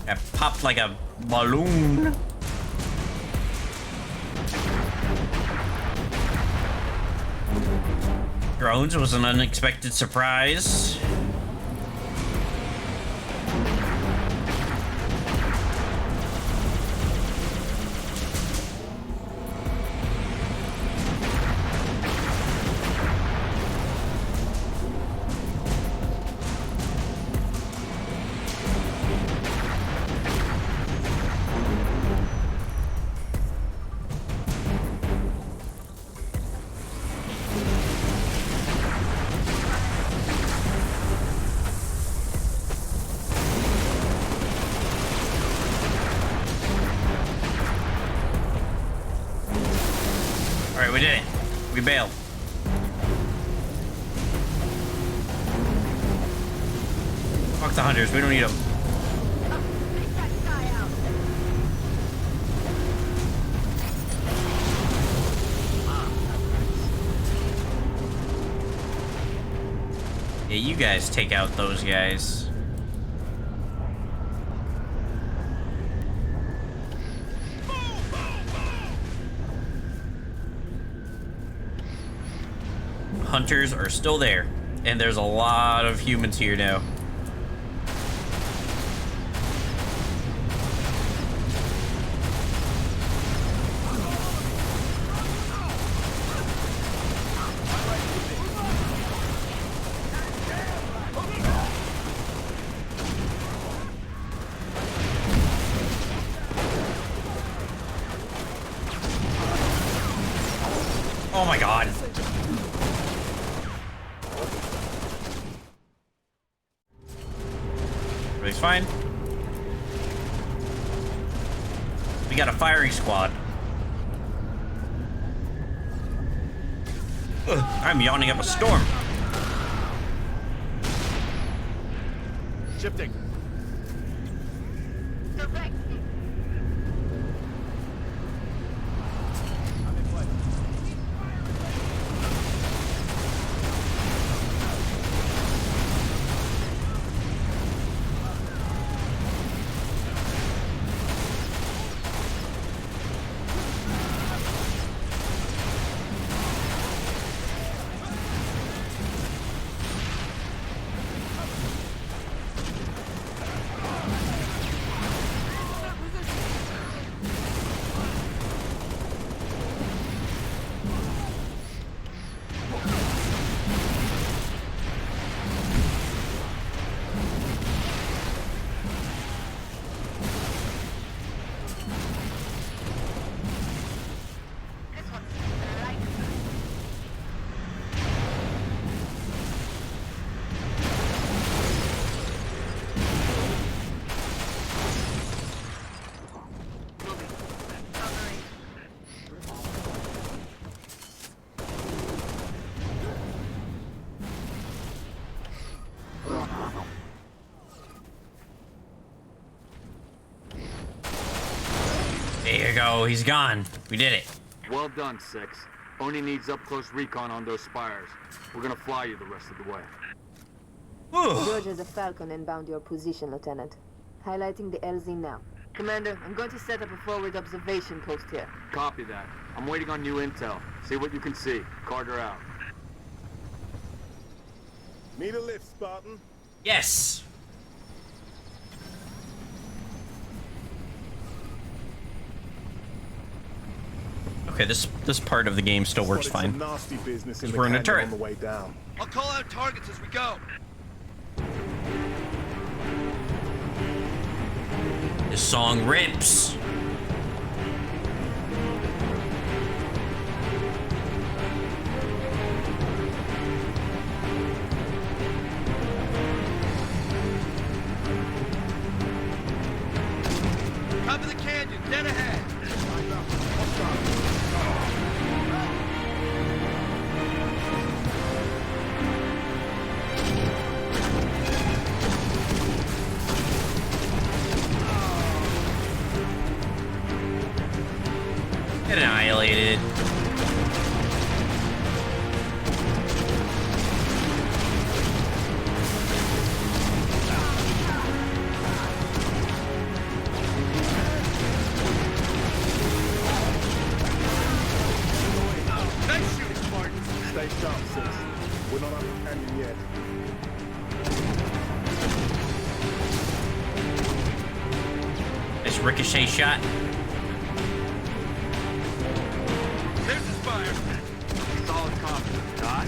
It popped like a balloon. Drones was an unexpected surprise. Alright, we did it. We bailed. Fuck the hunters, we don't need them. Yeah, you guys take out those guys. Hunters are still there, and there's a lot of humans here now. Oh my god. Everything's fine. We got a firing squad. Ugh, I'm yawning up a storm. Shifting. There you go, he's gone. We did it. Well done, 6. Oni needs up-close recon on those spires. We're gonna fly you the rest of the way. George has a Falcon inbound your position, Lieutenant. Highlighting the LZ now. Commander, I'm going to set up a forward observation post here. Copy that. I'm waiting on new intel. See what you can see. Carter out. Need a lift, Spartan? Yes. Okay, this part of the game still works fine. Nasty business in We're in a turret. on the way down. I'll call out targets as we go. This song rips. Top of the canyon, dead ahead. annihilated. Nice shooting, Spartan. Stay sharp, sis. We're not on the canyon yet. Nice ricochet shot. There's the spire. Solid confidence, Dot.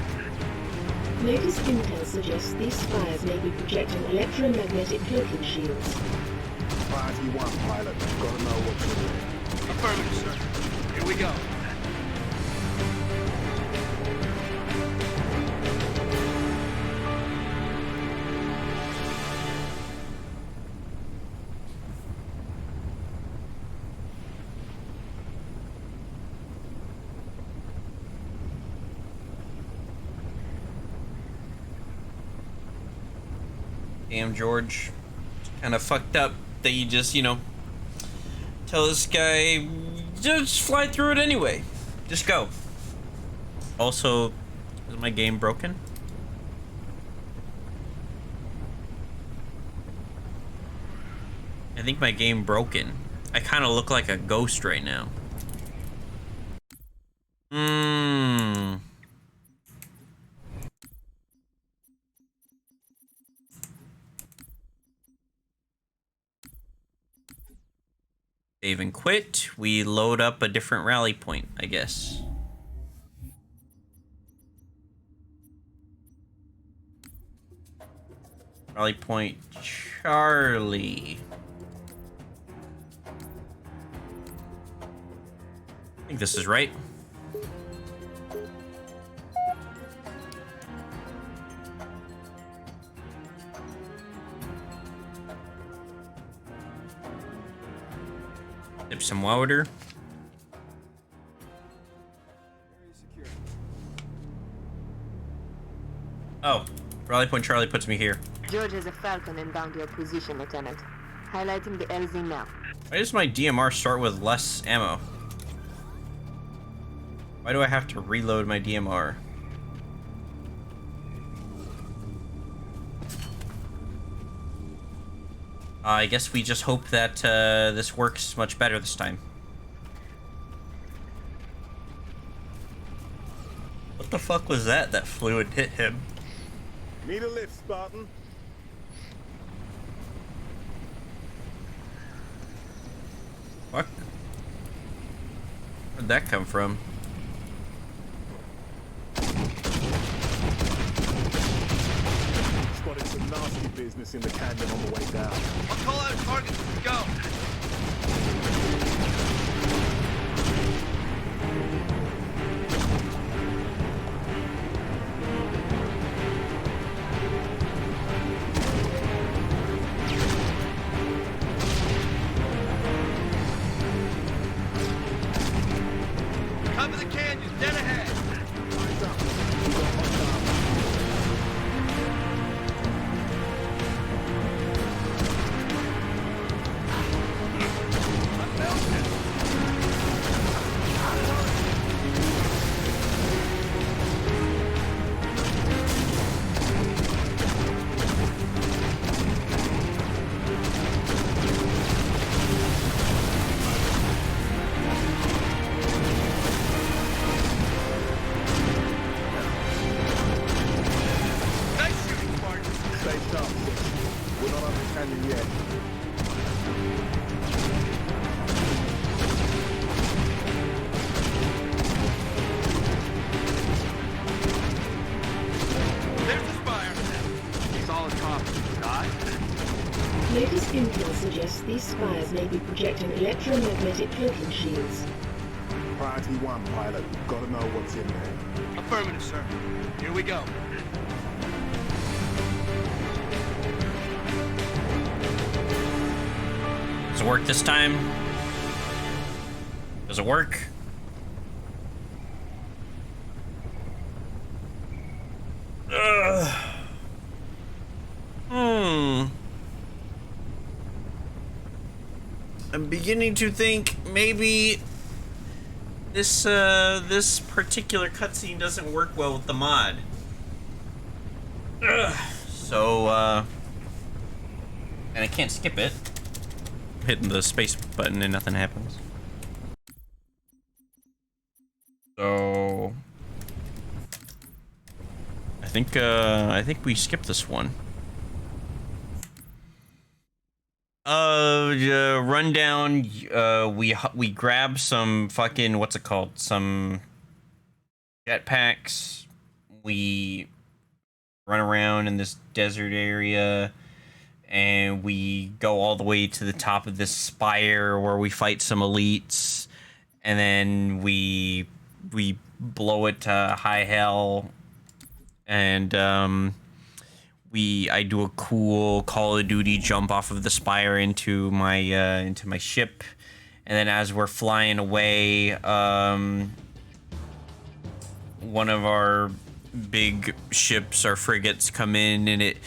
Latest intel suggests these spires may be projecting electromagnetic cloaking shields. Priority 1, pilot. Gotta know what's in there. Affirmative, sir. Here we go. Damn, George. Kind of fucked up that you just, you know, tell this guy, just fly through it anyway. Just go. Also, is my game broken? I think my game broken. I kind of look like a ghost right now. Save and quit. We load up a different rally point, I guess. Rally point Charlie. I think this is right. Sip some water. Oh, rally point Charlie puts me here. George has a Falcon inbound your position, Lieutenant. Highlighting the LZ now. Why does my DMR start with less ammo? Why do I have to reload my DMR? I guess we just hope that this works much better this time. What the fuck was that that flew and hit him? Need a lift, Spartan. What? Where'd that come from? Spotted some nasty business in the canyon on the way down. I'll call out targets as we go. Top of the canyon, dead ahead. Eyes up. We've got hostile. Nice shooting, Spartan. Stay sharp, sis. We're not on the canyon yet. There's the spire. Solid confidence, Dot. Latest intel suggests these spires may be projecting electromagnetic cloaking shields. Priority 1, pilot. Gotta know what's in there. Affirmative, sir. Here we go. Does it work this time? Does it work? Ugh. I'm beginning to think maybe this particular cutscene doesn't work well with the mod. Ugh. So, and I can't skip it. I'm hitting the space button and nothing happens. So, I think we skipped this one. Rundown. We grab some fucking, what's it called? Some jetpacks. We run around in this desert area, and we go all the way to the top of this spire where we fight some elites, and then we blow it to high hell, and I do a cool Call of Duty jump off of the spire into my ship, and then as we're flying away, one of our big ships, our frigates, come in, and it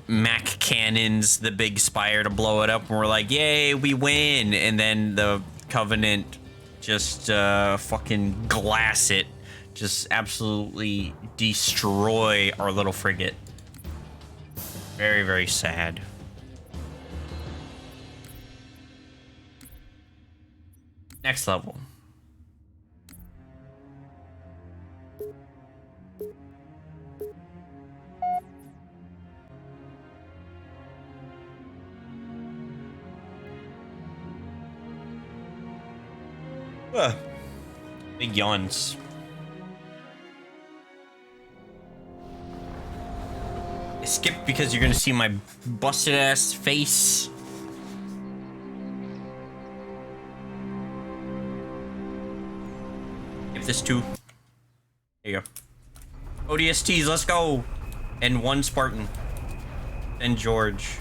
Mac cannons the big spire to blow it up, and we're like, yay, we win. And then the Covenant just fucking glass it, just absolutely destroy our little frigate. Very, very sad. Next level. Big yawns. I skipped because you're gonna see my busted ass face. Skip this too. There you go. ODSTs, let's go. And one Spartan. And George.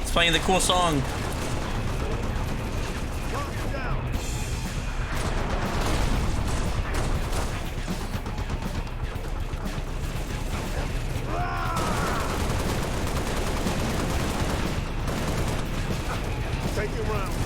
It's playing the cool song. Take your rounds.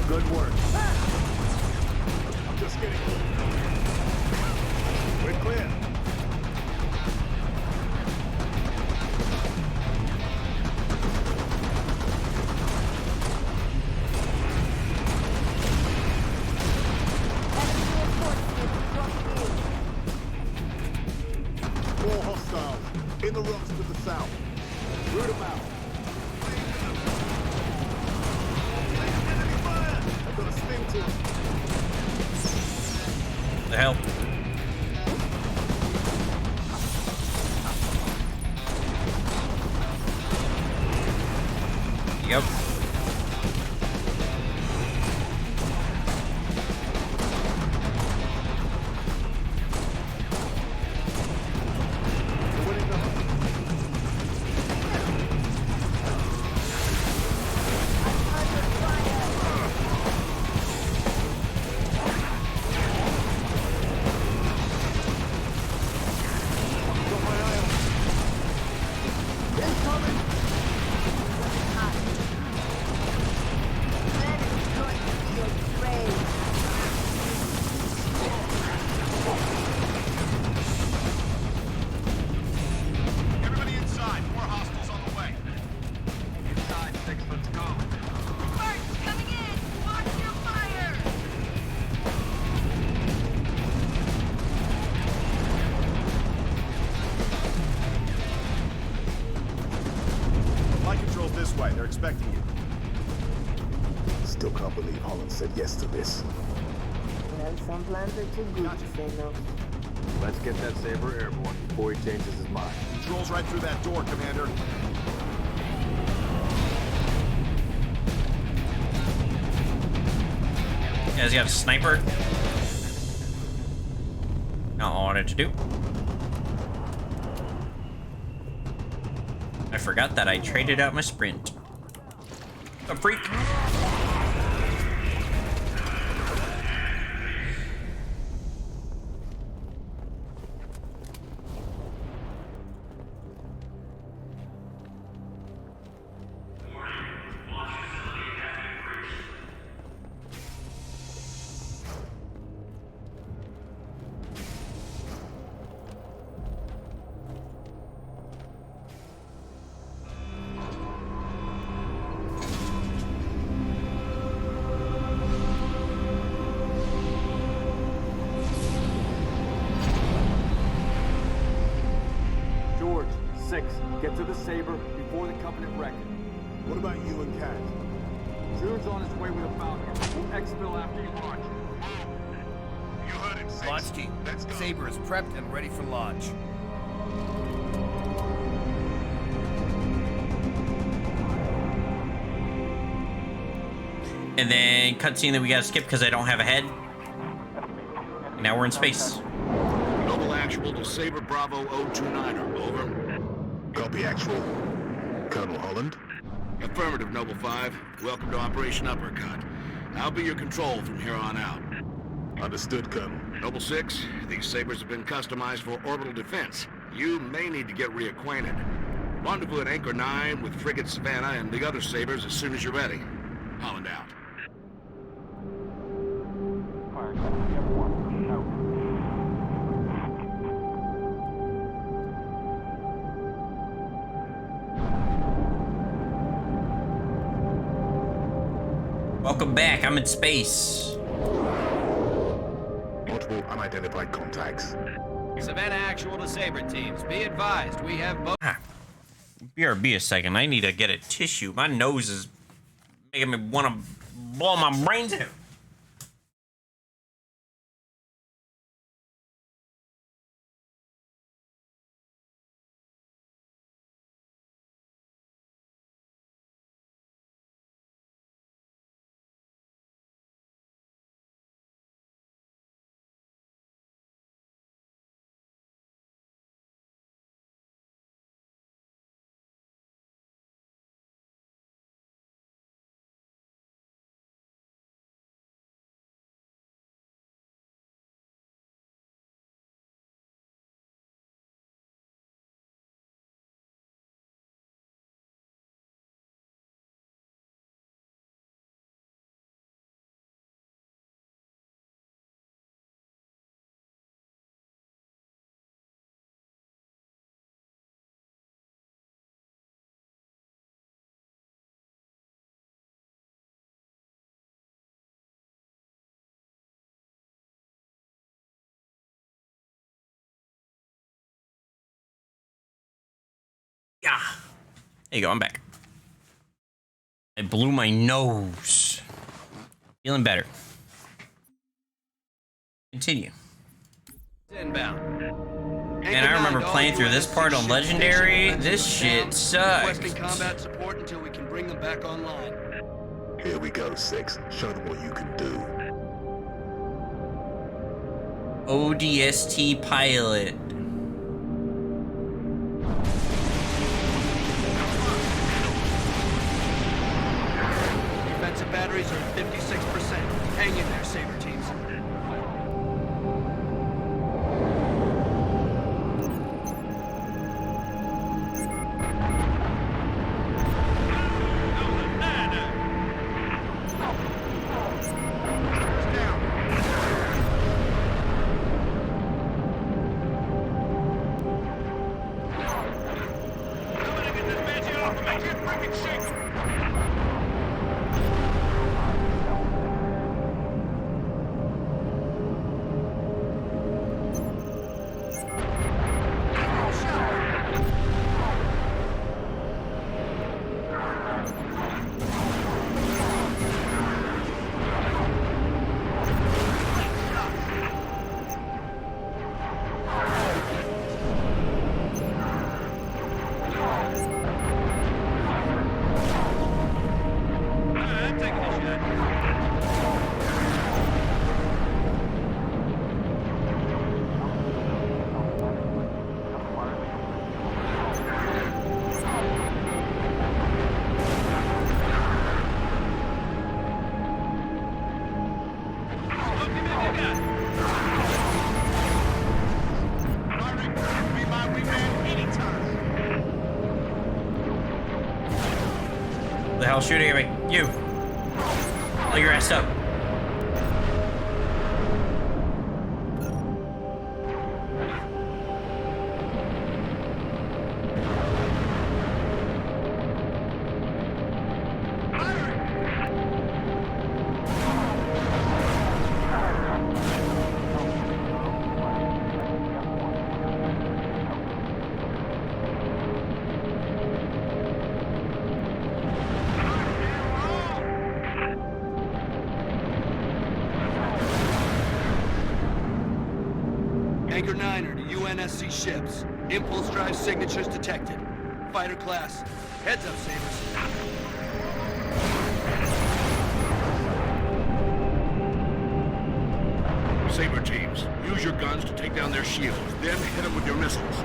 Good work. I'm just kidding. We're clear. More hostiles in the rocks to the south. Root them out. The hell? Yep. expecting you. Still can't believe Holland said yes to this. Well, some plans are too good to say no. Let's get that Saber airborne before he changes his mind. Controls right through that door, Commander. Guys, you got a sniper? Not all I wanted to do. I forgot that I traded out my sprint. A freak. George, 6, get to the Saber before the Covenant wreck it. What about you and Cat? June's on his way with a Falcon. We'll exfil after you launch. You heard him, 6. Launch team. Let's go. Saber is prepped and ready for launch. And then cutscene that we gotta skip because I don't have a head. Now we're in space. Noble Actual to Saber Bravo 029er, over. Copy, Actual. Colonel Holland? Affirmative, Noble 5. Welcome to Operation Uppercut. I'll be your control from here on out. Understood, Colonel. Noble 6, these Sabers have been customized for orbital defense. You may need to get reacquainted. Rendezvous at Anchor 9 with Frigate Savannah and the other Sabers as soon as you're ready. Holland out. Welcome back. I'm in space. Multiple unidentified contacts. Savannah Actual to Saber teams. Be advised, we have both. BRB a second. I need to get a tissue. My nose is making me want to blow my brains out. Yeah. There you go. I'm back. I blew my nose. Feeling better. Continue. Inbound. And I remember playing through this part on Legendary. This shit sucks. Requesting combat support until we can bring them back online. Here we go, 6. Show them what you can do. ODST pilot. Defensive batteries are at 56%. Hang in there, Saber teams. hell's shooting at me? You! Oh, your ass up. Anchor 9 to UNSC ships. Impulse drive signatures detected. Fighter class. Heads up, Sabres. Saber teams, use your guns to take down their shields, then hit them with your missiles.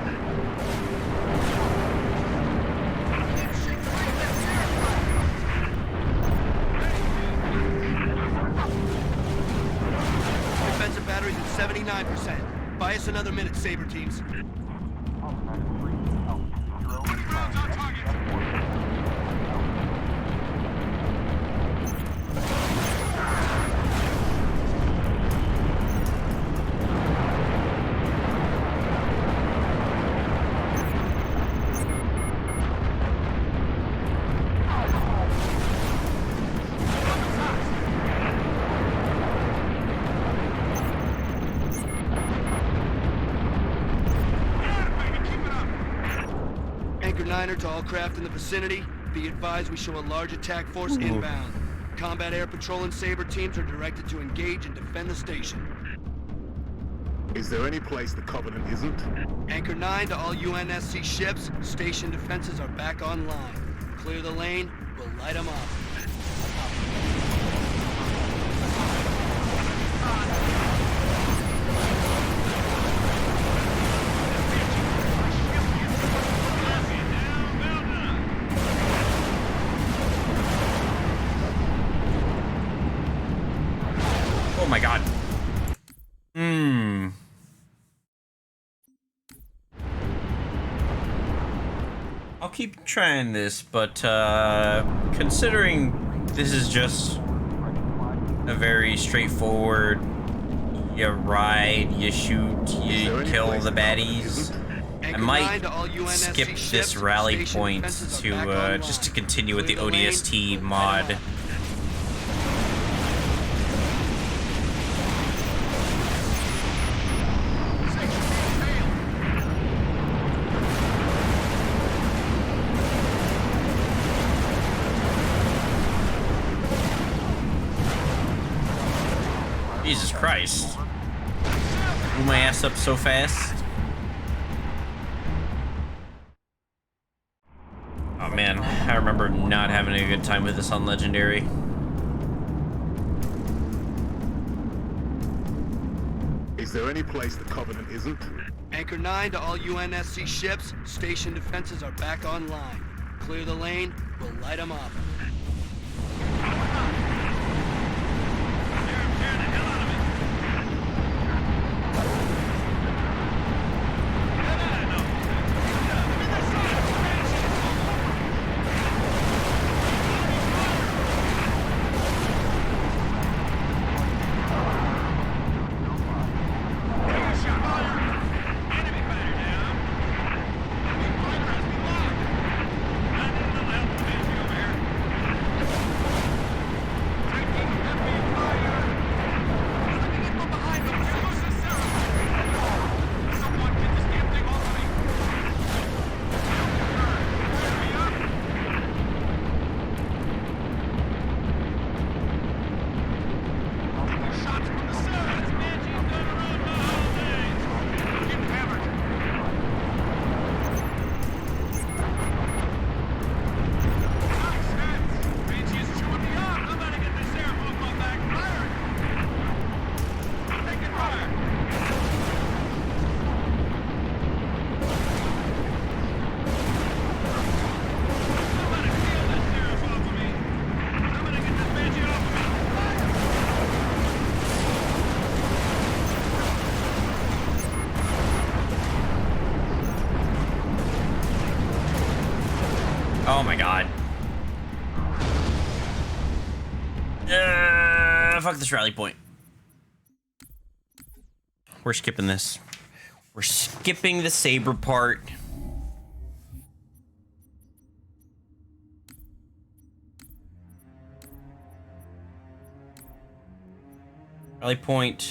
Defensive batteries at 79%. Buy us another minute, Saber teams. Anchor 9 to all craft in the vicinity. Be advised we show a large attack force inbound. Combat air patrol and Saber teams are directed to engage and defend the station. Is there any place the Covenant isn't? Anchor 9 to all UNSC ships. Station defenses are back online. Clear the lane. We'll light them up. Oh my god. I'll keep trying this, but considering this is just a very straightforward, you ride, you shoot, you kill the baddies, I might skip this rally point to just to continue with the ODST mod. Jesus Christ. Blew my ass up so fast. Oh man, I remember not having a good time with this on Legendary. Is there any place the Covenant isn't? Anchor 9 to all UNSC ships. Station defenses are back online. Clear the lane. We'll light them up. Oh my god. fuck this rally point. We're skipping this. We're skipping the saber part. Rally point.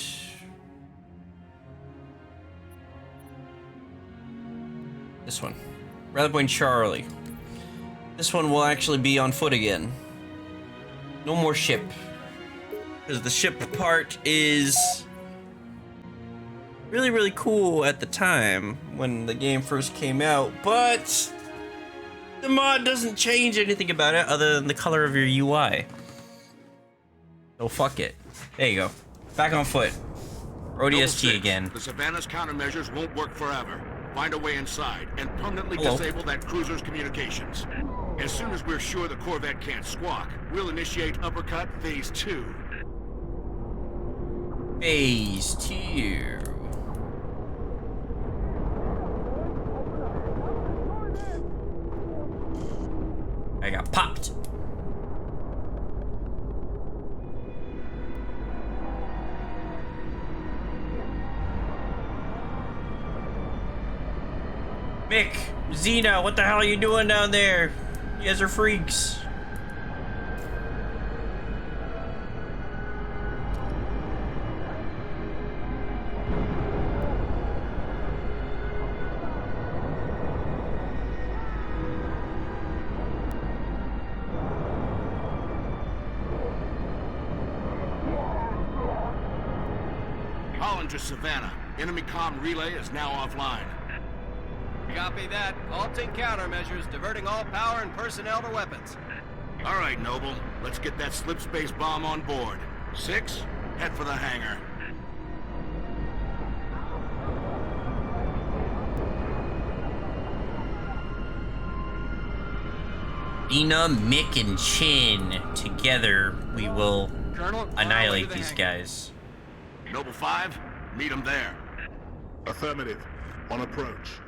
This one. Rally point Charlie. This one will actually be on foot again. No more ship. Because the ship part is really, really cool at the time when the game first came out, but the mod doesn't change anything about it other than the color of your UI. So fuck it. There you go. Back on foot. ODST again. The Savannah's countermeasures won't work forever. Find a way inside and permanently disable that cruiser's communications. As soon as we're sure the Corvette can't squawk, we'll initiate Uppercut Phase 2. Phase 2. I got popped. Mick, Xena, what the hell are you doing down there? You guys are freaks. Holland to Savannah. Enemy comm relay is now offline. Copy that. Halting countermeasures, diverting all power and personnel to weapons. All right, Noble. Let's get that slip space bomb on board. 6, head for the hangar. Ina, Mick, and Chin. Together, we will annihilate these guys. Noble 5, meet them there. Affirmative. On approach.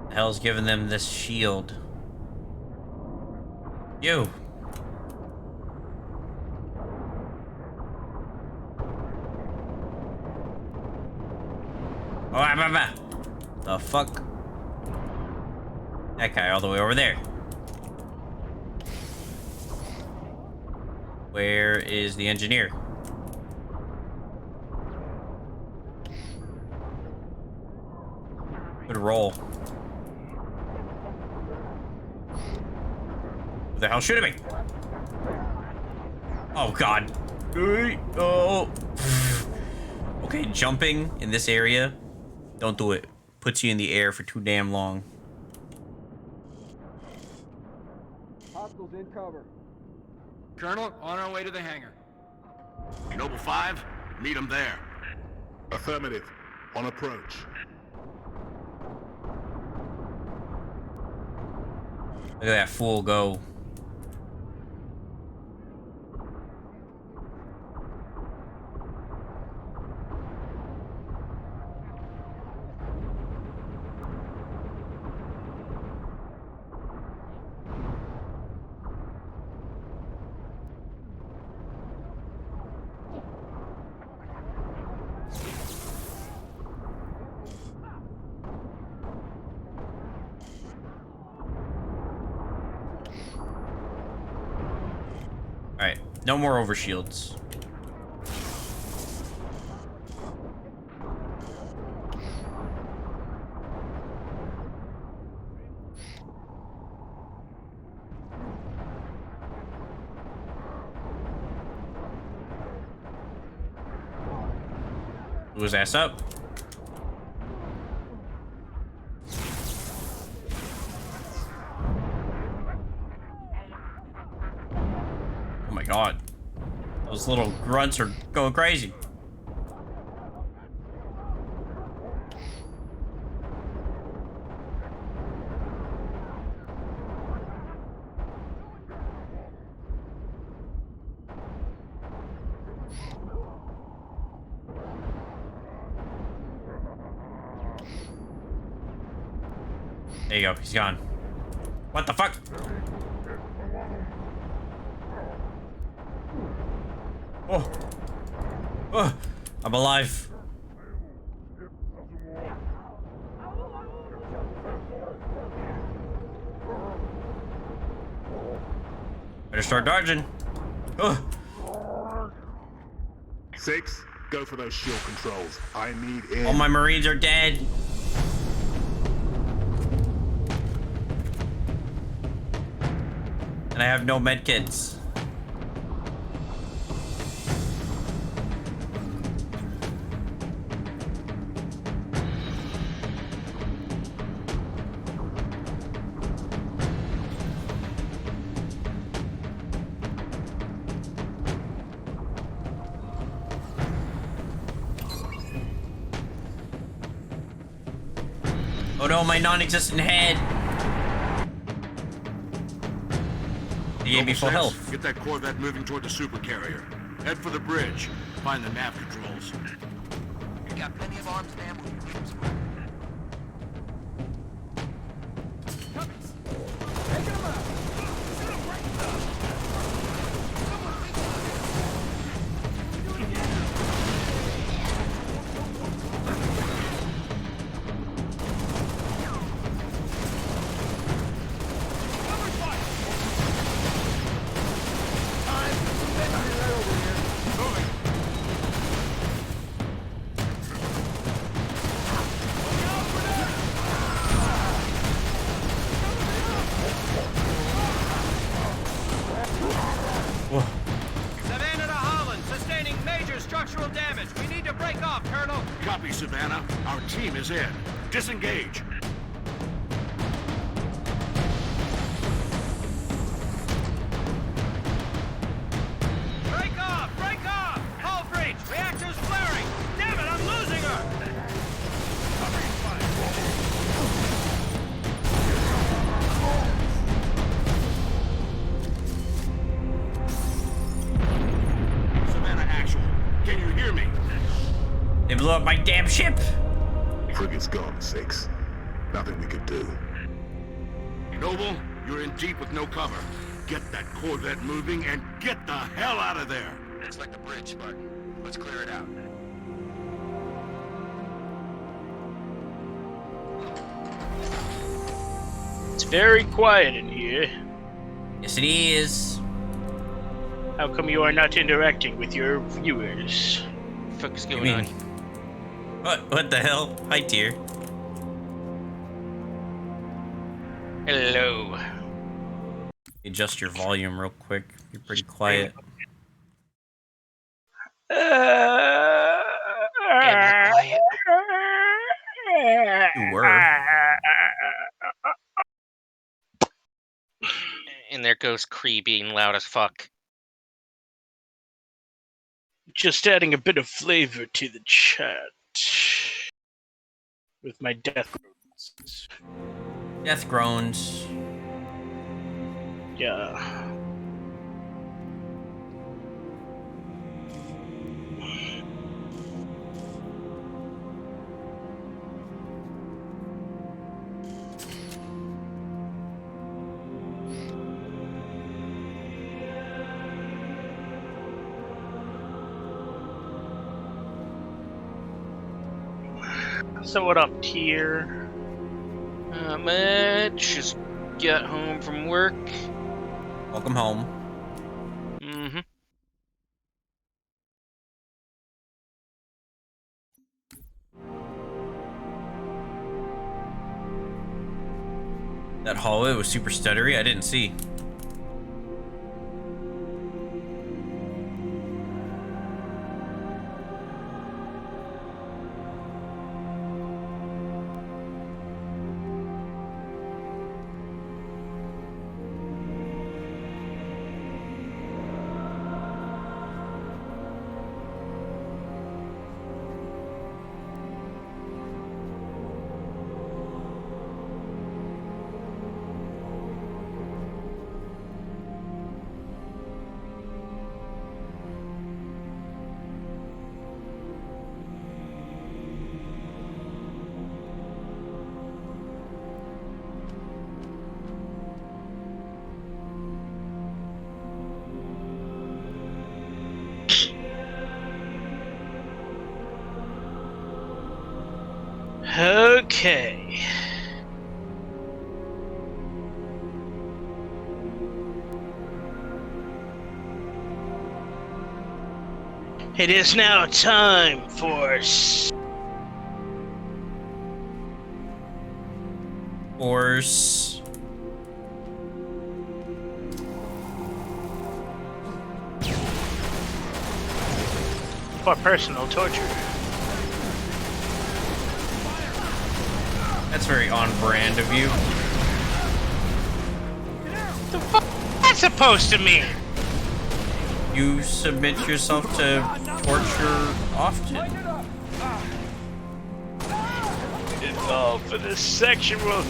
The hell's giving them this shield? You. Oh, the fuck? That guy all the way over there. Where is the engineer? Good roll. Who the hell shooting me? Oh god. Oh. Okay, jumping in this area. Don't do it. Puts you in the air for too damn long. Hostiles in cover. Colonel, on our way to the hangar. Noble 5, meet them there. Affirmative. On approach. Look at that fool go. Alright, no more overshields. Blew his ass up. Oh my god. Those little grunts are going crazy. There you go. He's gone. What the fuck? Oh. Oh. I'm alive. Better start dodging. Oh. 6, go for those shield controls. I need in. All my Marines are dead. And I have no medkits. Oh no, my non-existent head. He gave me full health. Get that Corvette moving toward the supercarrier. Head for the bridge. Find the nav controls. You got plenty of arms and ammo. Structural damage. We need to break off, Colonel. Copy, Savannah. Our team is in. Disengage. Break off! Break off! Hull breach! Reactor's flaring! Damn it, I'm losing her! Savannah actual. Can you hear me? They blew up my damn ship. Frigate's gone, 6. Nothing we could do. Noble, you're in deep with no cover. Get that Corvette moving and get the hell out of there. Looks like the bridge, Spartan. Let's clear it out. It's very quiet in here. Yes, it is. How come you are not interacting with your viewers? What the fuck is going on? What the hell? Hi, dear. Hello. Adjust your volume real quick. You're pretty quiet. Quiet. You were. And there goes Cree being loud as fuck. Just adding a bit of flavor to the chat. With my death groans. Death groans. Yeah. So what up, tier? Not much. Just got home from work. Welcome home. Mm-hmm. That hallway was super stuttery. I didn't see. Okay. It is now time for Force. for personal torture. That's very on brand of you. The fuck that's supposed to mean? You submit yourself to torture often. It's all for the sexual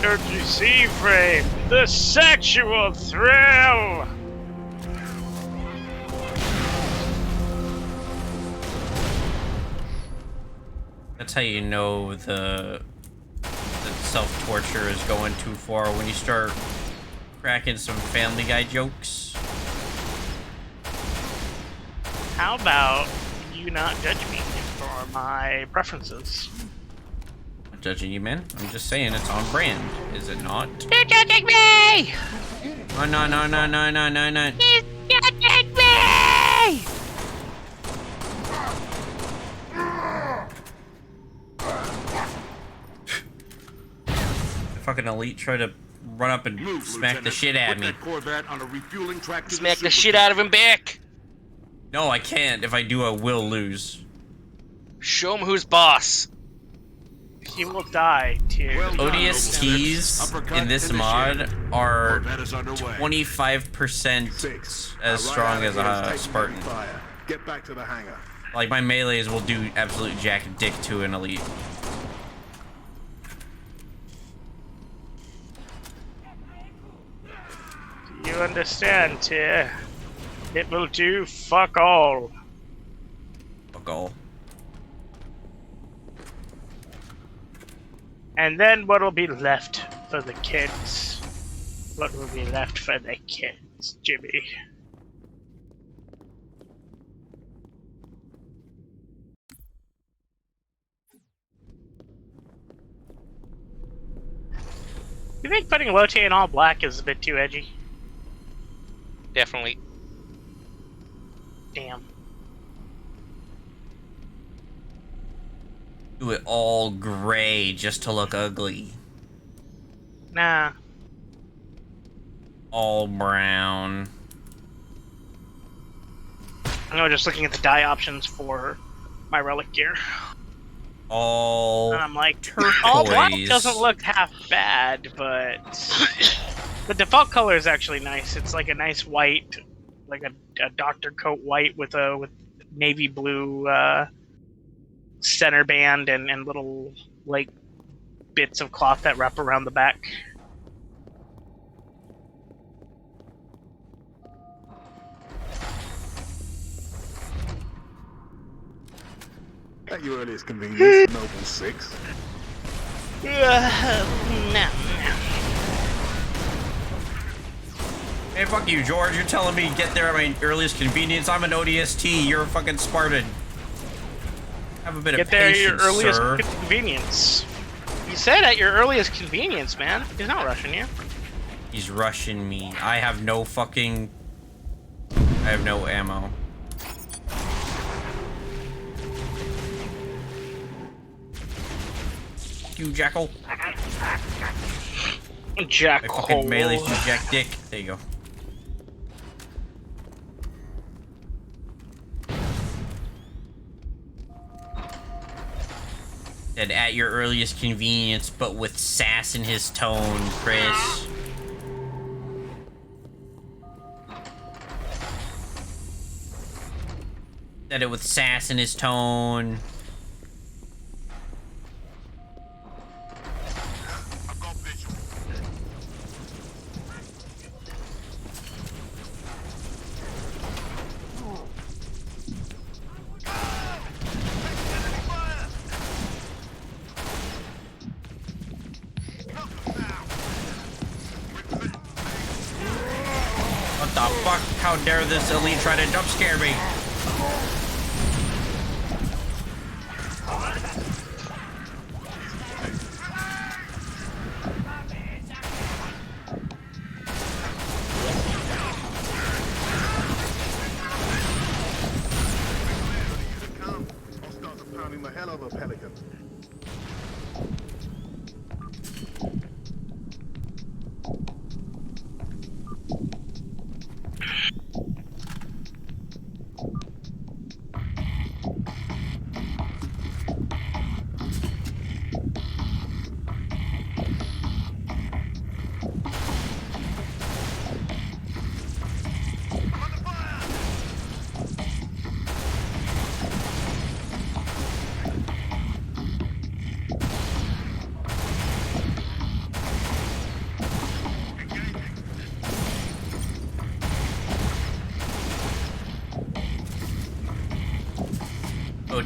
urgency frame. The sexual thrill. That's how you know the self-torture is going too far, when you start cracking some Family Guy jokes. How about you not judge me for my preferences? I'm not judging you, man. I'm just saying it's on brand, is it not? You're judging me! Oh, no. He's judging me! Fucking elite try to run up and smack the shit out of me. Put that Corvette on a refueling track to Smack the shit out of him back. No, I can't. If I do, I will lose. Show him who's boss. He will die, too. ODSTs in this mod are 25% as strong as a Spartan. Get back to the hangar. Like, my melees will do absolute jack dick to an elite. You understand, Tyr? It will do fuck all. Fuck all. And then what'll be left for the kids? What will be left for the kids, Jimmy? You think putting Lotte in all black is a bit too edgy? Definitely. Damn. Do it all gray just to look ugly. Nah. All brown. No, just looking at the dye options for my relic gear. All And I'm like, turquoise. all black doesn't look half bad, but the default color is actually nice. It's like a nice white, like a doctor coat white with navy blue center band and little like bits of cloth that wrap around the back. At your earliest convenience, Noble 6. No. Hey, fuck you, George. You're telling me get there at my earliest convenience. I'm an ODST. You're a fucking Spartan. Have a bit Get of there at patience, your earliest sir. convenience. You said at your earliest convenience, man. He's not rushing you. He's rushing me. I have no fucking... I have no ammo. You jackal. Jackal. My fucking melee's you jack dick. There you go. Said at your earliest convenience, but with sass in his tone, Chris. Said it with sass in his tone. What the fuck? How dare this elite try to jump scare me?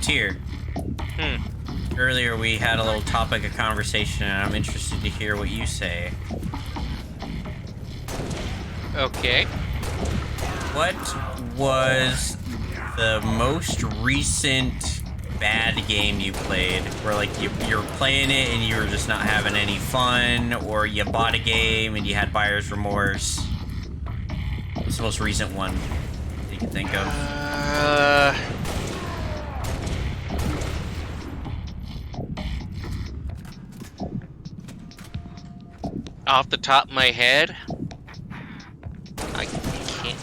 Tier. Earlier we had a little topic of conversation, and I'm interested to hear what you say. Okay. What was the most recent bad game you played, where like you were playing it and you were just not having any fun, or you bought a game and you had buyer's remorse? What's the most recent one you can think of? Off the top of my head, I can't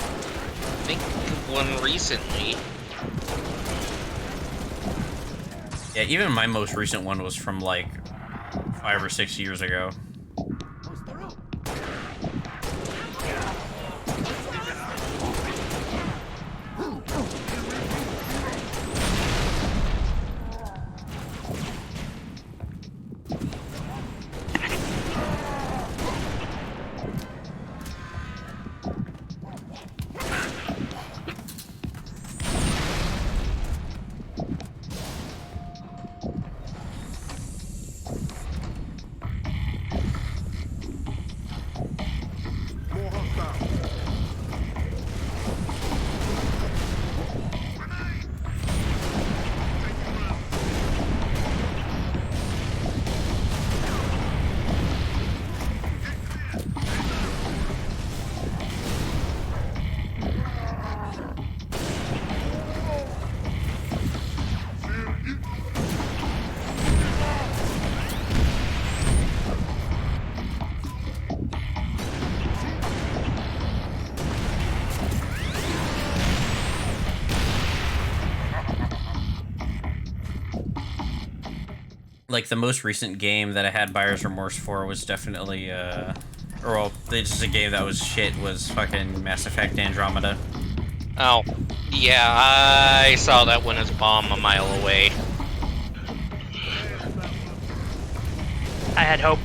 think of one recently. Yeah, even my most recent one was from like 5 or 6 years ago. Like, the most recent game that I had buyer's remorse for was definitely, or, well, just a game that was shit was fucking Mass Effect Andromeda. Oh, yeah, I saw that one as a bomb a mile away. I had hope.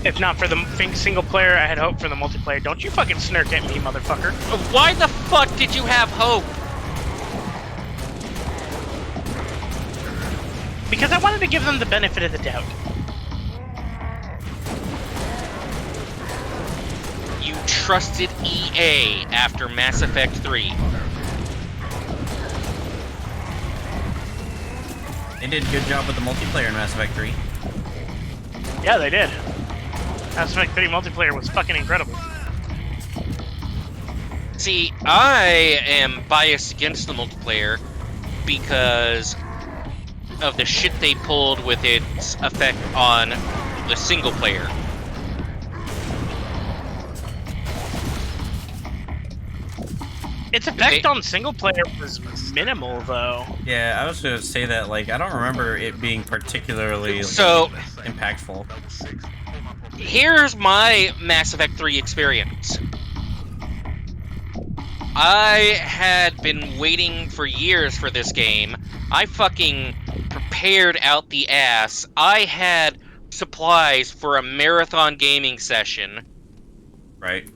If not for the single player, I had hope for the multiplayer. Don't you fucking snark at me, motherfucker. Why the fuck did you have hope? Because I wanted to give them the benefit of the doubt. You trusted EA after Mass Effect 3. They did a good job with the multiplayer in Mass Effect 3. Yeah, they did. Mass Effect 3 multiplayer was fucking incredible. See, I am biased against the multiplayer because of the shit they pulled with its effect on the single player. Its effect on single player was minimal, though. Yeah, I was gonna say that, like, I don't remember it being particularly So, impactful. Here's my Mass Effect 3 experience. I had been waiting for years for this game. I fucking prepared out the ass. I had supplies for a marathon gaming session. Right.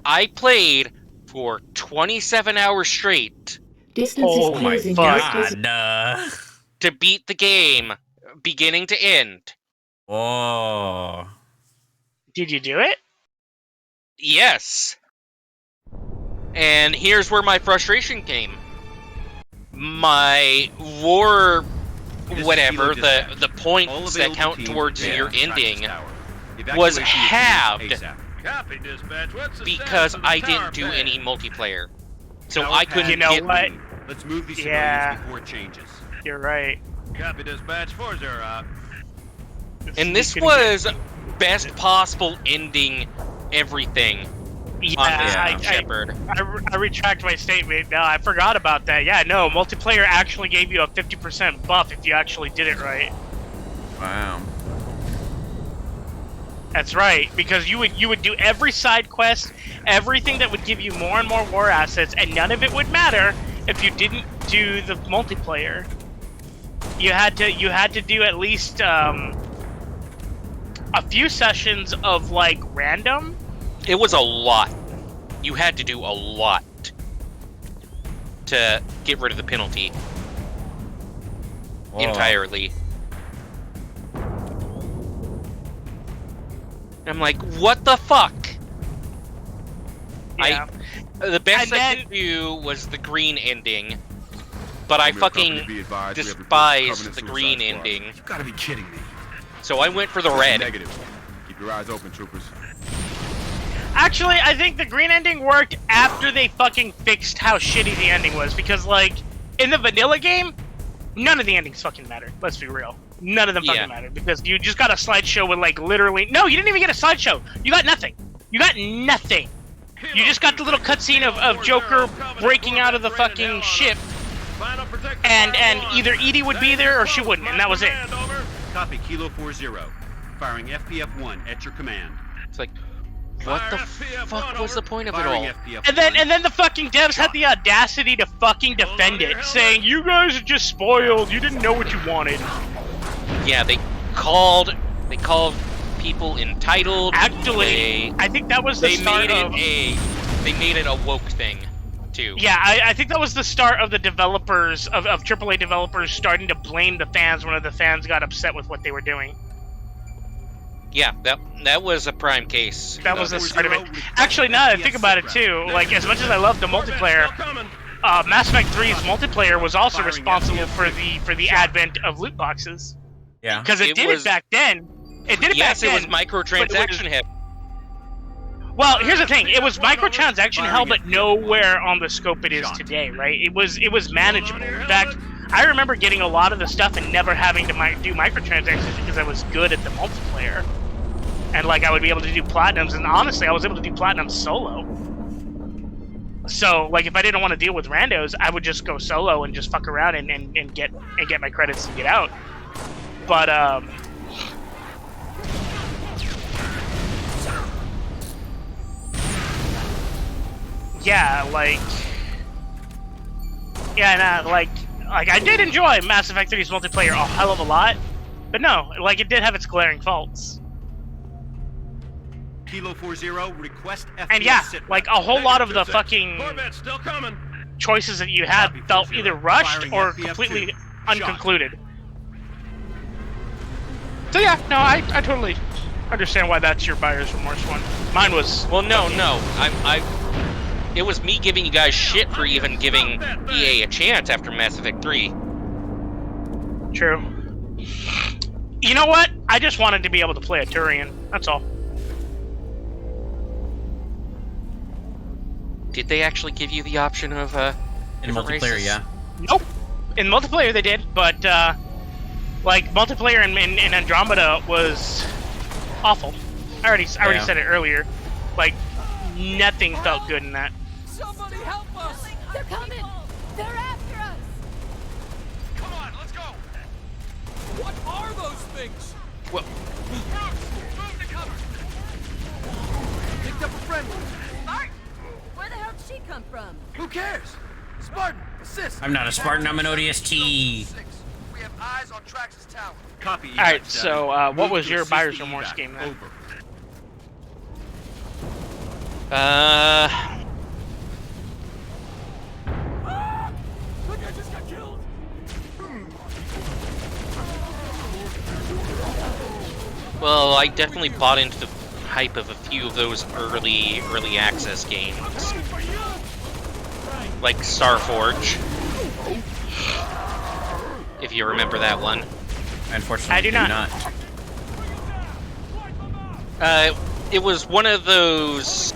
I played for 27 hours straight. Distance is closing. To beat the game, beginning to end. Whoa. Did you do it? Yes. And here's where my frustration came. My war, whatever, the points that count towards your ending was halved because I didn't do any multiplayer. So I couldn't get... what? Let's move these civilians before it changes. You're right. Copy dispatch 4-0 out. And this was best possible ending everything. Yeah, I retract my statement. No, I forgot about that. Yeah, no, multiplayer actually gave you a 50% buff if you actually did it right. Wow. That's right, because you would do every side quest, everything that would give you more and more war assets, and none of it would matter if you didn't do the multiplayer. You had to do at least a few sessions of like random. It was a lot. You had to do a lot to get rid of the penalty. entirely. I'm like, what the fuck? Yeah. The best I could do was the green ending, but I fucking despised the green ending. You gotta be kidding me. So I went for the red. Negative. Keep your eyes open, troopers. Actually, I think the green ending worked after they fucking fixed how shitty the ending was, because, like, in the vanilla game, none of the endings fucking mattered. Let's be real. None of them fucking mattered, because you just got a slideshow with, like, literally... No, you didn't even get a slideshow! You got nothing! You got nothing! You just got the little cutscene of Joker breaking out of the fucking ship, and either Edie would be there or she wouldn't, and that was it. Copy, Kilo 40. Firing FPF-1 at your command. It's like, what the fuck was the point of it all? And then the fucking devs had the audacity to fucking defend it, saying, you guys are just spoiled, you didn't know what you wanted. Yeah, they called people entitled. Actually, I think that was the start of... They made it a woke thing, too. Yeah, I think that was the start of the developers, of AAA developers starting to blame the fans when the fans got upset with what they were doing. Yeah, that was a prime case. That was the start of it. Actually, now that I think about it, too, like, as much as I love the multiplayer, Mass Effect 3's multiplayer was also responsible for the advent of loot boxes. Yeah. Because it did it back then. It did it back then. Yes, it was microtransaction heavy. Well, here's the thing. It was microtransaction hell, but nowhere on the scope it is today, right? It was manageable. In fact, I remember getting a lot of the stuff and never having to do microtransactions because I was good at the multiplayer. And, like, I would be able to do platinums, and honestly, I was able to do platinums solo. So, like, if I didn't want to deal with randos, I would just go solo and just fuck around and get my credits and get out. But, yeah, like... Yeah, nah, like, I did enjoy Mass Effect 3's multiplayer a hell of a lot, but no, like, it did have its glaring faults. Kilo 40, request FPS and yeah, sit like, a whole lot of the fucking choices that you had felt either rushed or completely unconcluded. So yeah, no, I totally understand why that's your buyer's remorse one. Mine was... Well, no, it was me giving you guys shit for even giving EA a chance after Mass Effect 3. True. You know what? I just wanted to be able to play a Turian. That's all. Did they actually give you the option of in multiplayer? Races? Yeah. Nope. In multiplayer they did, but like multiplayer in Andromeda was awful. I already said it earlier. Like nothing felt good in that. Somebody help us! They're coming! They're after us! Come on, let's go! What are those things? Well, move to cover! Picked up a friendly. Spartan! Where the hell did she come from? Who cares? Spartan, assist! I'm not a Spartan, I'm an ODST. We have eyes on Trax's tower. Copy. Alright, so what was your buyer's remorse game then? Look, I just got killed! well, I definitely bought into the hype of a few of those early access games, like Starforge, if you remember that one. Unfortunately, I do not. It was one of those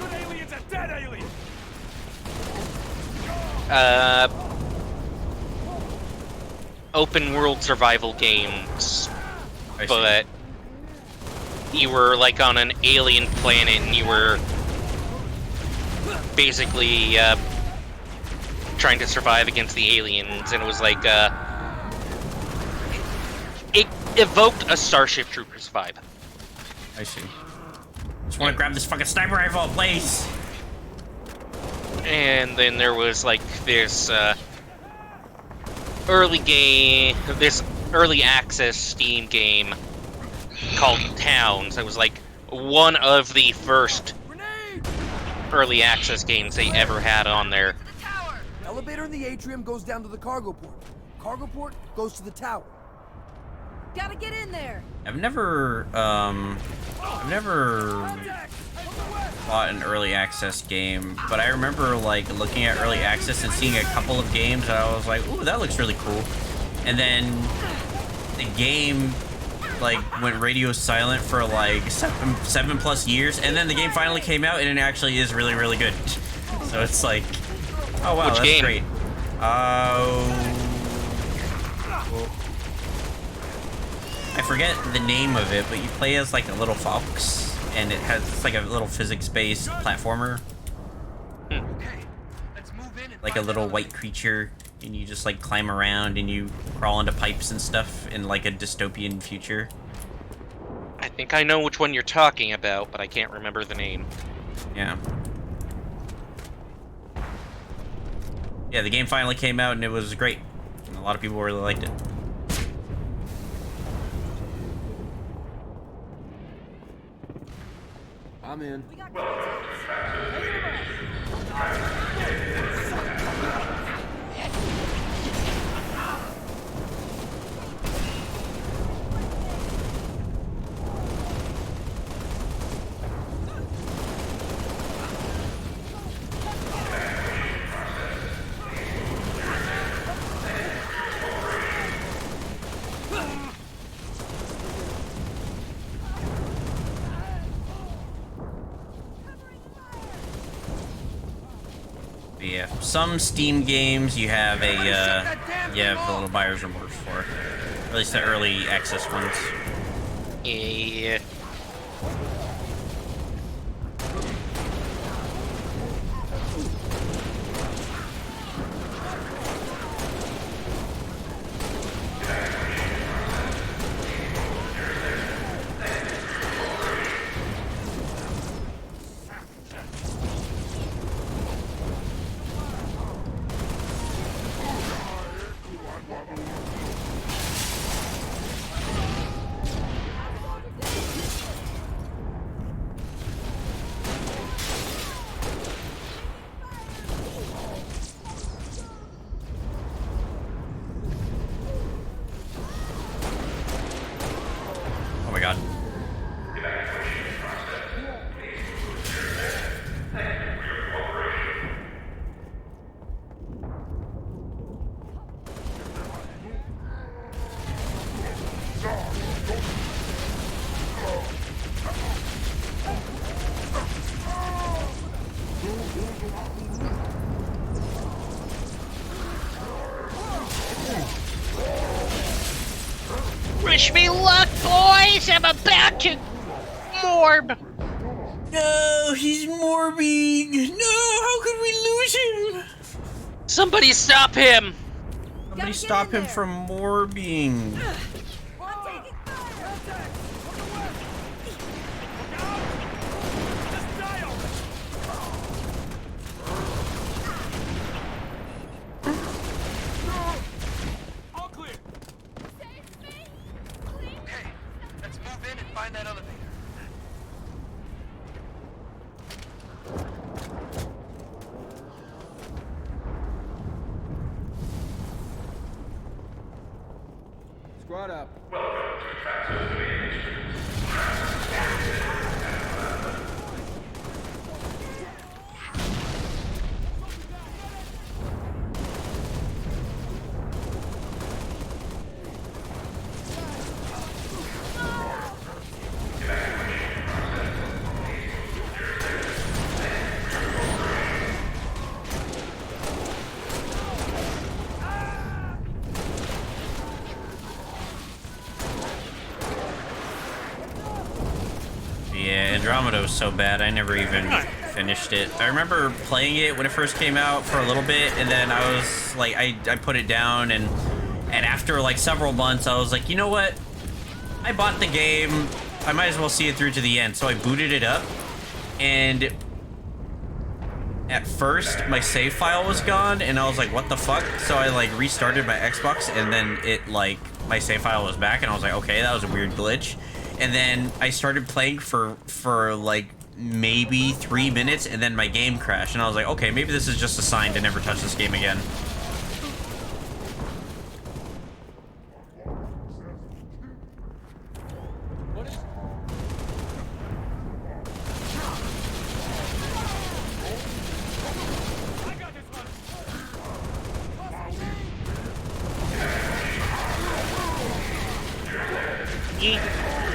open world survival games, but you were like on an alien planet and you were basically trying to survive against the aliens, and it was like it evoked a Starship Troopers vibe. I see. Just want to grab this fucking sniper rifle, please. And then there was like this early access Steam game called Towns. It was like one of the first early access games they ever had on there. Elevator in the atrium goes down to the cargo port. Cargo port goes to the tower. Gotta get in there. I've never bought an early access game, but I remember like looking at early access and seeing a couple of games and I was like, ooh, that looks really cool. And then the game like went radio silent for like seven plus years, and then the game finally came out and it actually is really, really good. So it's like, oh wow, Which that's game? great. I forget the name of it, but you play as like a little fox, and it's like a little physics-based platformer. Like a little white creature, and you just like climb around and you crawl into pipes and stuff in like a dystopian future. I think I know which one you're talking about, but I can't remember the name. Yeah. Yeah, the game finally came out and it was great. And a lot of people really liked it. I'm in. But yeah, some Steam games you have a you have the little buyer's remorse for, or at least the early access ones. Yeah. Oh my god. Wish me luck, boys! I'm about to morb. No, he's morbing. No, how could we lose him? Somebody stop him! Somebody stop him from morbing. All clear. Okay, let's move in and find that elevator. Squad up. Yeah, Andromeda was so bad, I never even finished it. I remember playing it when it first came out for a little bit, and then I was like, I put it down, and after like several months, I was like, you know what? I bought the game, I might as well see it through to the end. So I booted it up, and at first my save file was gone, and I was like, what the fuck? So I like restarted my Xbox, and then it like, my save file was back, and I was like, okay, that was a weird glitch. And then I started playing for like maybe 3 minutes, and then my game crashed, and I was like, okay, maybe this is just a sign to never touch this game again.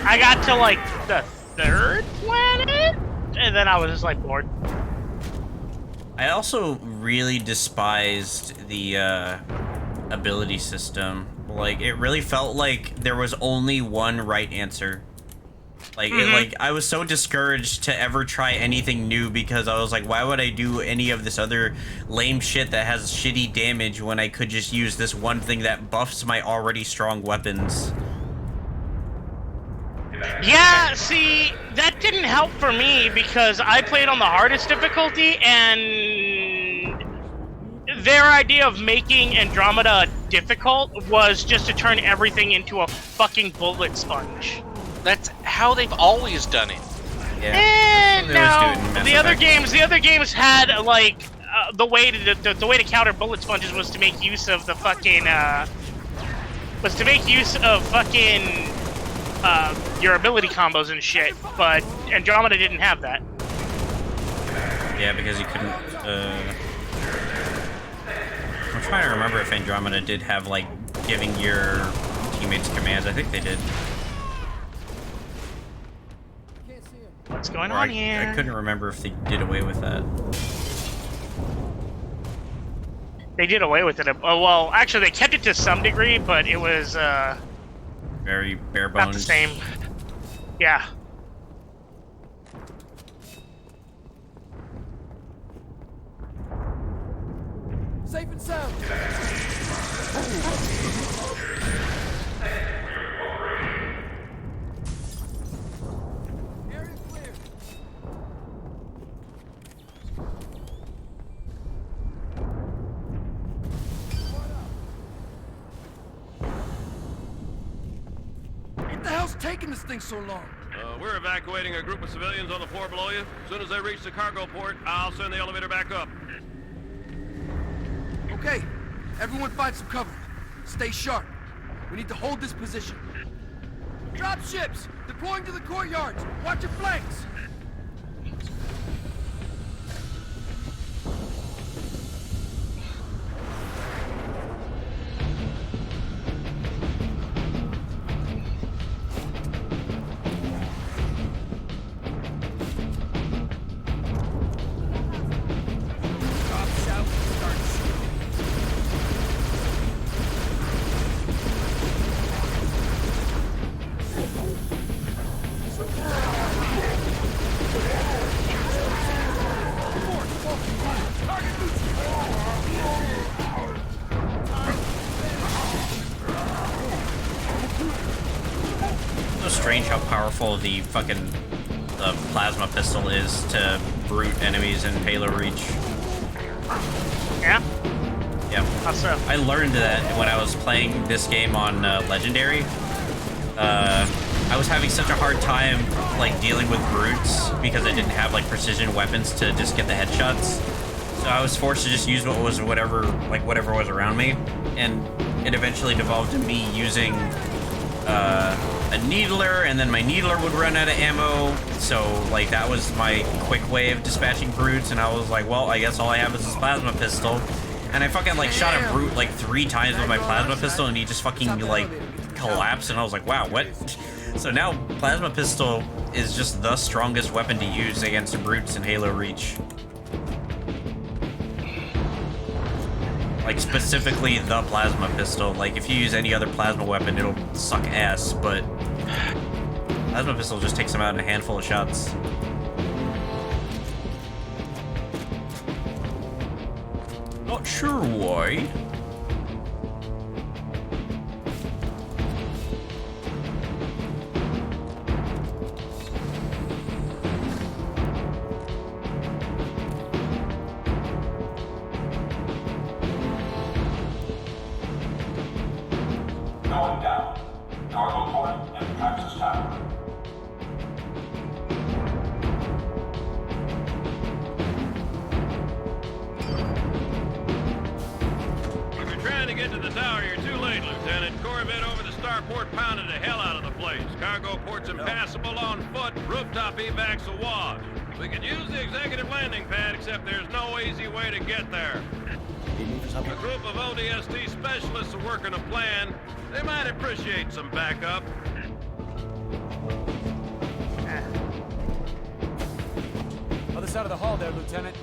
I got to like the 3rd planet, and then I was just like bored. I also really despised the ability system. Like, it really felt like there was only one right answer. Like, I was so discouraged to ever try anything new because I was like, why would I do any of this other lame shit that has shitty damage when I could just use this one thing that buffs my already strong weapons? Yeah, see, that didn't help for me because I played on the hardest difficulty, and their idea of making Andromeda difficult was just to turn everything into a fucking bullet sponge. That's how they've always done it. Yeah. No, the other games had like the way to counter bullet sponges was to make use of the fucking your ability combos and shit, but Andromeda didn't have that. Yeah, because you couldn't. I'm trying to remember if Andromeda did have like giving your teammates commands. I think they did. What's going on here? I couldn't remember if they did away with that. They did away with it. Oh, well, actually, they kept it to some degree, but it was very bare bones. not the same. Yeah. Safe and sound. What the hell's taking this thing so long? We're evacuating a group of civilians on the floor below you. As soon as they reach the cargo port, I'll send the elevator back up. Okay, everyone find some cover. Stay sharp. We need to hold this position. Drop ships! Deploying to the courtyards! Watch your flanks! Strange how powerful the fucking plasma pistol is to brute enemies in Halo Reach. Yeah? Yep. How so? I learned that when I was playing this game on Legendary. I was having such a hard time like dealing with brutes because I didn't have like precision weapons to just get the headshots. So I was forced to just use whatever was around me, and it eventually devolved to me using a needler, and then my needler would run out of ammo, so like that was my quick way of dispatching brutes, and I was like, well, I guess all I have is this plasma pistol, and I fucking like shot a brute like 3 times with my plasma pistol, and he just fucking like collapsed, and I was like, wow, what? So now plasma pistol is just the strongest weapon to use against brutes in Halo Reach. Like, specifically the plasma pistol. Like, if you use any other plasma weapon, it'll suck ass, but plasma pistol just takes them out in a handful of shots. Not sure why. Going down. Cargo port and Praxis Tower. If you're trying to get to the tower, you're too late, Lieutenant. Corvette over the starport pounded the hell out of the place. Cargo port's impassable on foot, rooftop evac's a wash. We could use the executive landing pad, except there's no easy way to get there. A group of ODST specialists are working a plan. They might appreciate some backup. other side of the hall there, Lieutenant.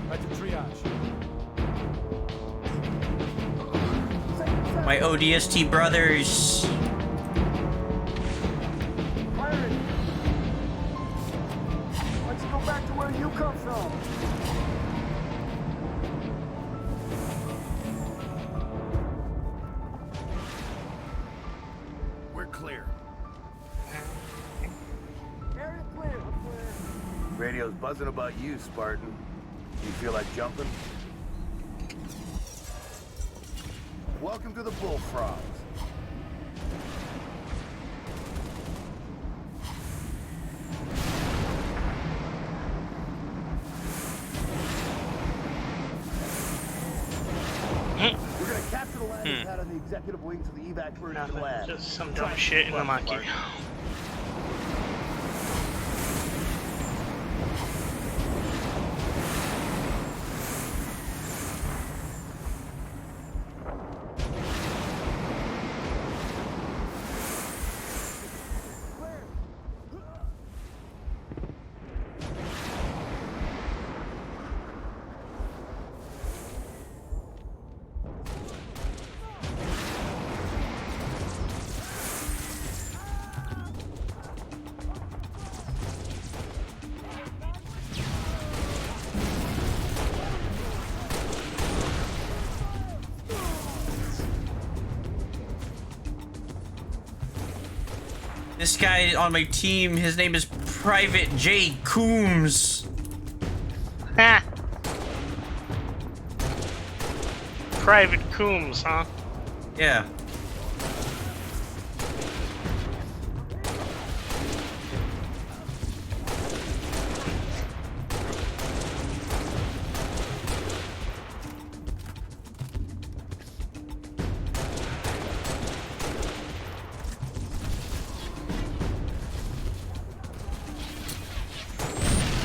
Right to triage. My ODST brothers. Let's go back to where you come from. We're clear. Area clear. Radio's buzzing about you, Spartan. You feel like jumping? Welcome to the Bullfrogs. We're gonna capture the landing pad on the executive wing to the evac version lab. Just some dumb shit in the monkey. This guy on my team, his name is Private J. Coombs. Ha! Private Coombs, huh? Yeah.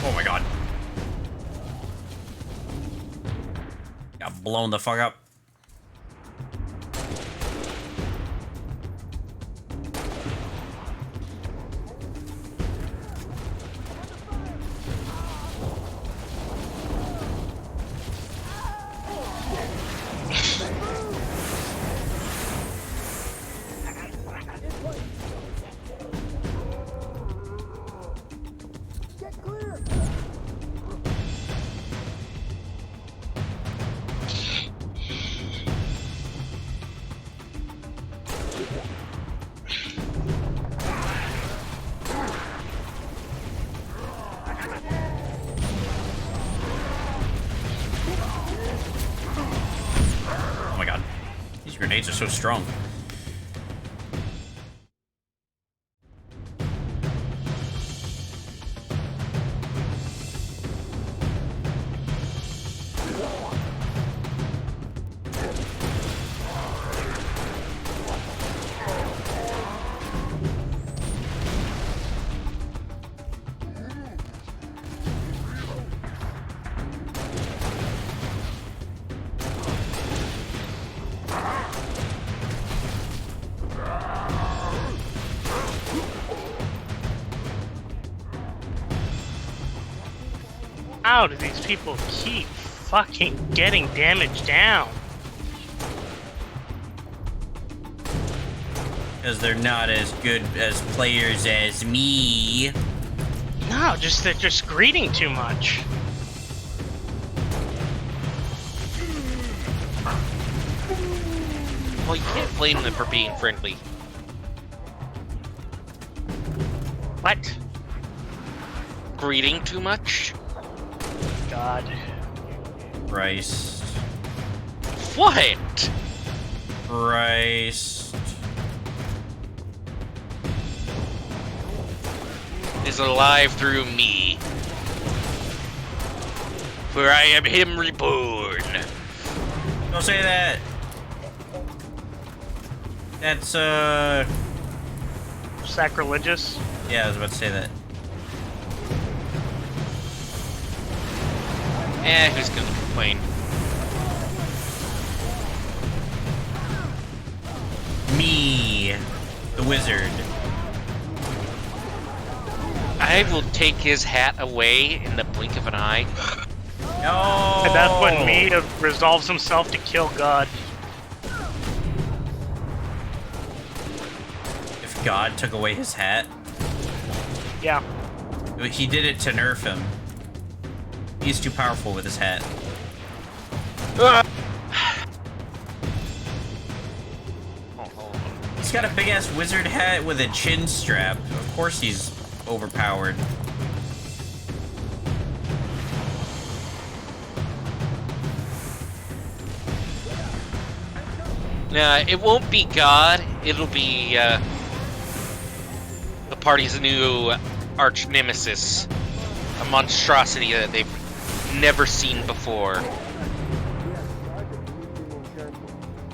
Oh my god. Got blown the fuck up. Oh my god. These grenades are so strong. How do these people keep fucking getting damage down? Because they're not as good as players as me. No, just they're just greeting too much. Well, you can't blame them for being friendly. What? Greeting too much? God. Christ. What? Christ. Is alive through me. For I am him reborn. Don't say that. That's, sacrilegious? Yeah, I was about to say that. Who's gonna complain? Me, the wizard. I will take his hat away in the blink of an eye. No. And that's when Mia resolves himself to kill God. If God took away his hat? Yeah. He did it to nerf him. He's too powerful with his hat. He's got a big-ass wizard hat with a chin strap. Of course he's overpowered. It won't be God. It'll be the party's new arch nemesis, a monstrosity that they've never seen before.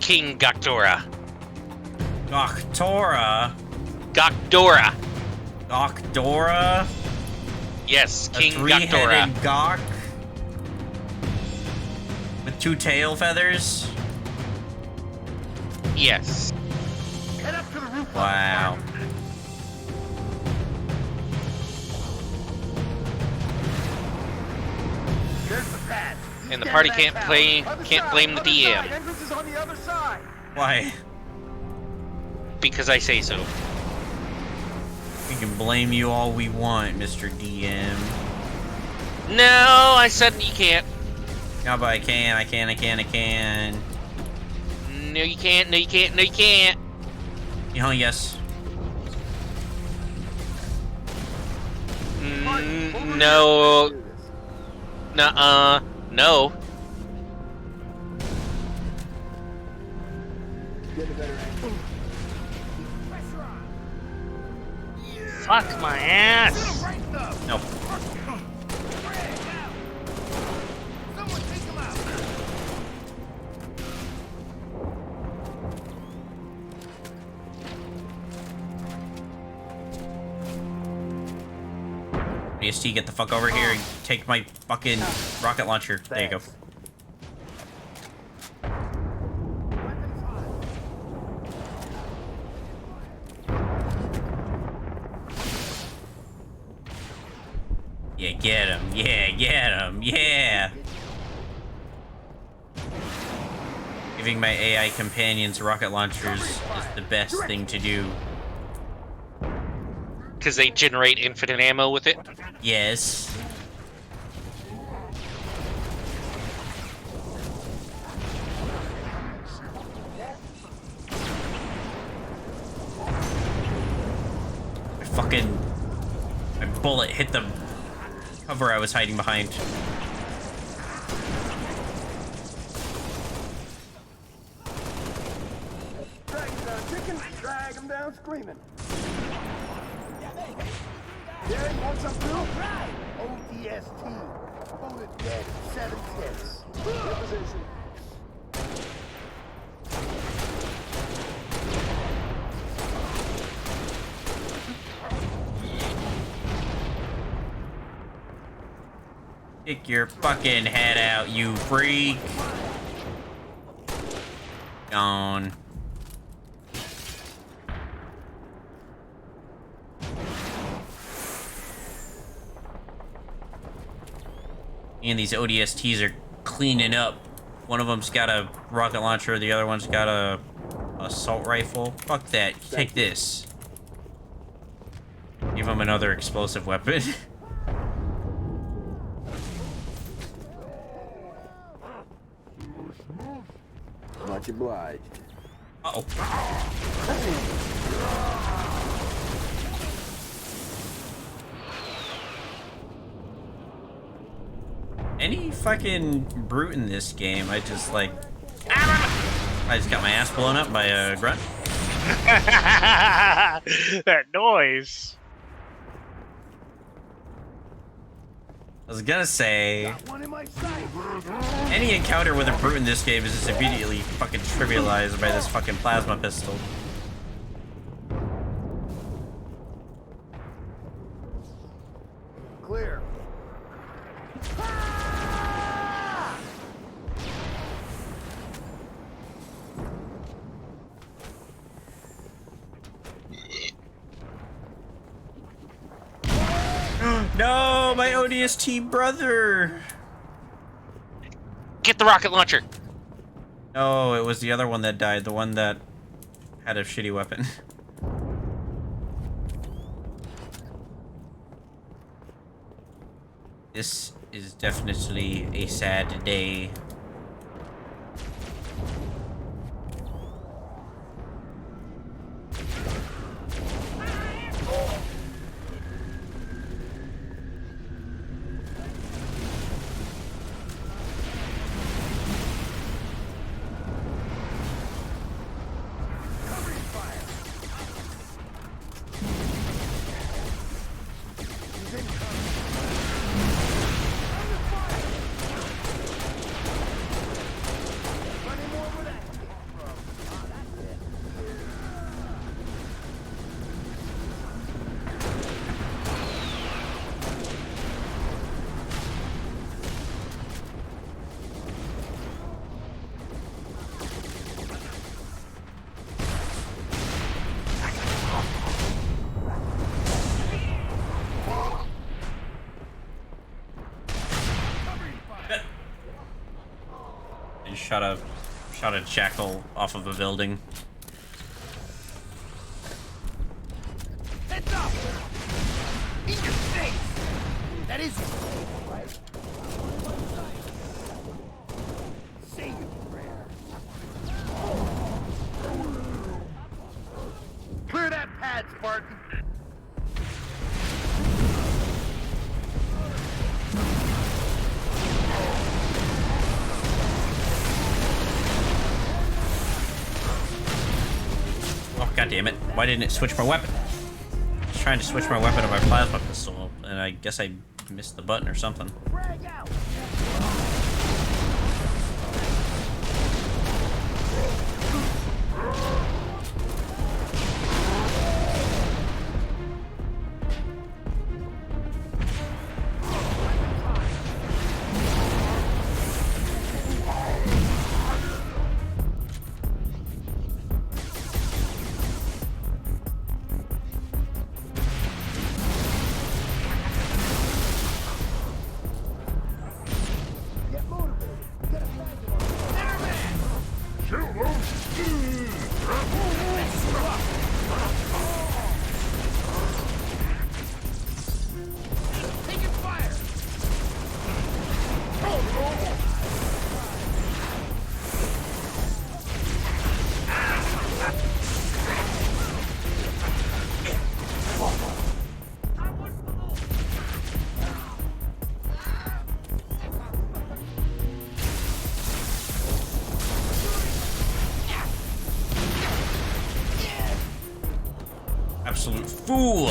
King Goktora. Goktora? Goktora. Goktora? Yes, King a three-headed Goktora. Gok? With 2 tail feathers? Yes. Wow. And the party can't blame the DM. Why? Because I say so. We can blame you all we want, Mr. DM. No, I said you can't. No, but I can. No, you can't. No, you can't. No, you can't. You know, yes. No. Nuh-uh. No. Fuck my ass. No. ODST, get the fuck over here and take my fucking rocket launcher. There you go. Yeah, get him. Yeah, get him. Yeah. Giving my AI companions rocket launchers is the best thing to do. Because they generate infinite ammo with it? Yes. My bullet hit the cover I was hiding behind. Drag him down screaming. Yeah, you want some too? ODST. Voted dead 7/10. Your position. Kick your fucking head out, you freak. Gone. And these ODSTs are cleaning up. One of them's got a rocket launcher, the other one's got a assault rifle. Fuck that. Take this. Give him another explosive weapon. Much obliged. Uh-oh. Any fucking brute in this game, I just got my ass blown up by a grunt. That noise. I was gonna say, any encounter with a brute in this game is just immediately fucking trivialized by this fucking plasma pistol. Clear. No, my ODST brother. Get the rocket launcher. No, it was the other one that died. The one that had a shitty weapon. This is definitely a sad day. And shot a jackal off of a building. Heads up! In your face! That is right? Say your prayer. Clear that pad, Spartan! Oh, god damn it. Why didn't it switch my weapon? I was trying to switch my weapon to my plasma pistol, and I guess I missed the button or something. Frag out! Absolute fool!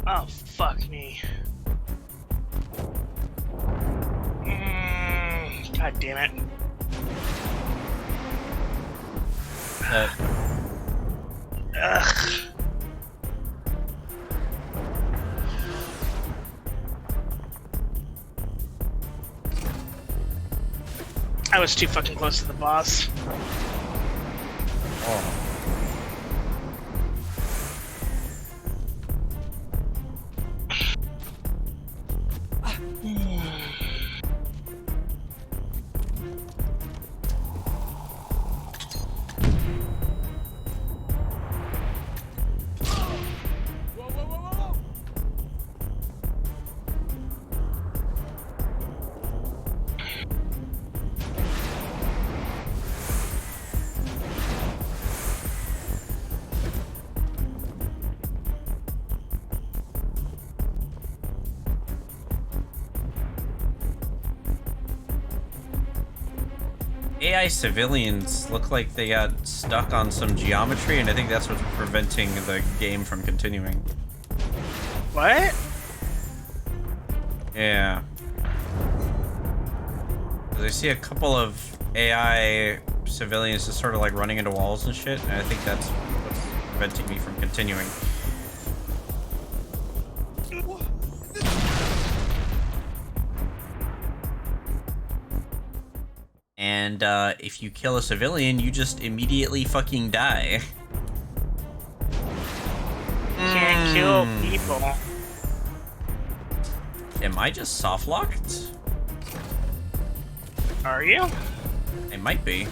Oh, fuck me. God damn it. Ugh. I was too fucking close to the boss. Oh. AI civilians look like they got stuck on some geometry, and I think that's what's preventing the game from continuing. What? Yeah. 'Cause I see a couple of AI civilians just sort of like running into walls and shit, and I think that's what's preventing me from continuing. And if you kill a civilian, you just immediately fucking die. Can't kill people. Am I just soft locked? Are you? It might be.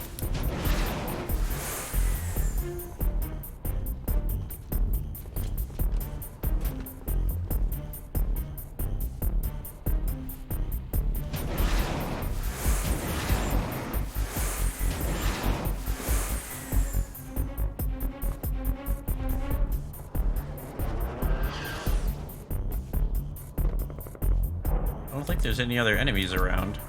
I don't think there's any other enemies around.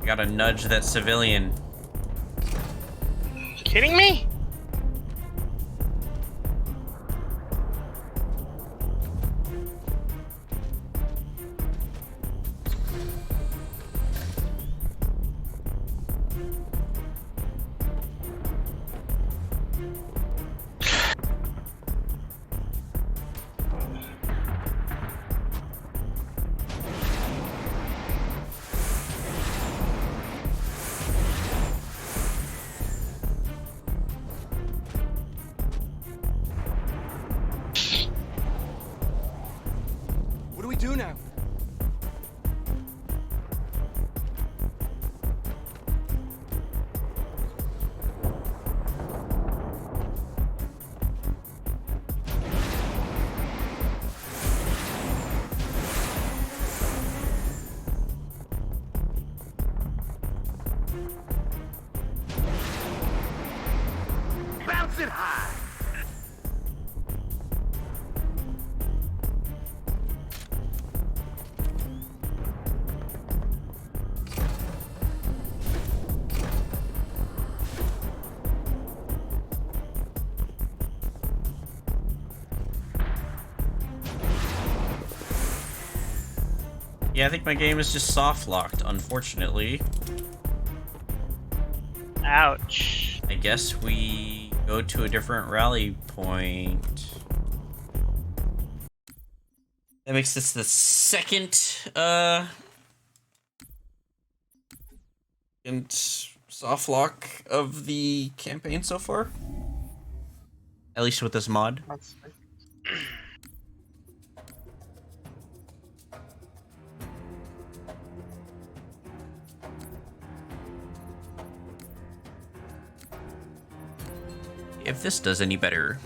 Gotta nudge that civilian. Kidding me? What do we do now? Bounce it high. Yeah, I think my game is just soft locked, unfortunately. Ouch. I guess we go to a different rally point. That makes this the second soft lock of the campaign so far. At least with this mod. If this does any better.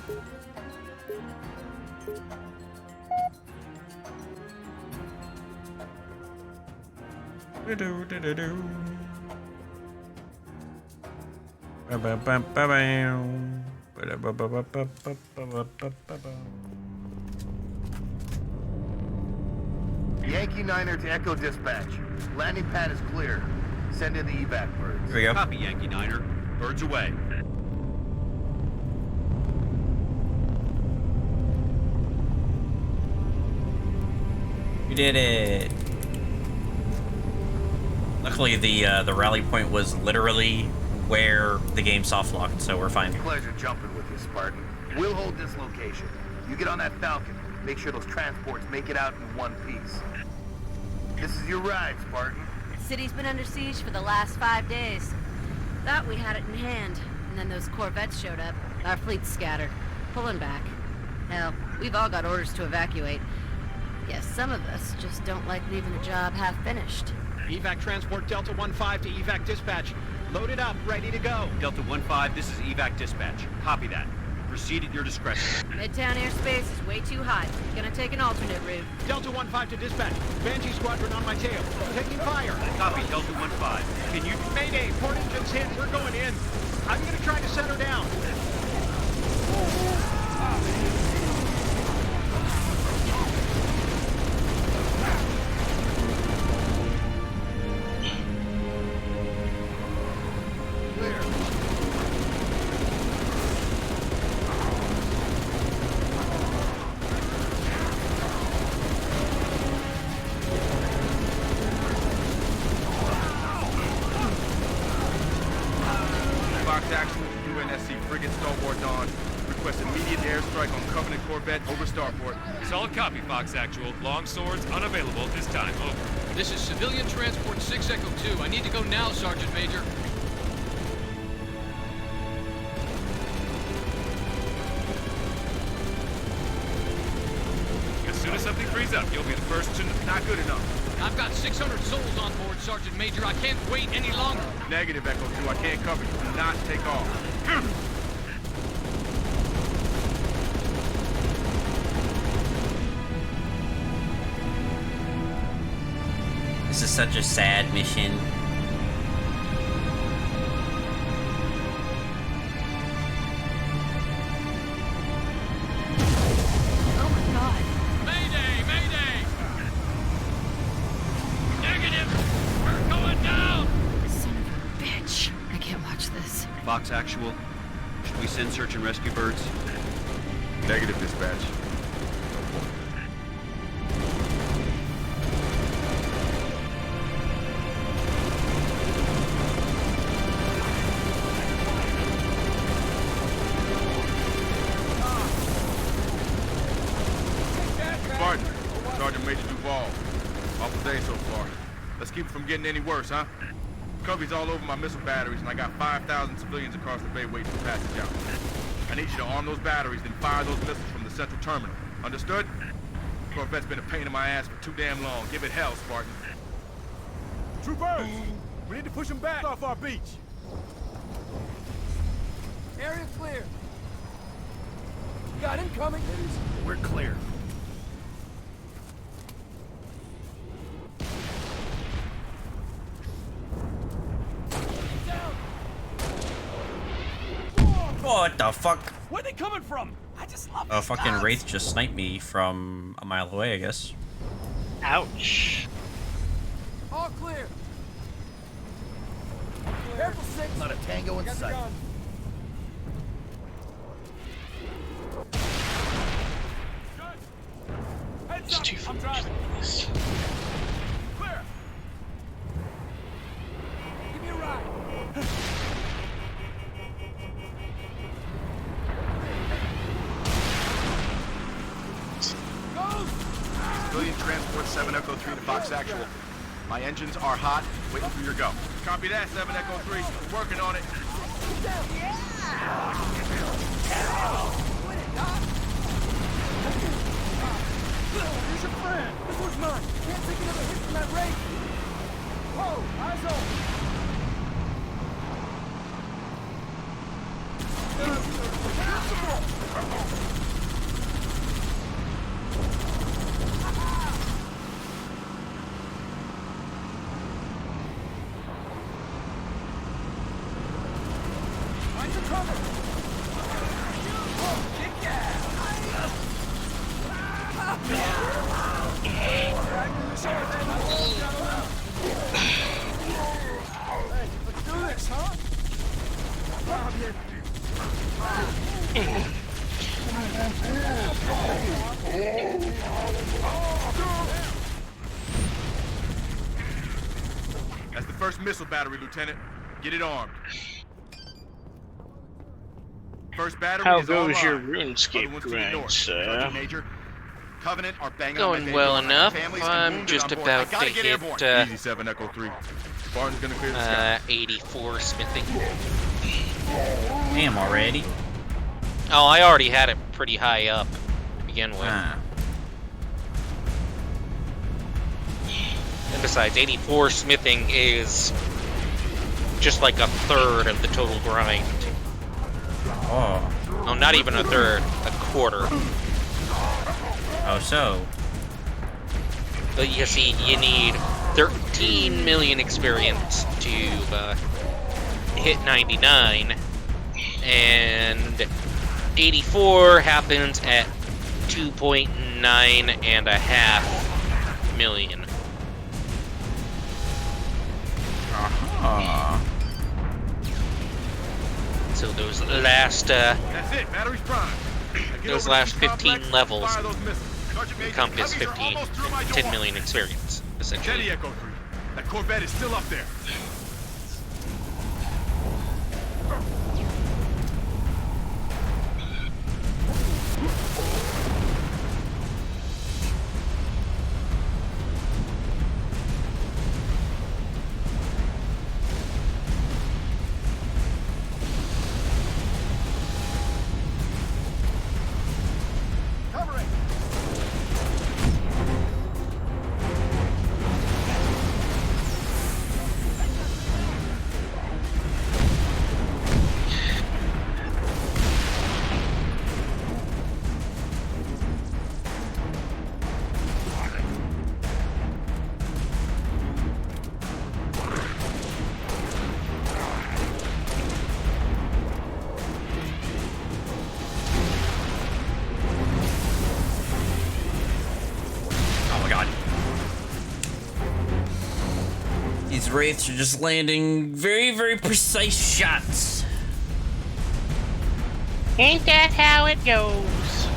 Yankee Niner to Echo Dispatch. Landing pad is clear. Send in the evac birds. Here we go. Copy, Yankee Niner. Birds away. We did it. Luckily, the rally point was literally where the game soft locked, so we're fine. Pleasure jumping with you, Spartan. We'll hold this location. You get on that Falcon. Make sure those transports make it out in one piece. This is your ride, Spartan. City's been under siege for the last 5 days. Thought we had it in hand, and then those corvettes showed up. Our fleet's scattered, pulling back. Hell, we've all got orders to evacuate. Guess some of us just don't like leaving a job half finished. Evac transport Delta 1-5 to evac dispatch. Loaded up, ready to go. Delta 1-5, this is evac dispatch. Copy that. Proceed at your discretion. Midtown airspace is way too hot. Gonna take an alternate route. Delta 1-5 to dispatch. Banshee squadron on my tail. Taking fire. Copy, Delta 1-5. Can you... Mayday, port engine's hit. We're going in. I'm gonna try to set her down. Fox Action, UNSC frigate Stalwart Dawn. Request immediate airstrike on Covenant Corvette over Starport. Solid copy, Fox Actual. Long swords unavailable at this time. Over. This is civilian transport 6 Echo 2. I need to go now, Sergeant Major. As soon as something frees up, you'll be the first to... Not good enough. I've got 600 souls on board, Sergeant Major. I can't wait any longer. Negative, Echo 2. I can't cover you. Do not take off. This is such a sad mission. Oh my god. Mayday! Mayday! Negative! We're going down! Son of a bitch. I can't watch this. Fox Actual. Should we send search and rescue birds? Negative, dispatch. Spartan, Sergeant Major Duval. Awful day so far. Let's keep it from getting any worse, huh? Covey's all over my missile batteries, and I got 5,000 civilians across the bay waiting for passage out. I need you to arm those batteries, then fire those missiles from the central terminal. Understood? Corvette's been a pain in my ass for too damn long. Give it hell, Spartan. Troopers! We need to push them back off our beach. Area clear. Got incoming. We're clear. What the fuck? Where they coming from? I just love A fucking Wraith just sniped me from a mile away, I guess. Ouch. All clear. Careful, 6. Not a tango in sight. It's too fun. Clear. Give me a ride. Civilian transport 7 Echo 3 to Fox Actual. My engines are hot, waiting for your go. Copy that, 7 Echo 3. We're working on it. Here's your friend. This one's mine. Can't take another hit from that Wraith. Whoa, eyes Find your cover. Oh, kick ass. Hey, let's do this, huh? That's the first missile battery, Lieutenant. Get it armed. First battery How is goes online. your Other RuneScape ones to the grind, north. sir? Sergeant Major. Covenant are banging on my Going bay well door. enough. Families and I'm wounded just on board. about I gotta to get hit airborne. Easy 7 Echo 3. Spartan's gonna clear the sky. 84 smithing. Damn, already? Oh, I already had it pretty high up to begin with. Ah. And besides, 84 smithing is just like a third of the total grind. Oh. No, not even a third. A quarter. Oh, so. But you see, you need 13 million experience to hit 99, and 84 happens at 2.9.5 million. So those last That's it. Battery's prime. those last 15 levels encompass 10 million experience, essentially. Steady, Echo 3. That Corvette is still up there. These wraiths are just landing very, very precise shots. Ain't that how it goes?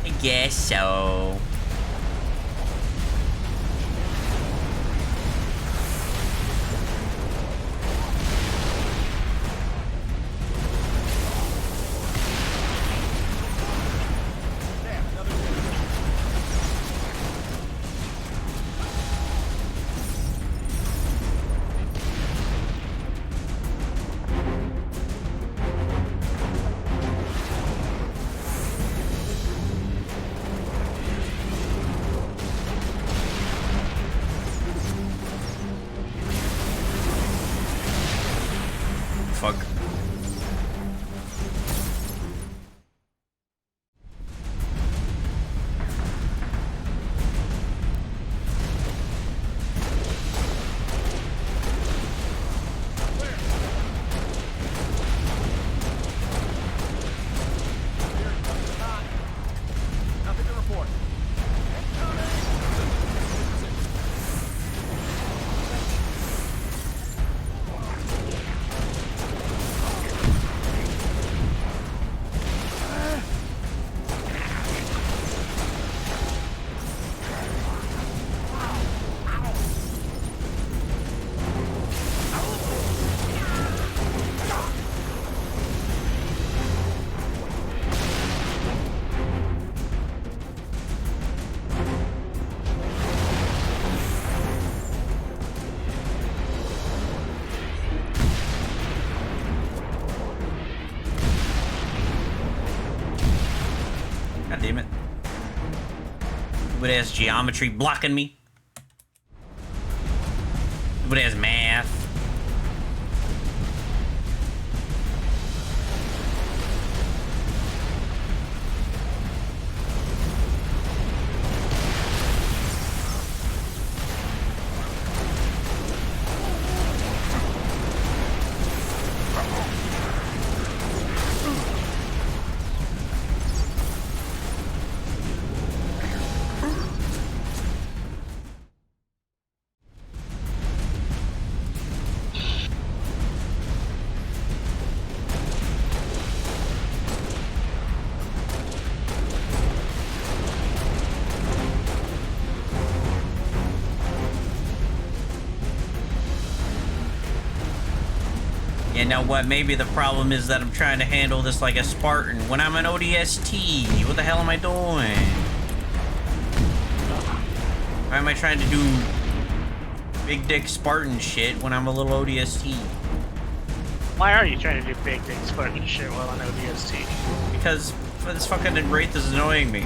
I guess so. Fuck. Nothing to report. God damn it. Stupid ass geometry blocking me. Stupid ass math. You know what? Maybe the problem is that I'm trying to handle this like a Spartan when I'm an ODST. What the hell am I doing? Why am I trying to do big dick Spartan shit when I'm a little ODST? Why are you trying to do big dick Spartan shit while on ODST? Because this fucking wraith is annoying me.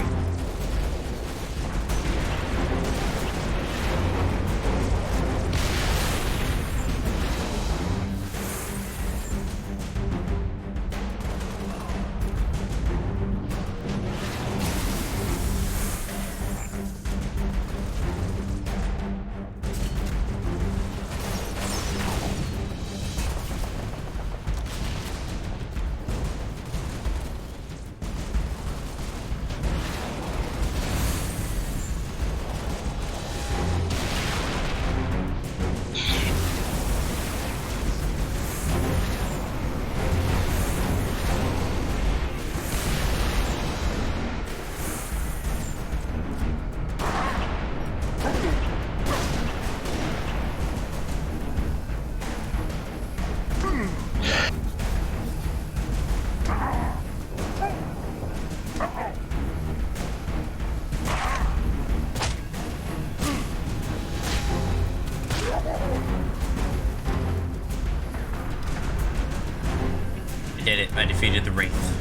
the Wraith.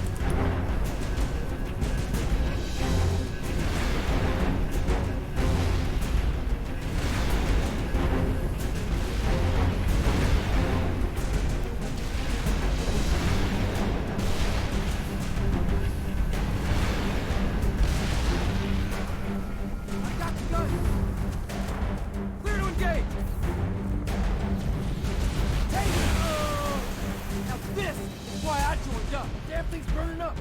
I got the gun. Clear to engage. Take it. Now this is why I joined up. Damn thing's burning up.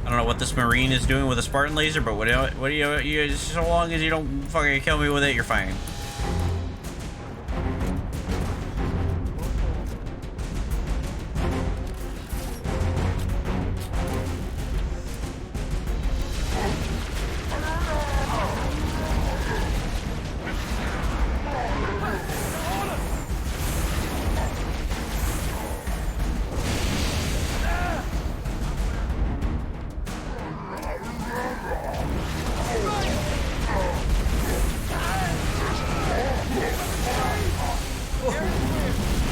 I don't know what this Marine is doing with a Spartan laser, but what do you so long as you don't fucking kill me with it, you're fine.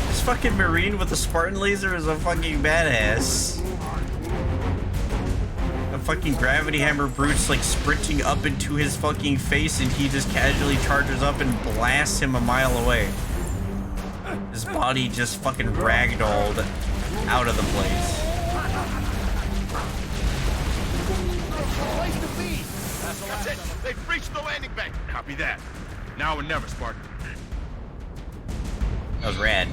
This fucking Marine with a Spartan laser is a fucking badass. A fucking gravity hammer brute's like sprinting up into his fucking face and he just casually charges up and blasts him a mile away. His body just fucking ragdolled out of the place. Place to be. That's it. They've reached the landing bank. Copy that. Now or never, Spartan. That was rad.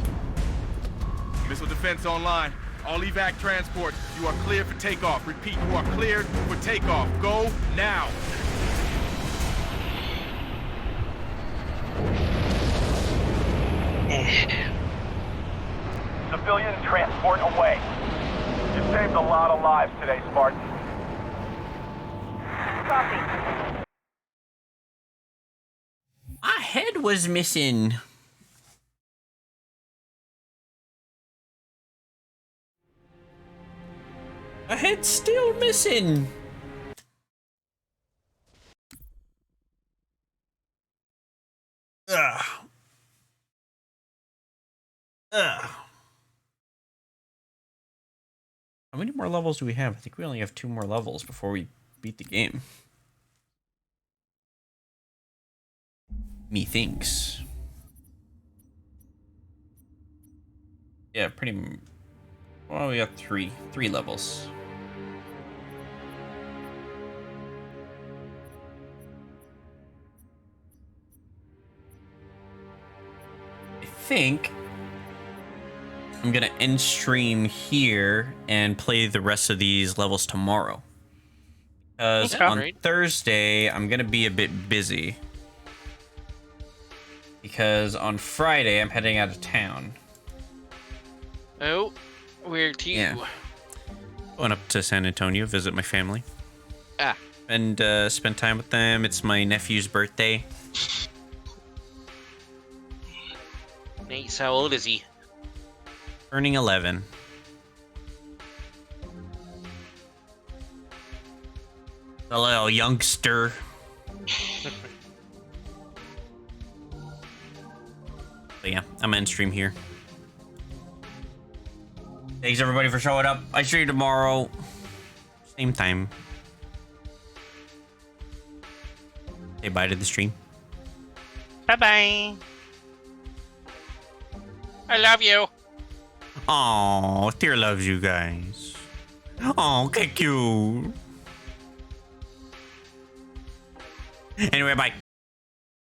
Missile defense online. All evac transports, you are cleared for takeoff. Repeat, you are cleared for takeoff. Go now. Civilian transport away. You saved a lot of lives today, Spartan. Copy. My head was missing. My head's still missing. Ugh. Ugh. How many more levels do we have? I think we only have 2 more levels before we beat the game. Methinks. Yeah, pretty. Well, we got three levels. I think I'm gonna end stream here and play the rest of these levels tomorrow. Because on Thursday I'm gonna be a bit busy. Because on Friday I'm heading out of town. Oh, where to? Yeah. Going up to San Antonio, visit my family. Ah. And spend time with them. It's my nephew's birthday. Nice. How old is he? Turning 11. A little youngster. But yeah, I'm gonna end stream here. Thanks everybody for showing up. I stream tomorrow. Same time. Say bye to the stream. Bye-bye. I love you. Aw, Tyr loves you guys. Oh, okay, cute. Anyway, bye.